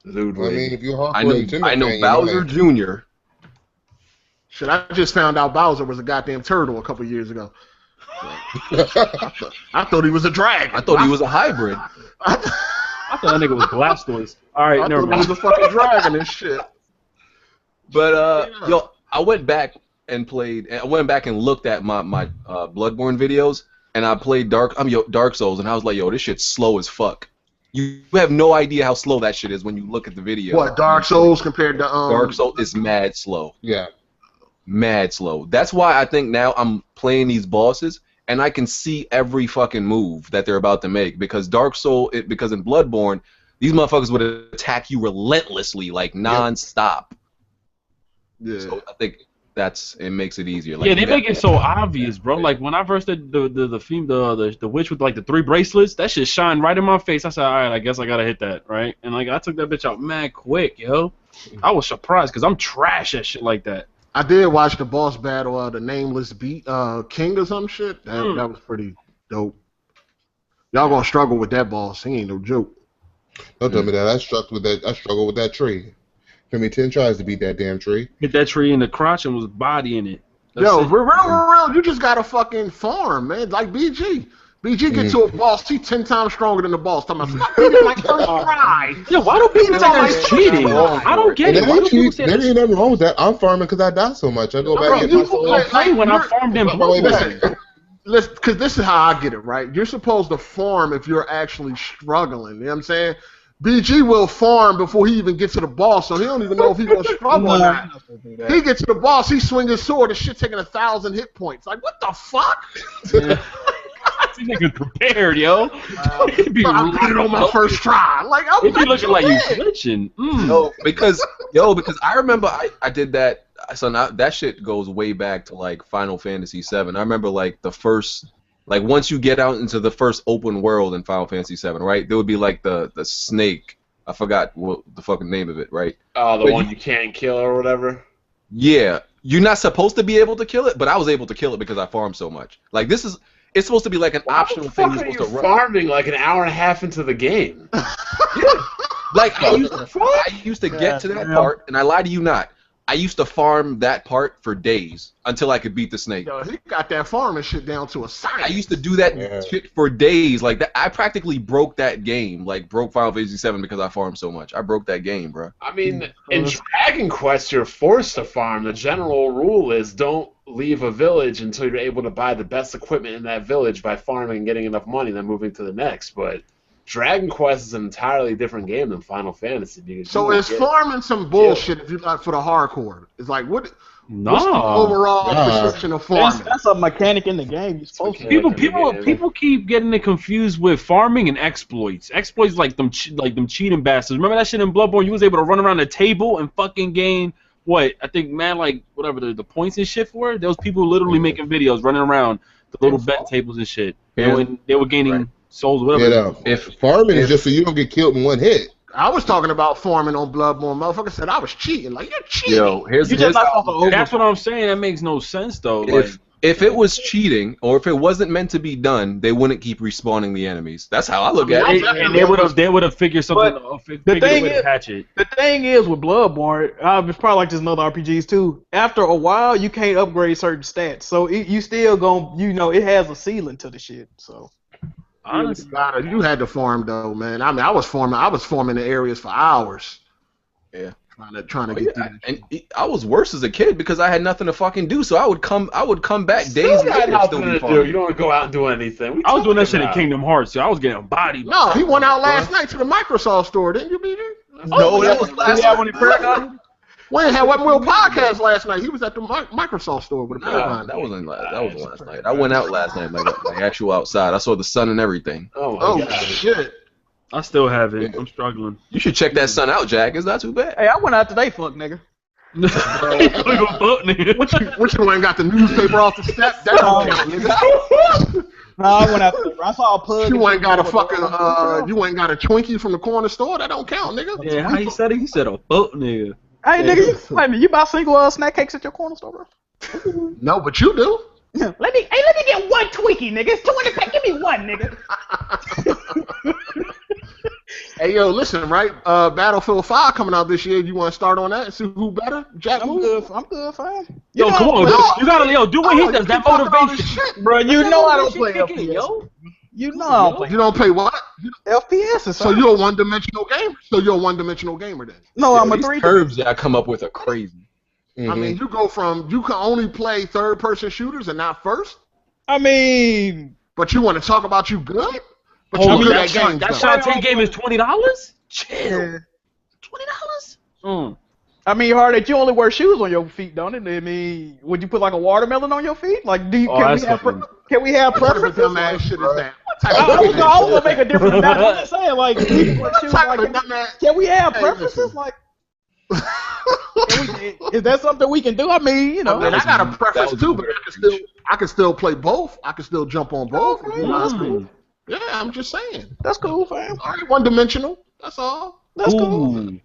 Ludwig. I mean, if you're I know Bowser Jr. Shit, I just found out Bowser was a goddamn turtle a couple years ago. I thought he was a dragon. I thought he was a hybrid. I thought that nigga was Blastoise. All right, never mind. He was a fucking dragon and shit. But yo, I went back and looked at my Bloodborne videos, and I played Dark Souls, and I was like, yo, this shit's slow as fuck. You have no idea how slow that shit is when you look at the video. What, Dark Souls compared to Dark Souls is mad slow. Yeah. Mad slow. That's why I think now I'm playing these bosses and I can see every fucking move that they're about to make, because because in Bloodborne, these motherfuckers would attack you relentlessly, like non-stop. Yeah. So I think it makes it easier. Like, yeah, they make it so obvious, bro. Like when I first did the witch with like the 3 bracelets, that shit shined right in my face. I said, all right, I guess I gotta hit that, right? And like I took that bitch out mad quick, yo. I was surprised because I'm trash at shit like that. I did watch the boss battle, the Nameless King or some shit. That was pretty dope. Y'all gonna struggle with that boss. He ain't no joke. Don't tell me that. I struggled with that tree. Took me 10 tries to beat that damn tree. Hit that tree in the crotch and was bodying it. Yo, real, you just gotta fucking farm, man. Like BG. BG get to a boss, he 10 times stronger than the boss. Talking about, stop beating my first try. Yeah, why do people say that's cheating? I don't get it. Why do people say There that's ain't nothing wrong with that. I'm farming because I die so much. I go back and get my soul. I play when I farmed in Bloodborne. Listen, because this is how I get it, right? You're supposed to farm if you're actually struggling. You know what I'm saying? BG will farm before he even gets to the boss, so he don't even know if he's going to struggle or not. He gets to the boss, he swings his sword, and shit taking 1,000 hit points. Like, what the fuck? This nigga prepared, yo. I beat it on my first try. Like, I'm be looking like you glitching. Because I remember I did that. So now that shit goes way back to like Final Fantasy VII. I remember like the first, like once you get out into the first open world in Final Fantasy VII, right? There would be like the snake. I forgot what the fucking name of it, right? Oh, the one you can't kill or whatever. Yeah, you're not supposed to be able to kill it, but I was able to kill it because I farmed so much. Like it's supposed to be like an optional thing you're supposed to run. Farming like an hour and a half into the game. Yeah. Like I used to get to that part, and I lie to you not. I used to farm that part for days until I could beat the snake. Yo, he got that farming shit down to a science. I used to do that shit for days. Like that, I practically broke that game. Like broke Final Fantasy VII because I farmed so much. I broke that game, bro. I mean, in Dragon Quest, you're forced to farm. The general rule is don't leave a village until you're able to buy the best equipment in that village by farming and getting enough money, then moving to the next. But Dragon Quest is an entirely different game than Final Fantasy. So is farming some bullshit if you're not for the hardcore? It's like, what's the overall perception of farming? That's a mechanic in the game. You're supposed to. People keep getting it confused with farming and exploits. Exploits like them cheating bastards. Remember that shit in Bloodborne? You was able to run around the table and fucking gain what I think, man, like whatever the points and shit for. There was people literally making videos running around the little bet tables and shit. They were gaining souls, whatever. If farming is just so you don't get killed in one hit. I was talking about farming on Bloodborne. Motherfucker said I was cheating. Like, you're cheating. Yo, that's what I'm saying. That makes no sense, though. If it was cheating, or if it wasn't meant to be done, they wouldn't keep respawning the enemies. That's how I look at it. And they would have figured something. The thing is with Bloodborne, it's probably like this in other RPGs too. After a while, you can't upgrade certain stats, so you still it has a ceiling to the shit. So. Honestly, you had to farm though, man. I mean, I was farming the areas for hours. Yeah, trying to get through. And I was worse as a kid because I had nothing to fucking do. So I would come back days later and still be farming. You don't want to go out and do anything. I was doing that shit in Kingdom Hearts. So I was getting bodied. No, he went out last night to the Microsoft store, didn't you, BJ? No, that was last night. We had What Will podcast last night. He was at the Microsoft store with a Paragon. That wasn't last night. I went out last night, like actual outside. I saw the sun and everything. Oh shit! I still have it. I'm struggling. You should check that sun out, Jack. It's not too bad. Hey, I went out today, fuck nigga. What you ain't got the newspaper off the step? That don't count, nigga. No, I went out there. I saw a pug. You ain't got a fucking you ain't got a Twinkie from the corner store. That don't count, nigga. Yeah, how he said it? He said a boat, nigga. Hey, nigga, you buy single snack cakes at your corner store, bro? No, but you do. Let me get one Twinkie, nigga. It's 200 pack. Give me one, nigga. Hey, yo, listen, right? Battlefield 5 coming out this year. You want to start on that and see who better? Jack, I'm good, fine. Yo, come on, you gotta do what he does. That motivation, shit, bro. You know I don't play FPS, yo. You know I don't play. You don't play what? FPS. So you're a one-dimensional gamer. Then. No, I'm a three. These curves that I come up with are crazy. I mean, you can only play third-person shooters and not first. I mean, but you want to talk about you good? But that Shantae game is $20? Chill. $20? I mean, hard that you only wear shoes on your feet, don't it? I mean, would you put like a watermelon on your feet? Like, can we have preferences? Dumbass shit is that? I was gonna make a difference. I'm just saying, like, people wear shoes. Like, can we have preferences? Like, is that something we can do? I mean, you know. I got a preference too, but I can still play both. I can still jump on both. Yeah, I'm just saying. That's cool, fam. All right, one-dimensional. That's all. That's cool.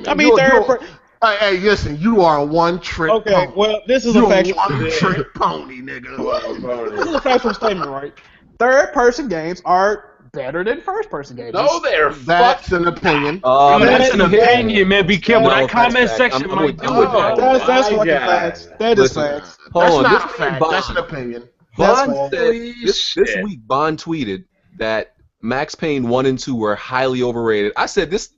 I mean, hey, listen, you are a one-trick pony. Okay, well, this is a factual one-trick pony, nigga. This is a factual statement, right? Third-person games are better than first-person games. No, they're That's an opinion. That's an opinion, man. Be careful. That comment section might do it. That's fucking facts. That is facts. That's not a fact. That's an opinion. Bond said Holy this shit. week. Bond tweeted that Max Payne 1 and 2 were highly overrated. I said The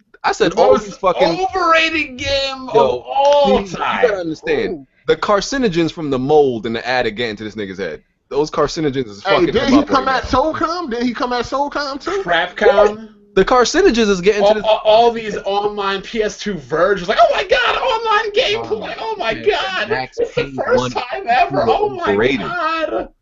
all these most fucking overrated game of Yo, all see, time. You gotta understand the carcinogens from the mold in the ad are getting to this nigga's head. Those carcinogens is Hey, fucking did him he up come right at now. SOCOM? Did he come at SOCOM too? Crapcom. The carcinogens is getting to this. All these online PS2 verge was like, oh my god, online gameplay, oh my god, Max it's the Payne first 1 time ever, oh my overrated. god.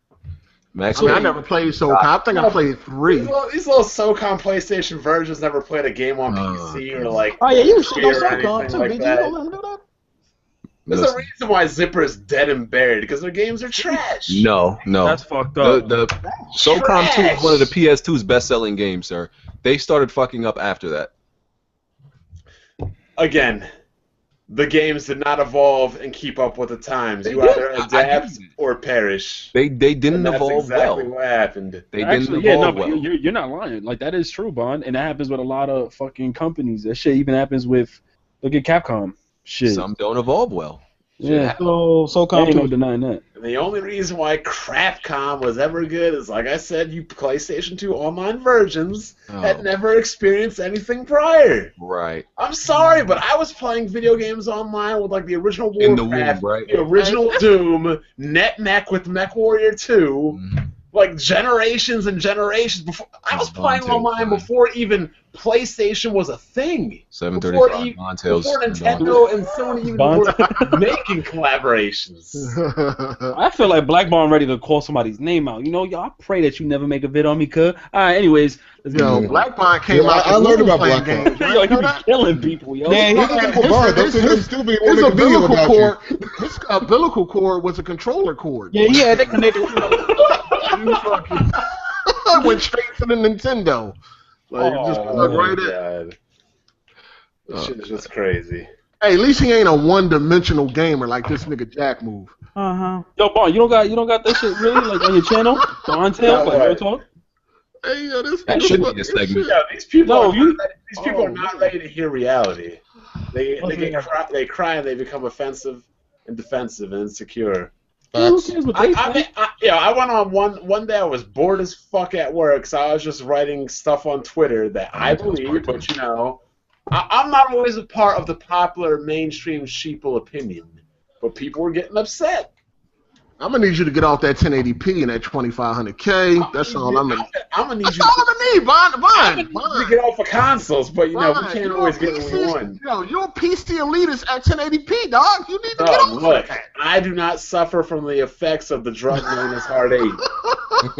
Max I mean, I Payne. never played SOCOM. I think I played 3. These little SOCOM PlayStation versions never played a game on PC or like. Oh yeah, you shit on or SOCOM anything too, like BG. that. Don't let him do that. There's a Listen, reason why Zipper is dead and buried because their games are trash. no. That's fucked up. The SOCOM 2 is one of the PS2's best-selling games, sir. They started fucking up after that. Again, the games did not evolve and keep up with the times. They You did. either I adapt get it. or perish. They didn't And that's evolve exactly well. what happened. They Actually, didn't yeah, no, evolve but well. you're not lying. Like that is true, Bond, and that happens with a lot of fucking companies. That shit even happens with look at Capcom. Shit. Some don't evolve well. Yeah. So SOCOM Ain't no 2. denying that. And the only reason why Crapcom was ever good is, like I said, you PlayStation 2 online versions had never experienced anything prior. Right. I'm sorry, but I was playing video games online with like the original In the Warcraft, womb, right? the original Doom, NetMech with MechWarrior 2, like generations and generations before. I was playing online before even PlayStation was a thing. 735 Montails. Before Nintendo and Sony even were making collaborations. I feel like Black Bond ready to call somebody's name out. You know, y'all, I pray that you never make a vid on me, cuz. Alright, anyways. Yo, Black Bond came out. I learned about Black Bond. Games, right? Yo, you be killing people, yo. Yeah, His umbilical cord was a controller cord. Yeah, he had that connected. Went straight to the Nintendo. Like, just plug right in. God. This shit is just crazy. Hey, at least he ain't a one-dimensional gamer like this nigga JackMove. Yo, Bond, you don't got that shit really like on your channel? Bond Tale, like real talk? Hey, yo, this That should be a segment. Yeah, these people No, these people are not ready to hear reality. They cry and they become offensive and defensive and insecure. Who cares what they say? I went on one day. I was bored as fuck at work, so I was just writing stuff on Twitter that I believe, but you know, I'm not always a part of the popular mainstream sheeple opinion. But people were getting upset. I'm gonna need you to get off that 1080p and that 2500K. That's all I'm gonna. I'm gonna need That's you. all I'm gonna need, I'm Bond. to get off of consoles, but you know we can't always get what we want. Yo, you're a PC elitist at 1080p, dog. You need to get off Look, that. I do not suffer from the effects of the drug known as Hard 8.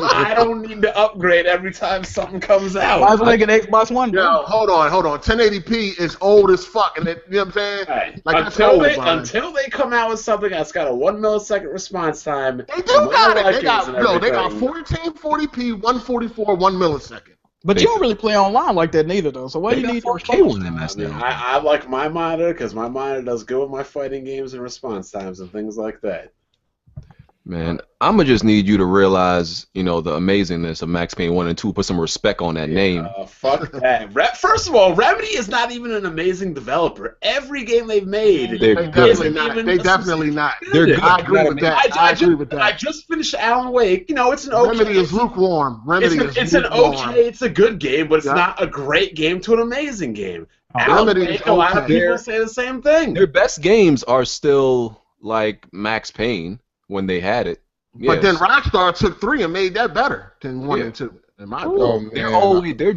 I don't need to upgrade every time something comes out. Might as well make an Xbox One, bro. Yo, hold on. 1080p is old as fuck, and it, you know what I'm saying? Right. Like Until they come out with something that's got a 1 millisecond response time. They do got it. They got 1440p, 144, 1 millisecond. But you don't really play online like that neither, though. So why do you need 4K one that mess now? I like my monitor because my monitor does good with my fighting games and response times and things like that. Man, I'ma just need you to realize, you know, the amazingness of Max Payne 1 and 2. Put some respect on that name. Fuck that. First of all, Remedy is not even an amazing developer. Every game they've made, They're definitely not. They definitely not. They're good. I agree with that. I agree with that. I just finished Alan Wake. You know, it's an okay. Remedy is lukewarm. It's an okay. It's a good game, but it's not a great game to an amazing game. Alan Wake, a lot of people say the same thing. Their best games are still like Max Payne when they had it. But then Rockstar took 3 and made that better than 1 and 2. In my opinion.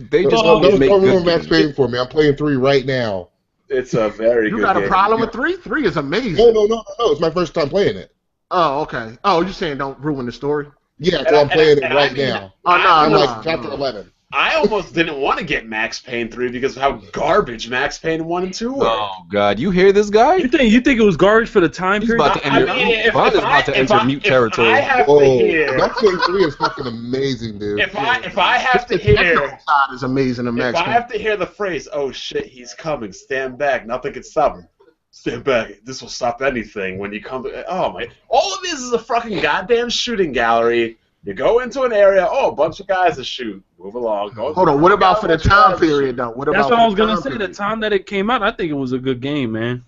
They just don't always make ruin good Max games. Payne for me. I'm playing 3 right now. It's a very good game. You got a problem with 3? 3 is amazing. No. It's my first time playing it. Oh, okay. Oh, you're saying don't ruin the story? Yeah, so I'm playing it right now. Oh, no, I'm no, like chapter 11. I almost didn't want to get Max Payne 3 because of how garbage Max Payne 1 and 2 were. Oh God, you hear this guy? You think it was garbage for the time He's period? about to enter. Bond is about to enter mute territory. I have to hear. Max Payne 3 is fucking amazing, dude. If I have to hear. Side is amazing in Max If I Payne. have to hear the phrase, "Oh shit, he's coming! Stand back! Nothing can stop him. Stand back! This will stop anything." When you come to, oh my! All of this is a fucking goddamn shooting gallery. You go into an area, a bunch of guys to shoot. Move along. Hold on, what about for the time period, though? That's what I was gonna say. The time that it came out, I think it was a good game, man.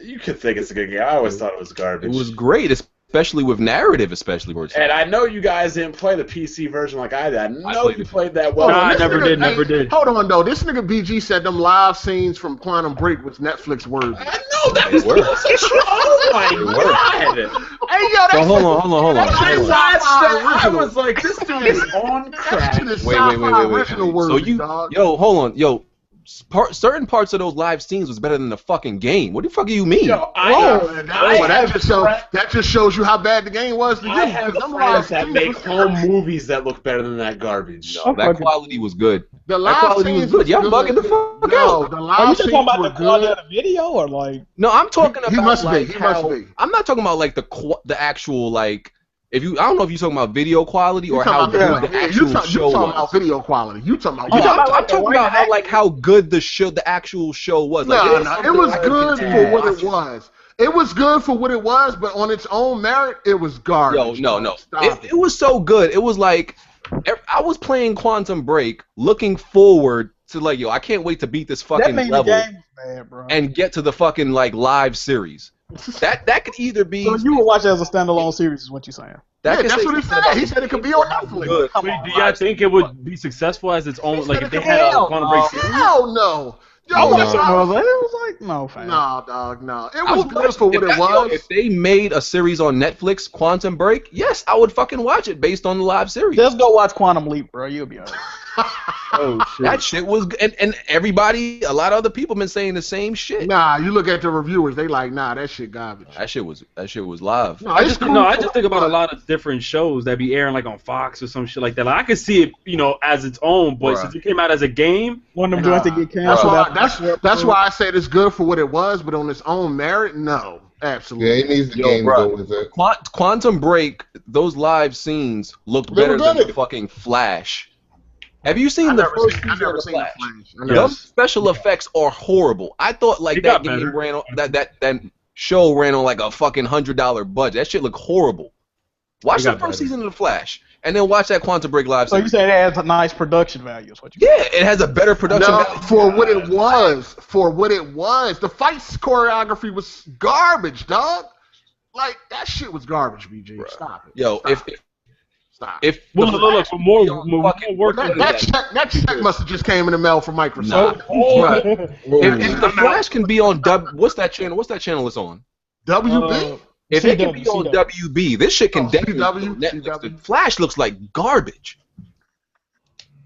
You could think it's a good game. I always thought it was garbage. It was great. especially with narrative, especially where it's And I know you guys didn't play the PC version like I did. I know played you it. played that well. Nah, I This never nigga- did, hey, never did. Hold on, though. This nigga BG said them live scenes from Quantum Break was Netflix worthy. I know that They was were. oh my They were. god! Hey, yo, that's So hold on. That's I sci-fi watched that. I original. was like, this dude is on That crack. shit is Wait. sci-fi original So worthy, you, dog. hold on, certain parts of those live scenes was better than the fucking game. What the fuck do you mean? Yo, That just shows you how bad the game was to I you. have Them friends live that scenes make was home terrible. movies that look better than that garbage. No, that quality was good. The That live quality was scenes good. Y'all bugging the fuck No, out. the Are you live just scenes talking about were the quality good. of the video or like? No, I'm talking about He must be. like He how. must be. I'm not talking about like the actual like. If you, I don't know if you're talking about video quality or You how talking good about the video. actual You show talking was. about video quality. You talking about Yeah, video. I'm talking about how like how good the actual show was. Like, No, there's no, it something was I good continue for what it watching. was. It was good for what it was, but on its own merit, it was garbage. Yo, no. Stop It was so good. It was like I was playing Quantum Break, looking forward to like, yo, I can't wait to beat this That fucking means the level game was bad, bro. and get to the fucking like live series. That could either be. So you would watch it as a standalone series, is what you're saying? That Yeah, could that's say what he something said. about He said it could be on Netflix. good. Wait, do y'all think it would be successful as its own? Like if they had a Hell Quantum no. Break series? Hell no. Yo, I watched it. no. I was like, no, fam. Nah, dog, no. It I was would good watch for what if it that- yo, was. If they made a series on Netflix, Quantum Break, yes, I would fucking watch it based on the live series. Just go watch Quantum Leap, bro. You'll be alright. Oh shit! That shit was, and everybody, a lot of other people been saying the same shit. Nah, you look at the reviewers, they like, nah, that shit garbage. That shit was live. No, I it's just cool I for just think about a what- lot of different shows that be airing like on Fox or some shit like that. Like I could see it, as its own, but Bruh. since it came out as a game, One of them Nah, joints to get That's canceled. why. That's why I said it's good for what it was, but on its own merit, no, Yeah, absolutely. it needs the Yo, game to bro. go with it. Quantum Break, those live scenes looked They were better than good. the fucking Flash. Have you seen the first season of the Flash? I Those special effects are horrible. I thought like It that got game better. ran on that show ran on like a fucking $100 budget. That shit looked horrible. Watch It the got first better. season of the Flash, and then watch that Quantum Break live So you series. say it has a nice production value, is what you Yeah, it has a better production No, value. for what it was. For what it was. The fight choreography was garbage, dog. Like, that shit was garbage, BG. Stop it. Yo, Stop it. Stop. if look, for more fucking- work. That check must have just came in the mail from Microsoft. Nah. Right. if the Flash can be on what's that channel? What's that channel it's on? WB? If it can be CW. on WB, this shit can Oh, definitely CW, be on Netflix. CW. The Flash looks like garbage.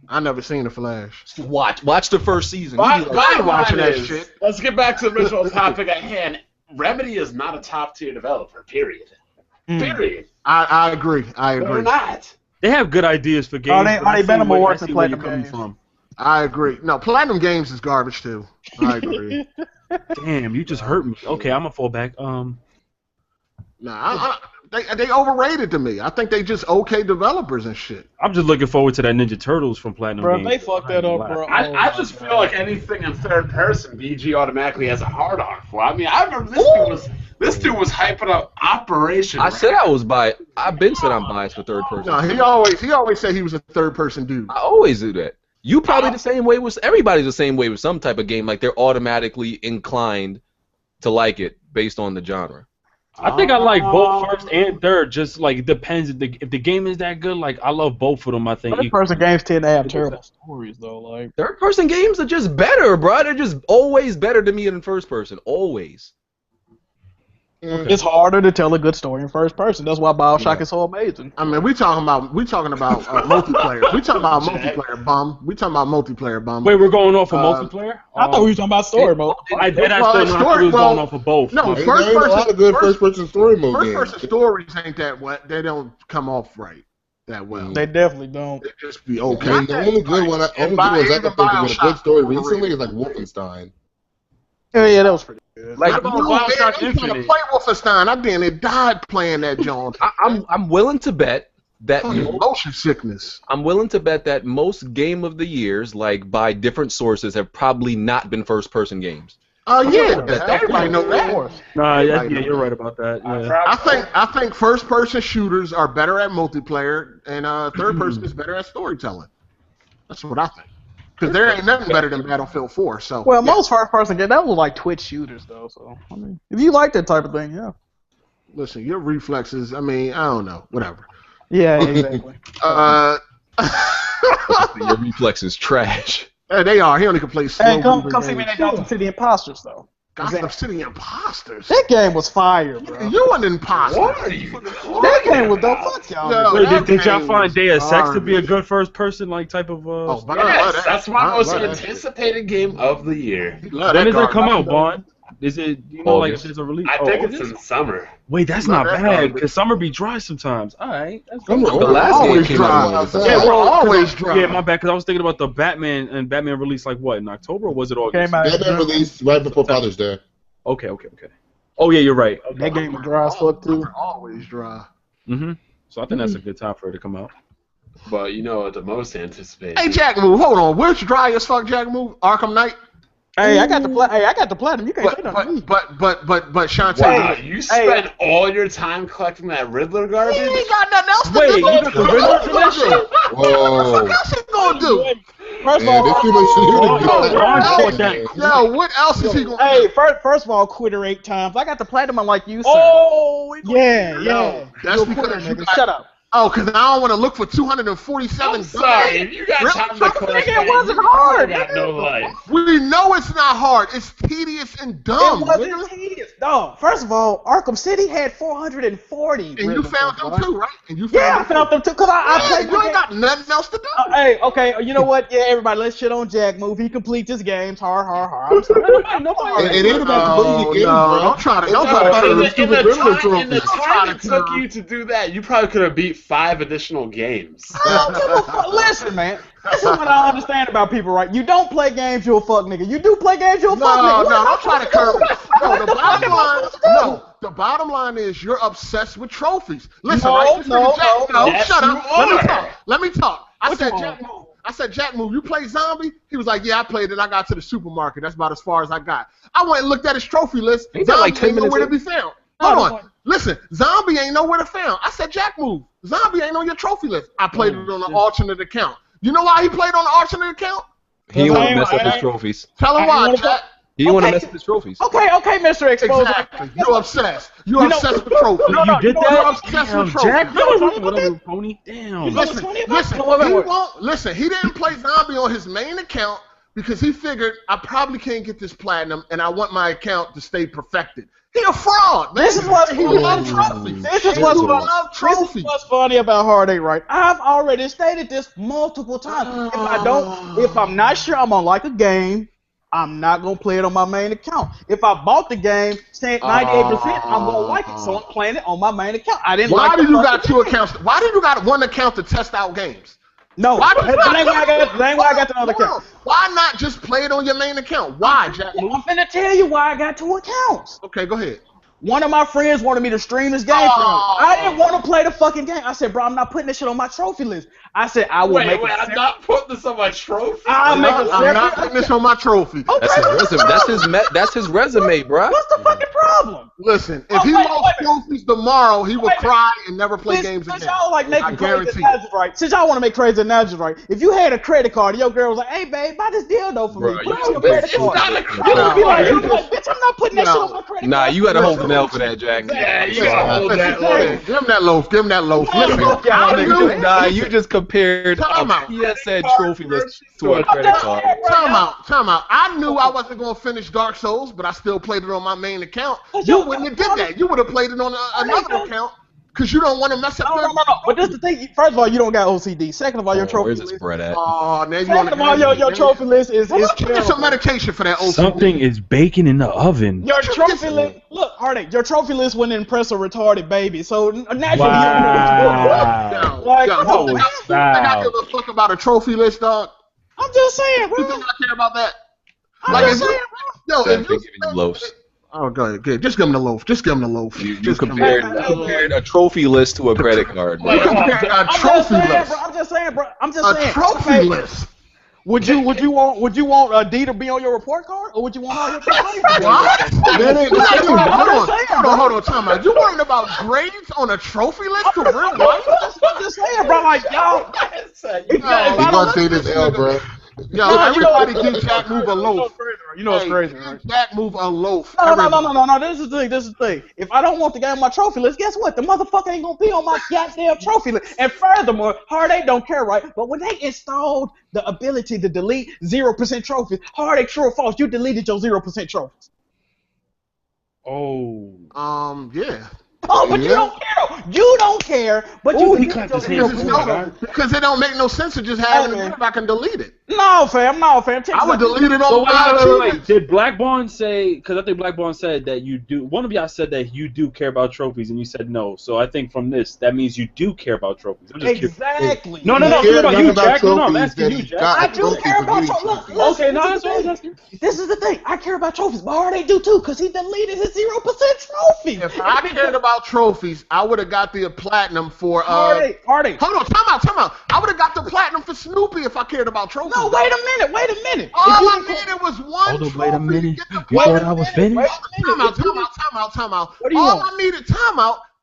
I never seen The Flash. Watch the first season. You Bottom be like, ain't watching line that is, shit. let's get back to the original topic at hand. Remedy is not a top tier developer. Period. Period. I agree. I They're agree. not. They have good ideas for games. they- but I they see been where- more I worse than see where you're Platinum coming games. from. I agree. No, Platinum Games is garbage too. I agree. Damn, you just hurt me. Okay, I'm gonna fall back. They overrated to me. I think they just okay developers and shit. I'm just looking forward to that Ninja Turtles from Platinum Bro, Games. they fucked that up, bro. I just feel like anything in third person, BG automatically has a hard on for. I mean, I remember this dude was hyping up Operation. I said I was biased. I've been said I'm biased for third person. No, he always said he was a third person dude. I always do that. You probably the same way with everybody's the same way with some type of game. Like they're automatically inclined to like it based on the genre. I think I like both first and third. Just like it depends if the game is that good. Like I love both of them. I think. First person games tend to have terrible stories, though. Like, Third person games are just better, bro. They're just always better to me than first person. Always. it's harder to tell a good story in first person. That's why BioShock is so amazing. I mean, we talking about multiplayer. We talking about multiplayer, bum. We talking about multiplayer, bum. Wait, we're going off of multiplayer? I thought we were talking about story mode. I did. I Well, still know I story- was well, going off of both. no, but- first There ain't a lot of good person- first-person story mode First games. person stories ain't that what they don't come off right that well. They definitely don't. They just be I okay. mean, the only good one, And ones I can think of with a BioShock good story overrated. recently is like Wolfenstein. Yeah, that was pretty good. Like I don't know, BioShock man, I'm trying to Infinite. play Wolfenstein. I damn it died playing that John. I'm willing to bet that Motion sickness. I'm willing to bet that most game of the years, like by different sources, have probably not been first person games. Oh yeah, That's everybody know that. Nah, yeah, Everybody know you're that. right about that. Yeah. I think first person shooters are better at multiplayer, and third person is better at storytelling. That's what I think. Because there ain't nothing better than Battlefield 4. So Well, yeah. most first person games, that was like Twitch shooters, though. So, I mean, if you like that type of thing, yeah. Listen, your reflexes. I mean, I don't know. Whatever. Yeah, exactly. Your reflex is trash. They are. He only can play slow. Hey, come see me in Gotham City Imposters though. Gotham City Imposters. That game was fire, bro. You an imposter. What are you? That game was dope. Fuck y'all. No, Wait, did y'all game find was Deus Ex to be a garbage. good first person like type of? But Yes, that's my most I love that shit. anticipated game of the year. Love When that does it come garbage. out, Bond? Is it like August. if there's a release? I think it's August? in summer. Wait, that's No, not that's bad garbage. because summer be dry sometimes. All right, that's Come on, The last game always came out dry. in August. Yeah, we're always dry. Yeah, my bad. Because I was thinking about the Batman and Batman released like what in October or was it August? Came out. Batman released right before Father's Day. Okay. Oh yeah, you're right. Okay. That game was dry as fuck too. Always dry. So I think that's a good time for it to come out. But you know what the most anticipated? Hey, Jack Move, hold on. Which dry as fuck Jack Move? Arkham Knight? Hey, I got the platinum. You can't say nothing to me. But Shantae. Wow, you spent all your time collecting that Riddler garbage? He ain't got nothing else to Wait, do. you got the Riddler to that shit? Whoa. What else he gonna do? First of Man, this all, too much for you to Oh, do. Yo, what else is he gonna hey, do? first of all, quitter 8 times. I got the platinum unlike you, sir. Oh, Yeah. That's You a because quitter, you nigga. got- Shut up. Oh, because I don't want to look for 247. I'm sorry, if you got Really? time to collect It that, wasn't you hard, got nigga. no life. We know it's not hard. It's tedious and dumb. It wasn't tedious. No, first of all, Arkham City had 440. And you Riddler found books, them right? too, right? And you Yeah, I found found them too, because I played the you ain't game. got nothing else to do. Hey, okay, you know what? Yeah, everybody, let's shit on Jack Move. He completes his games. Har. I'm sorry. It ain't about completing your game, No, bro. don't try to It's turn about the In the stupid Riddler time trophy. it took you to do that, you probably could have beat 5 additional games. I don't give a fuck. Listen, man. This is what I understand about people, right? You don't play games, you'll fuck nigga. You do play games, you'll fuck nigga. No, don't try to curve it. No, the bottom line. No. No, the bottom line is you're obsessed with trophies. Listen, No, right? This nigga Jack, no. Yes, shut up. you are. Let me talk. I What said you Jack are? Move. Jack Move, you play Zombie? He was like, yeah, I played it. I got to the supermarket. That's about as far as I got. I went and looked at his trophy list. Ain't that like 10 ain't nowhere to be minutes found. No, Hold that's on. fine. Listen, Zombie ain't nowhere to found. I said, Jack Move, Zombie ain't on your trophy list. I played it on an alternate account. You know why he played on the alternate account? He didn't want to I mess up his ain't- trophies. Tell him I why, wanna Jack. He didn't want to Okay. mess up his trophies. Okay, Mr. Exposed. Exactly. You're obsessed. You're You know- obsessed with trophies. No, You did no, that? You're obsessed Damn, with trophies. Jack, You know what's funny about whatever, that? pony. Damn. You know what's Listen, funny about listen, it? Wait. he won't listen. He didn't play Zombie on his main account because he figured I probably can't get this platinum, and I want my account to stay perfected. He a fraud, man. This is what he loves trophies. This is He what's loves funny. This trophies. is what's funny about Hard 8, right? I've already stated this multiple times. If I'm not sure I'm gonna like a game, I'm not gonna play it on my main account. If I bought the game, saying 98%, I'm gonna like it, so I'm playing it on my main account. I didn't Why like do the you got fucking two game. accounts? Why do you got one account to test out games? No, Why that ain't why I got the other account. Why not just play it on your main account? Why, Jack? I'm finna tell you why I got 2 accounts. Okay, go ahead. One of my friends wanted me to stream this game for him. I didn't want to play the fucking game. I said, bro, I'm not putting this shit on my trophy list. I said, I will make it I'm separate. not putting this on my trophy. I'll make it I'm not separate. putting this on my trophy. That's his resume. That's his resume, bro. What's the fucking problem? Listen, if he wait, lost wait. trophies tomorrow, he will Wait. cry and never play games Since again. y'all like I making crazy guarantee you. analogies, right? Since y'all want to make crazy analogies, right? If you had a credit card, and your girl was like, "Hey, babe, buy this dildo for Bro, me." you Put it on your stupid. credit It's card. not a You credit would be like, card. "Bitch, I'm not putting that shit on my credit Nah, card." you gotta hold the L for that, Jack. Yeah, you gotta hold that Listen, low. give him that loaf. Give him that loaf. Listen, fuck y'all I niggas. knew. Nah, you just compared Time a out. PSN trophy list to a credit card. Time out. I knew I wasn't going to finish Dark Souls, but I still played it on my main account. But You yo, wouldn't have did that. You would have played it on another account because you don't want to mess up your... No. But this is the thing. First of all, you don't got OCD. Second of all, your trophy Where's the list. spread at? Oh, now you Second of all, your trophy list is Well, let's get some terrible. medication for that OCD. Something is baking in the oven. Your trophy list, look, Hardik, your trophy list wouldn't impress a retarded baby. So naturally, Wow. Like, Yo, come you on, think man. I give a fuck about a trophy list, dog? I'm just saying, You bro. think I care about that? I'm Like, just if saying, you, yo, Jack if been you... giving you loafs. Oh, go ahead. Good. Just give him the loaf. Just give him the loaf. You Just give him the compared a trophy list to a credit card, loaf. bro. Compared a I'm just trophy saying, list. bro. I'm just saying, bro. I'm just A saying. trophy Okay, list. Would you want D to be on your report card, or would you want all your grades? What? That ain't the same. I'm Hold on, time out. You worrying about grades on a trophy list to real life? I'm just saying, bro. Like y'all, You gonna say this L, bro. Yo, everybody give Jack Move a loaf. You know what's crazy, right? Jack move a loaf. No. This is the thing. If I don't want the game on my trophy list, guess what? The motherfucker ain't gonna be on my goddamn trophy list. And furthermore, Heartache don't care, right? But when they installed the ability to delete 0% trophies, Heartache, true or false, you deleted your 0% trophies. Oh. Yeah. Oh, but you don't care. You don't care. But you he clapped his hands. Because it don't make no sense to just have it if I can delete it. No, fam. I would delete it on wait. Did Blackborn say? Because I think Blackborn said that you do. One of y'all said that you do care about trophies, and you said no. So I think from this, that means you do care about trophies. I'm just exactly. No. I'm talking about you, Jack. No, I'm asking you, Jack. I do care about trophies. Okay, no, that's what I was asking. This is the thing. I care about trophies, but Heartache do too, because he deleted his 0% trophy. If I cared about trophies, I would have got the platinum for Heartache. Hold on, time out. I would have got the platinum for Snoopy if I cared about trophies. No, wait a minute. All I needed was one trophy. Wait a minute. You thought I was finished? Time out. What do you want?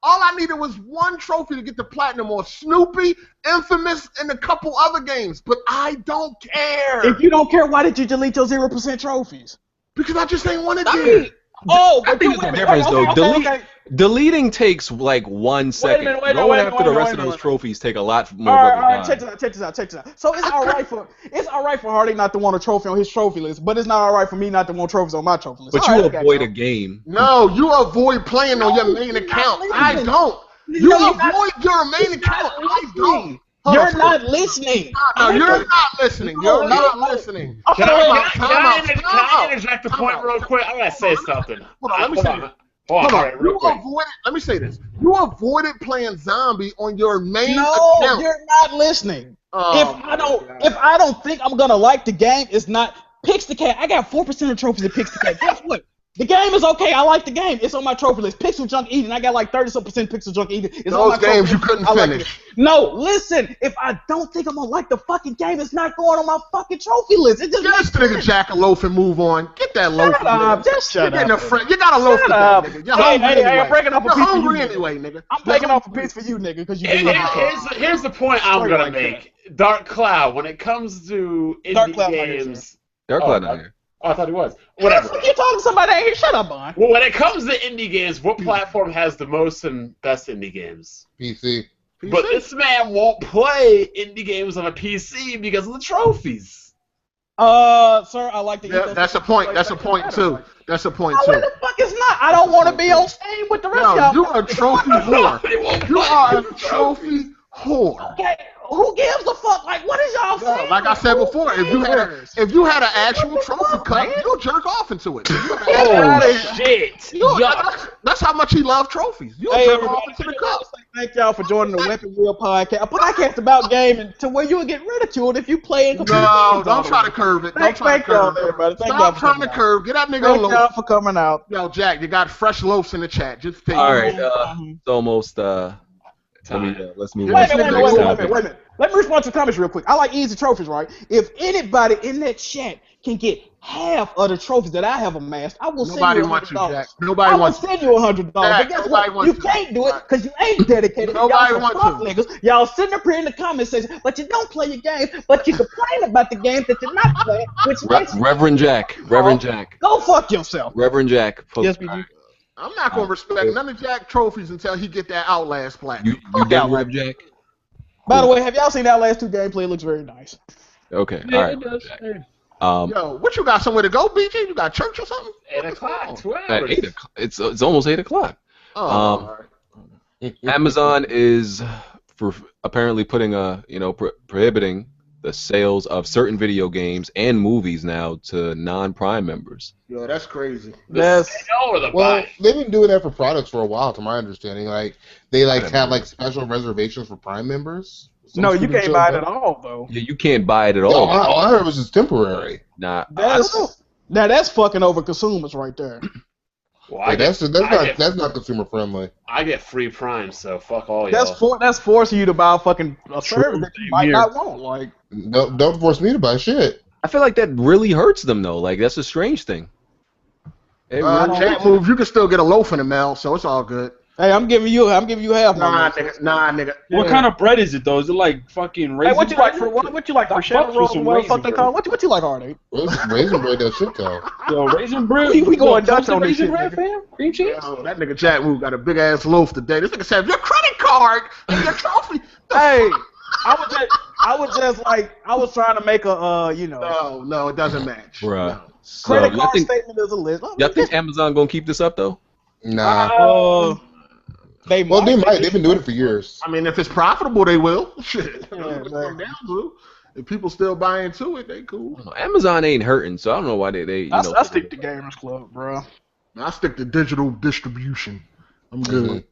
All I needed was one trophy to get the platinum on Snoopy, Infamous, and a couple other games. But I don't care. If you don't care, why did you delete your 0% trophies? Because I just ain't want to get. I think it's a difference though. Deleting takes like 1 second. Going after the rest of those trophies take a lot more. All right, check this out. So it's all right for Heartache not to want a trophy on his trophy list, but it's not all right for me not to want trophies on my trophy list. But you avoid a game. No, you avoid playing on your main account. I don't. You avoid your main account. I don't. You're not listening. No, you're not listening. You're not listening. Can I interject the point real quick? I gotta say something. Hold on, let me say this. Hold on. Let me say this. You avoided playing zombie on your main account. No, you're not listening. If I don't think I'm gonna like the game, it's not. Pixel I got 4% of trophies in Pixel. Guess what? The game is okay. I like the game. It's on my trophy list. Pixel Junk Eden. I got like 30% Pixel Junk Eden. It's those on my games you couldn't finish. No, listen. If I don't think I'm gonna like the fucking game, it's not going on my fucking trophy list. It just makes sense. Nigga Jack a loaf and move on. Get that loaf. Shut up. Just shut up. You got a loaf. Shut up. Nigga. You're hungry anyway. I'm breaking off a piece for you. Hungry anyway, nigga. I'm breaking off a piece for you, nigga, because you. Here's the point I'm gonna make. Dark Cloud. When it comes to indie games. Dark Cloud not here. Oh, I thought he was. Whatever. You're talking to somebody here. Shut up, Bon. Well, when it comes to indie games, what platform has the most and best indie games? PC. But this man won't play indie games on a PC because of the trophies. Sir, I like to get that's a point. That's a point too. That's a point too. What the fuck is not? I don't want to be on Steam with the rest of y'all. You are a trophy whore. You are a trophy whore. Okay. Who gives a fuck? Like, what is y'all saying? Like I said before, if you had an actual trophy cup, you'll jerk off into it. Shit! That's how much he loves trophies. You'll jerk off into the cup. Thank y'all for joining the Weapon Wheel podcast. A podcast about gaming to where you will get ridiculed if you play in computer games. Don't try to curve it. Don't try to curve it. Everybody. Stop trying to curve. Get that nigga a loaf. Thank y'all for coming out. Yo, Jack, you got fresh loaves in the chat. Just take all right, it's almost let's move Wait a minute. Let me respond to the comments real quick. I like easy trophies, right? If anybody in that chat can get half of the trophies that I have amassed, I will send you $100. Nobody wants you $100. But guess what? You can't do it because you ain't dedicated. Nobody wants to. Niggas. Y'all sitting up here in the comment section, but you don't play your games, but you complain about the games that you're not playing, which makes Reverend Jack. Go fuck yourself. Reverend Jack. Yes, BG. I'm not gonna respect none of Jack trophies until he get that Outlast platinum. You down, Rev Jack? By the way, have y'all seen Outlast 2 gameplay? It looks very nice. Okay, yeah, all right. It does. Yo, what you got somewhere to go, BG? You got church or something? 8 o'clock. 2 hours. At 8 o'clock. It's almost 8 o'clock. Amazon is apparently putting prohibiting the sales of certain video games and movies now to non-Prime members. Yo, that's crazy. They've been doing that for products for a while, to my understanding. Like they have special reservations for Prime members. No, you can't buy it at all, though. Yeah, you can't buy it at all. I heard it was just temporary. Nah, that's fucking over consumers right there. Well, that's not consumer friendly. I get free Prime, so fuck all y'all. That's forcing you to buy a fucking service that you might not want. Like, don't force me to buy shit. I feel like that really hurts them though. Like that's a strange thing. Jack Move, you can still get a loaf in the mail, so it's all good. Hey, I'm giving you half. Nah, nigga. What kind of bread is it though? Is it like fucking raisin? Hey, what you like bread? for what you like for Fuck shadow you rolls? some What the raisin fuck they bread. call? What you like, Hardy? Raisin bread, that shit though. Yo, raisin bread. We going Yo, Dutch on this raisin shit, bread, nigga. fam? Cream cheese. Yo, that nigga Jack Moo got a big ass loaf today. This nigga said your credit card and your trophy. Hey, I was trying to make a No, it doesn't match. Bruh. No. So, credit y'all card think, statement is a list. y'all think Amazon gonna keep this up though? Nah. They Well, might. they might. They've been doing it for years. I mean, if it's profitable, they will. Shit. Yeah, Come man. down to. If people still buy into it, they cool. I don't know. Amazon ain't hurting, so I don't know why they I stick to Gamers Club, bro. I stick to digital distribution. I'm good.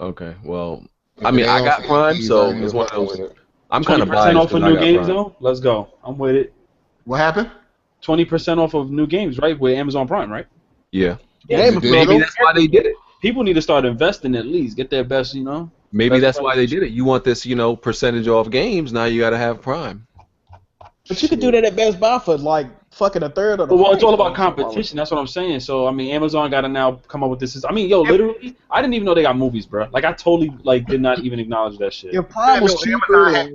Okay, well, I mean, I got Prime, so it's one of those. I'm kind of 20% biased off of 'cause I new got games Prime. though. Let's go. I'm with it. What happened? 20% off of new games, right? With Amazon Prime, right? Yeah, Gamers Maybe Club. that's why they did it. People need to start investing at least. Get their best, you know. Maybe That's that's why they did it. You want this, percentage off games. Now you got to have Prime. But you could do that at Best Buy for like fucking a third of the Well, it's price. all about competition. That's what I'm saying. So I mean, Amazon got to now come up with this. I mean, yo, literally, I didn't even know they got movies, bro. Like I totally did not even acknowledge that shit. If Prime was cheaper,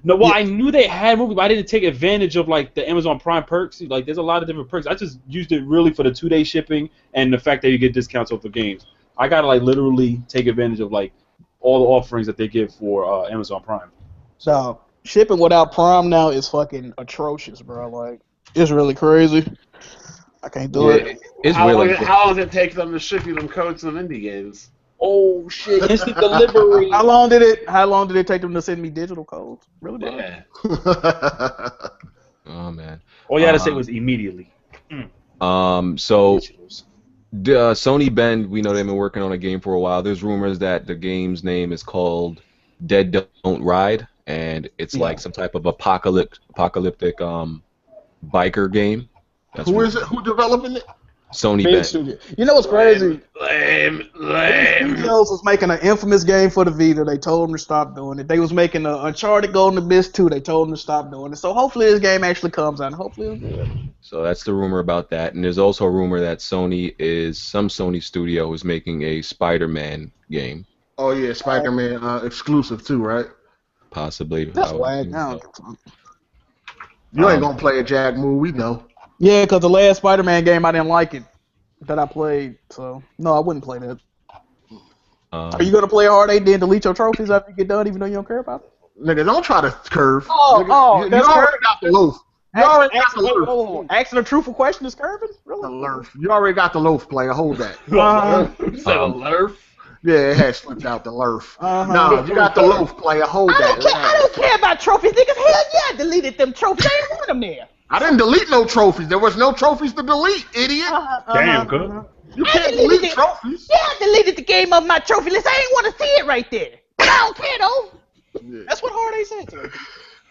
No, well, I knew they had movies, but I didn't take advantage of like the Amazon Prime perks. Like, there's a lot of different perks. I just used it really for the 2-day shipping and the fact that you get discounts off the games. I gotta like literally take advantage of like all the offerings that they give for Amazon Prime. so shipping without Prime now is fucking atrocious, bro. Like it's really crazy. I can't do it. It's How really. long does it take them to ship you them codes and indie games? Oh shit! Instant delivery. How long did it take them to send me digital codes? Really, bro? Yeah. Oh man. All you had to say was immediately. So. Sony Bend, we know they've been working on a game for a while. There's rumors that the game's name is called Dead Don't Ride, and it's like some type of apocalyptic biker game. That's Who is it? Who developing it? Sony Big Bend. studio. You know what's crazy? Lame. Studios was making an infamous game for the Vita. They told them to stop doing it. They was making an Uncharted Golden Abyss 2. They told them to stop doing it. So hopefully this game actually comes out. And hopefully it's good. So that's the rumor about that. And there's also a rumor that some Sony studio is making a Spider-Man game. Oh yeah, Spider-Man exclusive too, right? Possibly. That's I would whack. assume I so. don't give a fuck. You ain't gonna play a Jack Moo, we know. Yeah, because the last Spider-Man game, I didn't like it that I played. So, no, I wouldn't play that. Are you going to play hard 8 then delete your trophies after you get done, even though you don't care about it? Nigga, don't try to curve. Oh, Nigga, you that's already got the loaf. You already got the loaf. Asking a truthful question is curving? The Really? loaf. You already got the loaf, player. Hold that. You said a lurf? Yeah, it had slipped out the loaf. Uh-huh. No, you got the loaf, player. Hold that. I don't care about trophies, niggas. Hell yeah, I deleted them trophies. I ain't want them there. I didn't delete no trophies. There was no trophies to delete, idiot. Damn, good. You I can't deleted delete it. trophies. Yeah, I deleted the game off my trophy list. I ain't want to see it right there. But I don't care though. That's what Hard 8 said to me.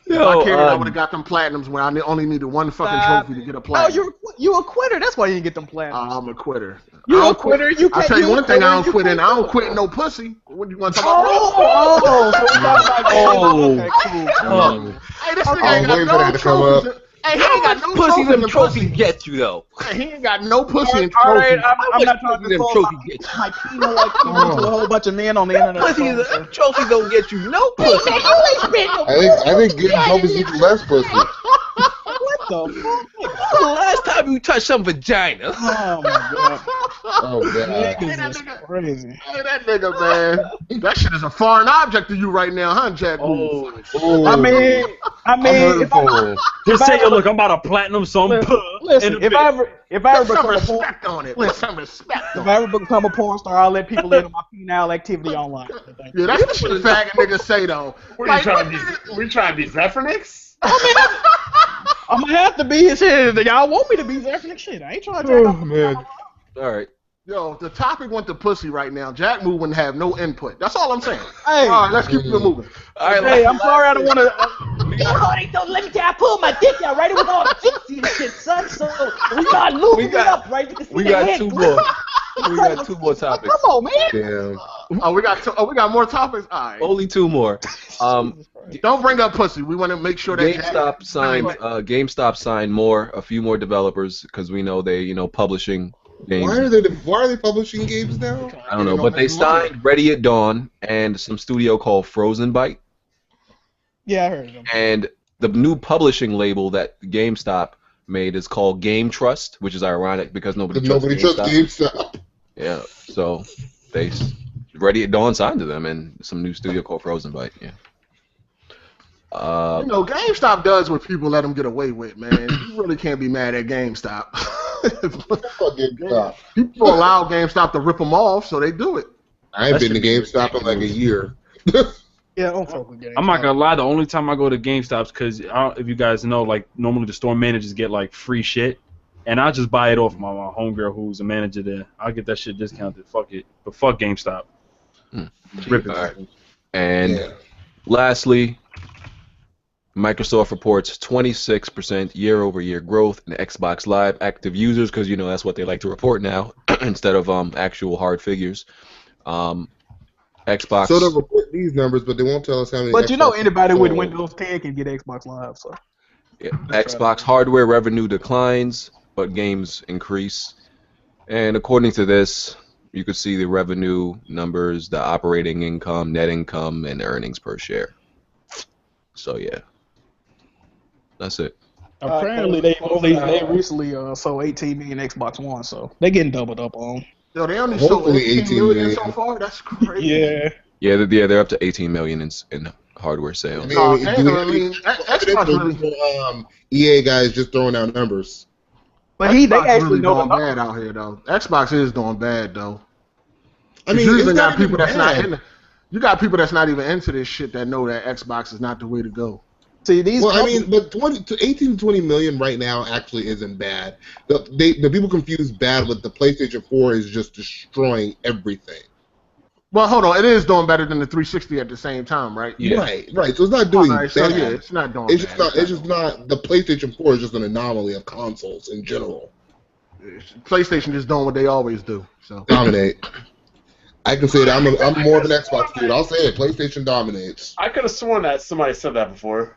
If I cared, I would have got them platinums when I only needed one fucking trophy to get a Oh, platinum. you a quitter. That's why you didn't get them platinums. I'm a quitter. You I a don't quit- quitter? You I'll can't- tell you you a one thing I don't quitter, quit you in. I can't don't quit no pussy. What you want to talk about? Oh, so we talking about okay, cool. Hey, this I nigga ain't was waiting got for no that to come trophies. up. Hey, he ain't got no Pussy them trophies. trophies get you though. He ain't got no pussy in All right, trophies. I'm not trying to them solve trophy get you. my penal like to a whole bunch of men on the internet. Pussy, So- trophy don't get you no Hey, pussy. man, you ain't spent no I think getting trophies gets you less pussy. What the fuck? When the last time you touched some vagina? Oh my god. Oh god. Niggas is crazy. Hey, that nigga, man. That shit is a foreign object to you right now, huh, Jack? Oh, Ooh. I mean, if I, just say, yo, look, I'm about to platinum some. listen, if I ever Put some become a porn, respect on it. Put some respect if on I it. ever become a porn star, I'll let people in on my penile activity online. Thank you. Yeah, that's the shit faggot niggas say, though. What are you trying to be? We trying to be Zephyrnix? I'm gonna have to be his shit. Y'all want me to be Zephyrix shit? I ain't trying to take off. man. All right. Yo, if the topic went to pussy right now, Jack Moo wouldn't have no input. That's all I'm saying. Hey, All right, let's keep it moving. All right, hey, I'm sorry I don't want to. Hey, don't let me tell you, I pulled my dick out, right? It was all juicy and shit, son. So we got lubing it up, right? You can see We the got head 2 glisten. more. We got 2 more topics. Come on, man. Damn. Oh, we got more topics. All right. Only 2 more. Don't bring up pussy. We want to make sure that GameStop signed a few more developers because we know they publishing games. Why are they publishing games now? I don't know, but they signed Ready at Dawn and some studio called Frozen Byte. Yeah, I heard of them. And the new publishing label that GameStop made is called Game Trust, which is ironic because nobody trusts GameStop. Yeah, so they Ready at Dawn signed to them, and some new studio called Frozen Byte. Yeah. You know, GameStop does what people let them get away with, man. You really can't be mad at GameStop. People allow GameStop to rip them off, so they do it. I ain't been to GameStop in like a year. Yeah, don't fuck with GameStop. I'm not gonna lie. The only time I go to GameStop's because if you guys know, like normally the store managers get like free shit, and I just buy it off my homegirl who's a manager there. I'll get that shit discounted. Fuck it, but fuck GameStop. Rip it. Right. And lastly, Microsoft reports 26% year-over-year growth in Xbox Live active users, because you know that's what they like to report now instead of actual hard figures. Xbox. So they'll report these numbers, but they won't tell us how many. But you know, anybody with Windows 10 can get Xbox Live. So. Yeah. Xbox hardware revenue declines, but games increase. And according to this, you could see the revenue numbers, the operating income, net income, and earnings per share. So yeah, that's it. Apparently, they recently sold 18 million Xbox One, so they're getting doubled up on. Yo, they only sold 18 million so far. That's crazy. Yeah. Yeah, they're up to 18 million in hardware sales. Xbox EA guys just throwing out numbers. But they actually really know doing bad out here though. Xbox is doing bad though. I mean, you it's even not got people even that's bad. not in. You got people that's not even into this shit that know that Xbox is not the way to go. See these. Well, I mean, but 18 to 20 million right now actually isn't bad. The people confuse bad with the PlayStation 4 is just destroying everything. Well, hold on, it is doing better than the 360 at the same time, right? Yeah. Right. So it's not doing bad. So yeah, it's not doing. It's bad. just not. The PlayStation 4 is just an anomaly of consoles in general. PlayStation just doing what they always do. So dominate. I can say that I'm more of an Xbox dude. I'll say it. PlayStation dominates. I could have sworn that somebody said that before.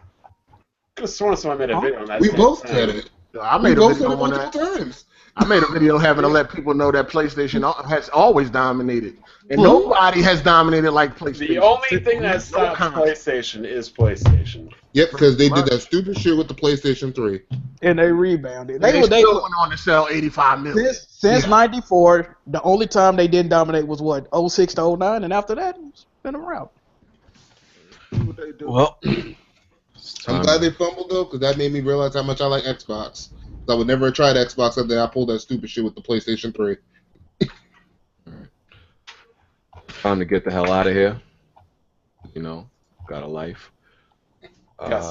Could have sworn somebody made a video on that. We both said it. I made a video on that. Times. I made a video having to let people know that PlayStation has always dominated, and nobody has dominated like PlayStation. The only thing that stops PlayStation is PlayStation. Yep, because they did that stupid shit with the PlayStation 3. And they rebounded. They still went on to sell 85 million. Since '94, the only time they didn't dominate was what 06 to 09, and after that, it's been around. Well, I'm glad they fumbled though, because that made me realize how much I like Xbox. I would never have tried Xbox until I pulled that stupid shit with the PlayStation 3. Time to get the hell out of here. You know, got a life. Got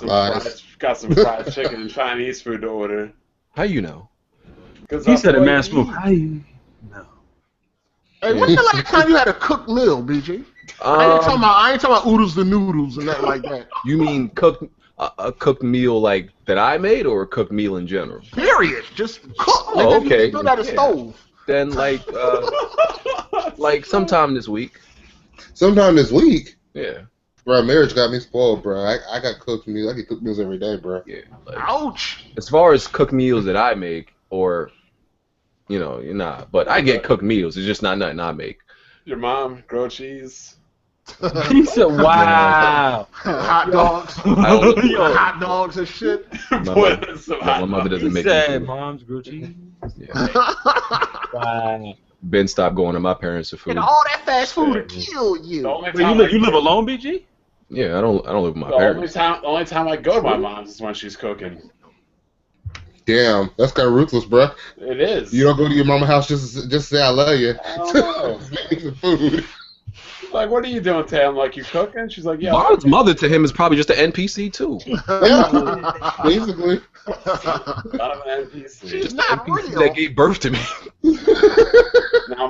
some fried chicken and Chinese food to order. How you know? He said it, man. Smoke. How you know? Hey, when's the last time you had a cooked meal, BG? I ain't talking about oodles and noodles and that like that. You mean a cooked meal like that I made, or a cooked meal in general? Period. Just cook. Oh, okay. Still got a stove. Then like sometime this week. Sometime this week? Yeah. Bro, marriage got me spoiled, bro. I got cooked meals. I get cooked meals every day, bro. Yeah. Ouch. As far as cooked meals that I make, or but I get cooked meals. It's just not nothing I make. Your mom grilled cheese. He said, "Wow." Hot dogs. Hot dogs and shit. My mother doesn't make. He said, "Mom's grilled cheese." Yeah. Wow. Ben stopped going to my parents for food. And all that fast food to kill you. You live alone, BG? Yeah, I don't live with my parents. The only time I go to my mom's is when she's cooking. Damn, that's kind of ruthless, bro. It is. You don't go to your mama's house just to say I love you. I don't know. Make me some food. Like, what are you doing, Tam? Like, you cooking? She's like, yeah. Mom's mother to him is probably just an NPC too. Yeah, basically. Not an NPC. She's not real. That gave birth to me.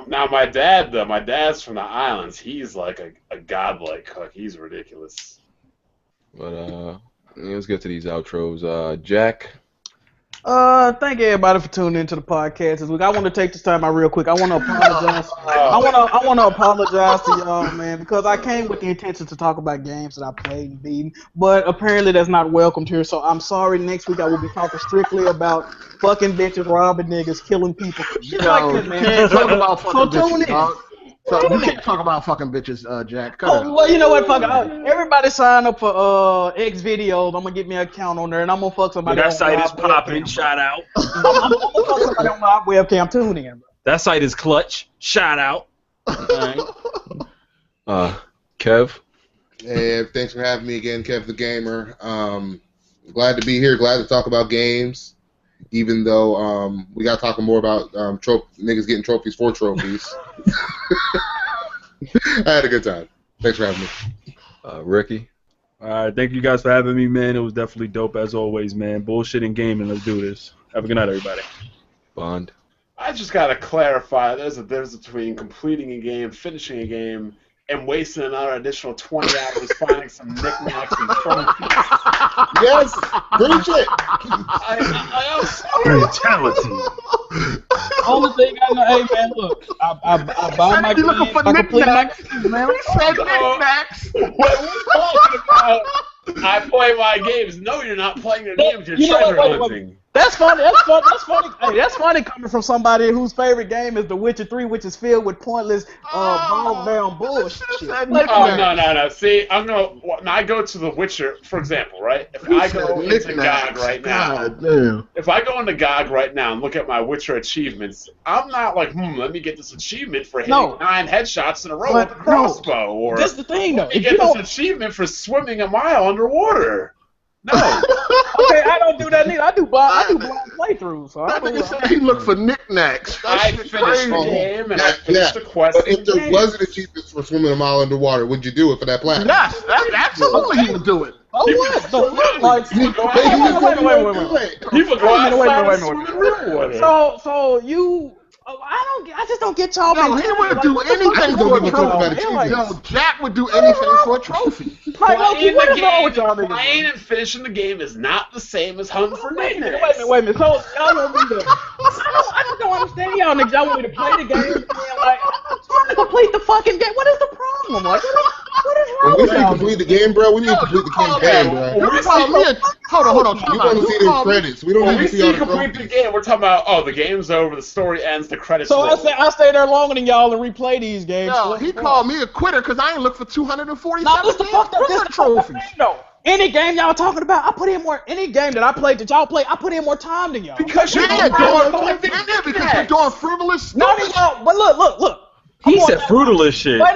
Now my dad, though, my dad's from the islands. He's like a godlike cook. He's ridiculous. But let's get to these outros. Jack, Thank everybody for tuning into the podcast this week. I want to take this time out real quick. I want to apologize. I want to apologize to y'all, man, because I came with the intention to talk about games that I played and beaten, but apparently that's not welcomed here. So I'm sorry. Next week I will be talking strictly about fucking bitches, robbing niggas, killing people, shit like that, man. Can't talk about fucking So tune bitches, in. dog. So you can't talk about fucking bitches, Jack. Cut it Oh, out. well, you know what? Fuck it. Everybody sign up for X videos. I'm gonna get me an account on there, and I'm gonna fuck somebody. That on site my is popping. webcam. Shout out. I'm gonna fuck somebody on my webcam. Tune in, bro. That site is clutch. Shout out. Alright. Kev. Hey, thanks for having me again, KevTheGamer. Glad to be here. Glad to talk about games. Even though we got talking more about niggas getting trophies for trophies. I had a good time. Thanks for having me. Ricky. Alright, thank you guys for having me, man. It was definitely dope as always, man. Bullshit and gaming. Let's do this. Have a good night, everybody. Bond. I just gotta clarify. There's a difference between completing a game, finishing a game, and wasting another additional 20 hours finding some knickknacks and trophies. Yes, preach it. I am sorry. Brutality. Only thing I know, hey man, look, I buy my You looking games, for I complete my knickknacks? games, man. We said knickknacks. What we're talking about, I play my games. No, you're not playing your games. You're You know what, treasure wait. hunting. That's funny. That's funny. That's funny. Hey, that's funny coming from somebody whose favorite game is The Witcher 3, which is filled with pointless, bogged down bullshit. Oh no! See, when I go to The Witcher, for example, right? If I go into GOG right now, God damn. if I go into GOG right now and look at my Witcher achievements, I'm not like, let me get this achievement for hitting 9 headshots in a row with a crossbow, or That's the thing, though. let me If you get this don't, achievement for swimming a mile underwater. No. okay, I don't do that neither. I do blind playthroughs. So I That do, nigga said he looked for knickknacks. I That shit finished the crazy. game and I finished the quest. But if there wasn't achievements for swimming a mile underwater, would you do it for that platinum? Yes, absolutely he would do it. oh what? So look like. People go Wait. outside and swim in real water. So you. I just don't get y'all. No, he would do anything for a trophy. Yo, Jack would do anything for a trophy. Like, Loki, what is wrong with y'all niggas? Playing and finishing the game is not the same as hunting for Wait a knickknacks. minute. So y'all want me to? I just don't understand y'all niggas. Y'all want me to play the game? And like, I'm trying to complete the fucking game. What is the problem? Like, what is When wrong we with say y'all? complete the game, bro, we mean complete the campaign, bro. You call me a... Hold on. We want to see them credits. We don't When need we to see all see the complete trophies. the game, we're talking about, the game's over, the story ends, the credits So roll. I stay there longer than y'all and replay these games. Yo, he called me a quitter because I ain't look for 247 Nah, this the fucked up trophies. thing, though. Any game y'all talking about, I put in more. Any game that I played that y'all play, I put in more time than y'all. Because you're Yeah, collecting because you're doing frivolous None stuff. of y'all. But look. He said fruitalist shit. Wait a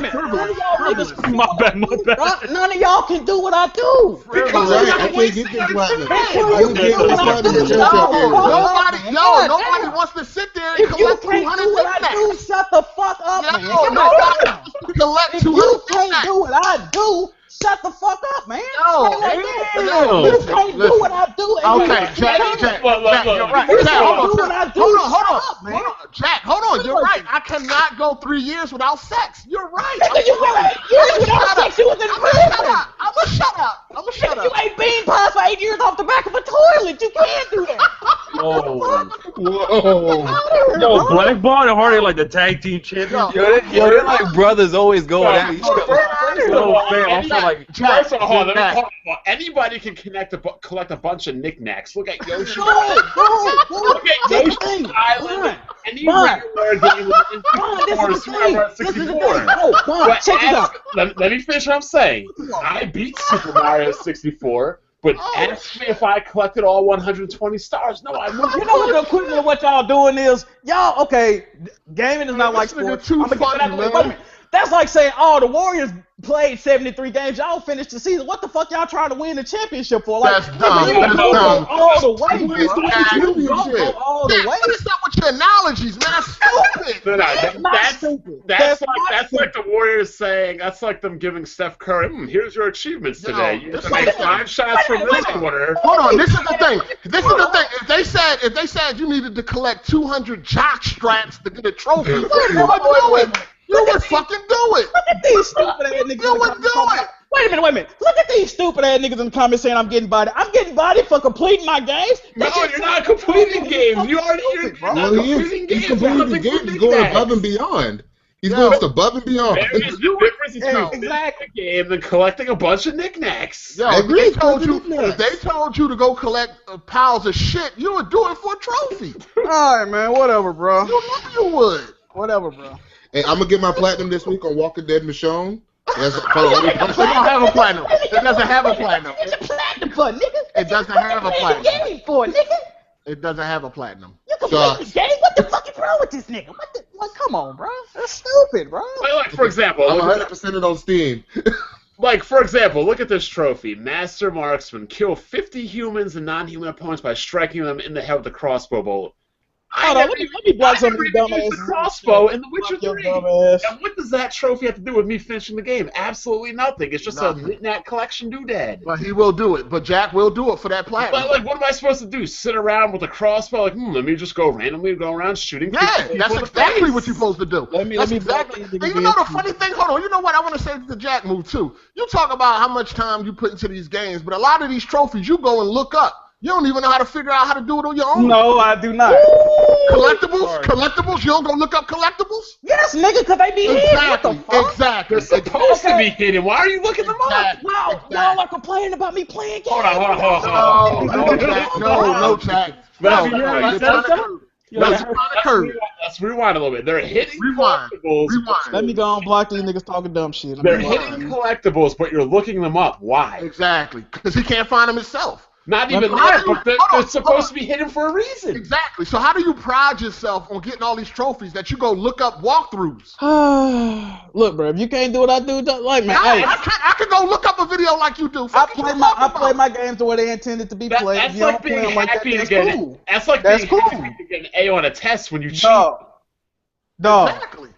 minute. None of y'all niggas. My bad. None of y'all can do what I do. Because Right, you're I not can't wasting get this your platinum. time. I can get this platinum in Uncharted. Nobody wants to sit there and If you collect can't 200 do what I do, knickknacks. shut the fuck up, man. Yo, nobody collect If 200 you can't knickknacks. do what I do, shut the fuck up, man. Yo, Say it like that. damn. You can't do what I do. and Okay, you Jack, can't you're right. You Jack, can't hold do on. what I do. Hold Shut up, man. on. Jack, hold on. You're right. I cannot go 3 years without sex. You're right. Nigga, you went 8 years without sex. You was in prison. I'm gonna shut up. You ate bean pies for 8 years off the back of a toilet. You can't do that. Whoa. Yo, Black Bond and Hardy like the tag team champions. Yo, they're like brothers always going at each other. First of all, hold on, let me Jack. talk about anybody can collect a bunch of knickknacks. Look at Yoshi. Bro. Look at This Yoshi thing. Island. Any Bond. regular game with Bond, this is the Super thing. Mario This is the 64. thing. Oh, Bond, But check it out. let me finish what I'm saying. I beat Super Mario 64, but ask me if I collected all 120 stars. No, I wouldn't. You know what the equivalent of what y'all doing is? Y'all, okay, gaming is not like This nigga sports. too I'ma get funny, that out the way. man. Wait a minute. That's like saying, the Warriors played 73 games. Y'all finished the season. What the fuck y'all trying to win the championship for? Like, That's dumb. You That's don't dumb. go all the way, bro. That's You don't go all the Jack, way. what is up with your analogies, man? That's stupid. No, That's not stupid. That's not like the Warriors saying. That's like them giving Steph Curry, here's your achievements today. You have to make 5 shots from this corner. Hold on, this is the thing. If they said you needed to collect 200 jock straps to get a trophy, you would do it. You would fucking do it. Look at these stupid ass niggas. You would do it. Wait a minute. Look at these stupid ass niggas in the comments saying I'm getting bodied. I'm getting bodied for completing my games. No, you're not completing games. You're not completing games. He's completing the game. He's going above and beyond. He's going above and beyond. There is the difference between exactly. the game and collecting a bunch of knicknacks. Yo, if they told you to go collect piles of shit, you would do it for a trophy. All right, man. Whatever, bro. You know you would. Whatever, bro. Hey, I'm gonna get my platinum this week on Walking Dead Michonne. It don't have a platinum. It doesn't have a platinum. It's a platinum for, nigga. It doesn't have a platinum. Game for, nigga. It doesn't have a platinum. You can play this game. What the fuck is wrong with this nigga? What the? Like, come on, bro. That's stupid, bro. Like, for example, I'm 100% it on Steam. Like, for example, look at this trophy. Master Marksman. Kill 50 humans and non-human opponents by striking them in the head with a crossbow bolt. Hold on, let me block some of these dumbass the crossbow in The Witcher 3. And what does that trophy have to do with me finishing the game? Absolutely nothing. It's just a knick-knack collection doodad. But he will do it. But Jack will do it for that platinum. But, like, what am I supposed to do? Sit around with a crossbow? Like, let me just go randomly go around shooting people? Yeah, that's exactly what you're supposed to do. Let me exactly. And you know the funny thing? Hold on. You know what? I want to say to the Jack move, too. You talk about how much time you put into these games, but a lot of these trophies you go and look up. You don't even know how to figure out how to do it on your own. No, I do not. Collectibles? You don't go look up collectibles? Yes, nigga, because they be hidden. What the fuck? Exactly. They're supposed to be hidden. Why are you looking them up? Wow, y'all are complaining about me playing games. Hold on. No, Jack. Let's rewind a little bit. They're hitting collectibles. Let me go on block these niggas talking dumb shit. They're hitting collectibles, but you're looking them up. Why? Exactly. Because he can't find them himself. Not even that, but they're supposed to be hidden for a reason. Exactly. So how do you pride yourself on getting all these trophies that you go look up walkthroughs? Look, bro, if you can't do what I do, like, man, I can go look up a video like you do. I play my games the way they intended to be played. That's like being happy to get an A on a test when you cheat. No. Exactly.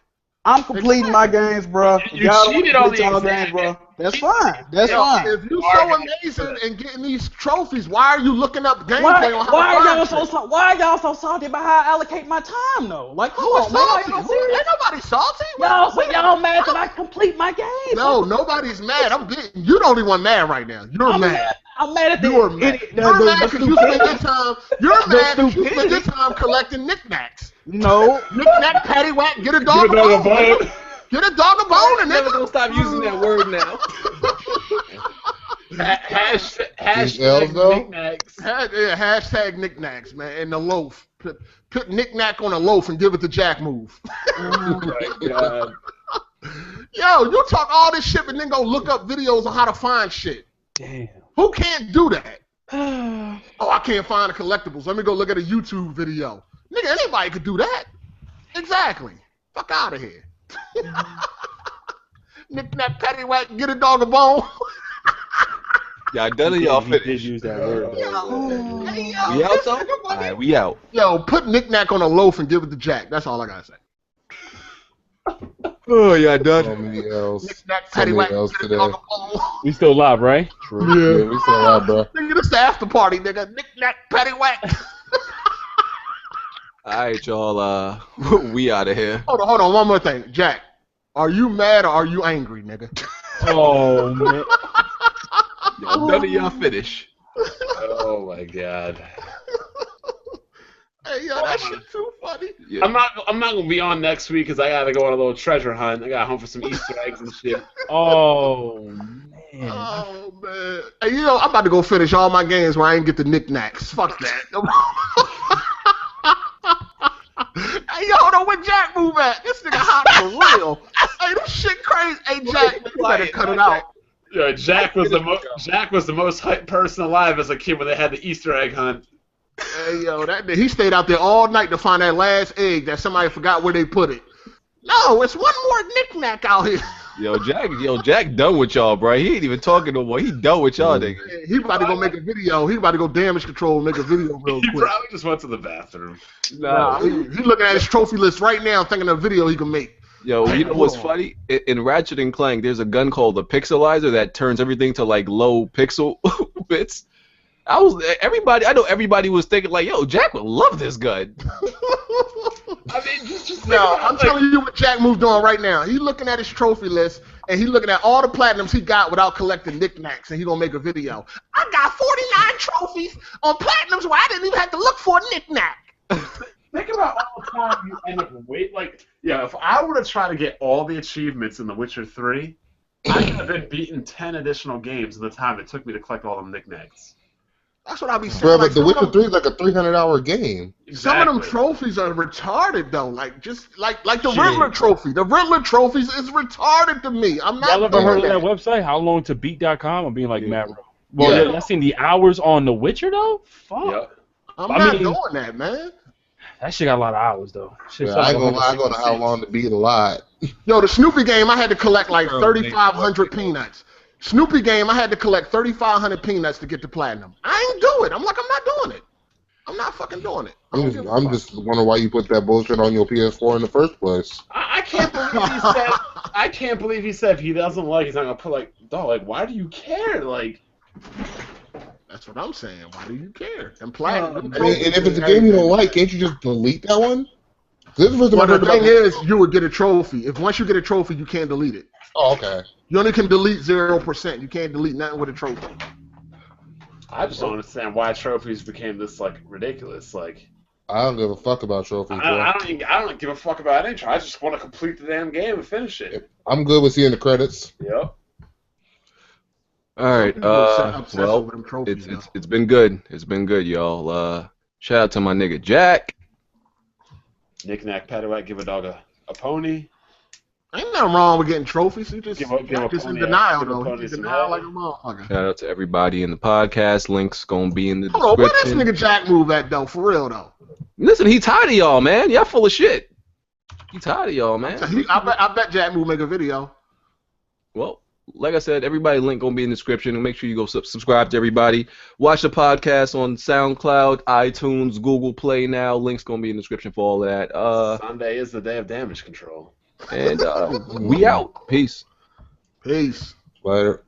I'm completing my games, bro. You cheated on the games, bro. That's fine. That's fine. If you're so amazing and getting these trophies, why are you looking up gameplay on how why are y'all so salty about how I allocate my time, though? Like, come on, man. Ain't nobody salty. Y'all mad that I complete my game. No, nobody's mad. You're the only one mad right now. You're mad. I'm mad at You're mad because you spend your time. You're mad because you spend your time collecting knickknacks. No. Knick-knack, paddywhack, get a dog a bone. Get a dog a bone, and never gonna stop using that word now. Hashtag knickknacks. Hashtag knickknacks, man, and the loaf. Put knickknack on a loaf and give it the Jack move. Oh my god. Yo, you talk all this shit and then go look up videos on how to find shit. Damn. Who can't do that? Oh, I can't find the collectibles. Let me go look at a YouTube video. Nigga, anybody could do that. Exactly. Fuck out of here. Knick-knack, paddywhack, get a dog a bone. Y'all done or y'all finished? Use that word. We out, though? Alright, we out. Yo, put knick-knack on a loaf and give it to Jack. That's all I gotta say. Oh, y'all done? So many L's. Knick-knack, So many paddywhack, L's get a today. dog a bone. We still live, right? Yeah, we still alive, bro. Nigga, this the after party, nigga. Knick-knack, paddywhack. Alright, y'all, we out of here. Hold on, one more thing. Jack, are you mad or are you angry, nigga? Oh, man. Y'all done or y'all finish? Oh my god. Hey, yo, that shit too funny. Yeah. I'm not gonna be on next week because I gotta go on a little treasure hunt. I got home for some Easter eggs and shit. Oh, man. Oh, man. Hey, you know, I'm about to go finish all my games where I ain't get the knickknacks. Fuck that. Hey, yo, hold on, where Jack move at? This nigga hot for real. Hey, this shit crazy. Hey, Jack, you better cut it out. Yeah, Jack was the most hyped person alive as a kid when they had the Easter egg hunt. Hey, yo, he stayed out there all night to find that last egg that somebody forgot where they put it. No, it's one more knickknack out here. Yo, Jack done with y'all, bro. He ain't even talking no more. He done with y'all, nigga. He about to go make a video. He about to go damage control and make a video real quick. He probably just went to the bathroom. Nah, he looking at his trophy list right now thinking of a video he can make. Yo, you know what's funny? In Ratchet and Clank, there's a gun called the Pixelizer that turns everything to, like, low pixel bits. I know everybody was thinking like, yo, Jack would love this gun. I mean, just No, I'm telling you what Jack Move doing right now. He's looking at his trophy list, and he's looking at all the platinums he got without collecting knickknacks, and he's going to make a video. I got 49 trophies on platinums where I didn't even have to look for a knickknack. Think about all the time you end up if I were to try to get all the achievements in The Witcher 3, I could have been beaten 10 additional games in the time it took me to collect all them knickknacks. That's what I be saying. Bro, like, but The Witcher 3 is like a 300-hour game. Some of them trophies are retarded though. Like the Riddler trophy. The Riddler trophies is retarded to me. I'm not. Y'all ever heard of doing that website? HowLongToBeat.com? I'm being like mad. Yeah. Well, y'all seen the hours on The Witcher though? Fuck. Yep. I'm not doing that, man. That shit got a lot of hours though. Yeah, I ain't gonna lie, I go to How Long to Beat a lot. Yo, the Snoopy game, I had to collect like 3,500 peanuts. Snoopy game, I had to collect 3,500 peanuts to get to platinum. I ain't do it. I'm not doing it. I'm not fucking doing it. I'm just wondering why you put that bullshit on your PS4 in the first place. I can't believe he said. I can't believe he said if he doesn't like, he's not gonna put like, dog. Like, why do you care? Like, that's what I'm saying. Why do you care? And platinum. I mean, and if it's a game you don't like, can't you just delete that one? This is Well, the thing is, you would get a trophy. If once you get a trophy, you can't delete it. Oh, okay. You only can delete 0%. You can't delete nothing with a trophy. I just don't understand why trophies became this like ridiculous. Like, I don't give a fuck about trophies, bro. I don't give a fuck about any. I just want to complete the damn game and finish it. I'm good with seeing the credits. Yep. All right. Well, it's been good. It's been good, y'all. Shout out to my nigga Jack. Knick-knack, paddywhack, give a dog a pony. Ain't nothing wrong with getting trophies. You just give a in pony denial, give a though. pony He's in some denial head. like a motherfucker. Shout out to everybody in the podcast. Links gonna be in the Hold on, where this description. nigga Jack Move at, though? For real, though. Listen, he tired of y'all, man. Y'all full of shit. He tired of y'all, man. I bet Jack Move make a video. Well, like I said, everybody link gonna be in the description, and make sure you go subscribe to everybody. Watch the podcast on SoundCloud, iTunes, Google Play now. Links gonna be in the description for all of that. Sunday is the day of damage control. And we out. Peace. Peace. Later.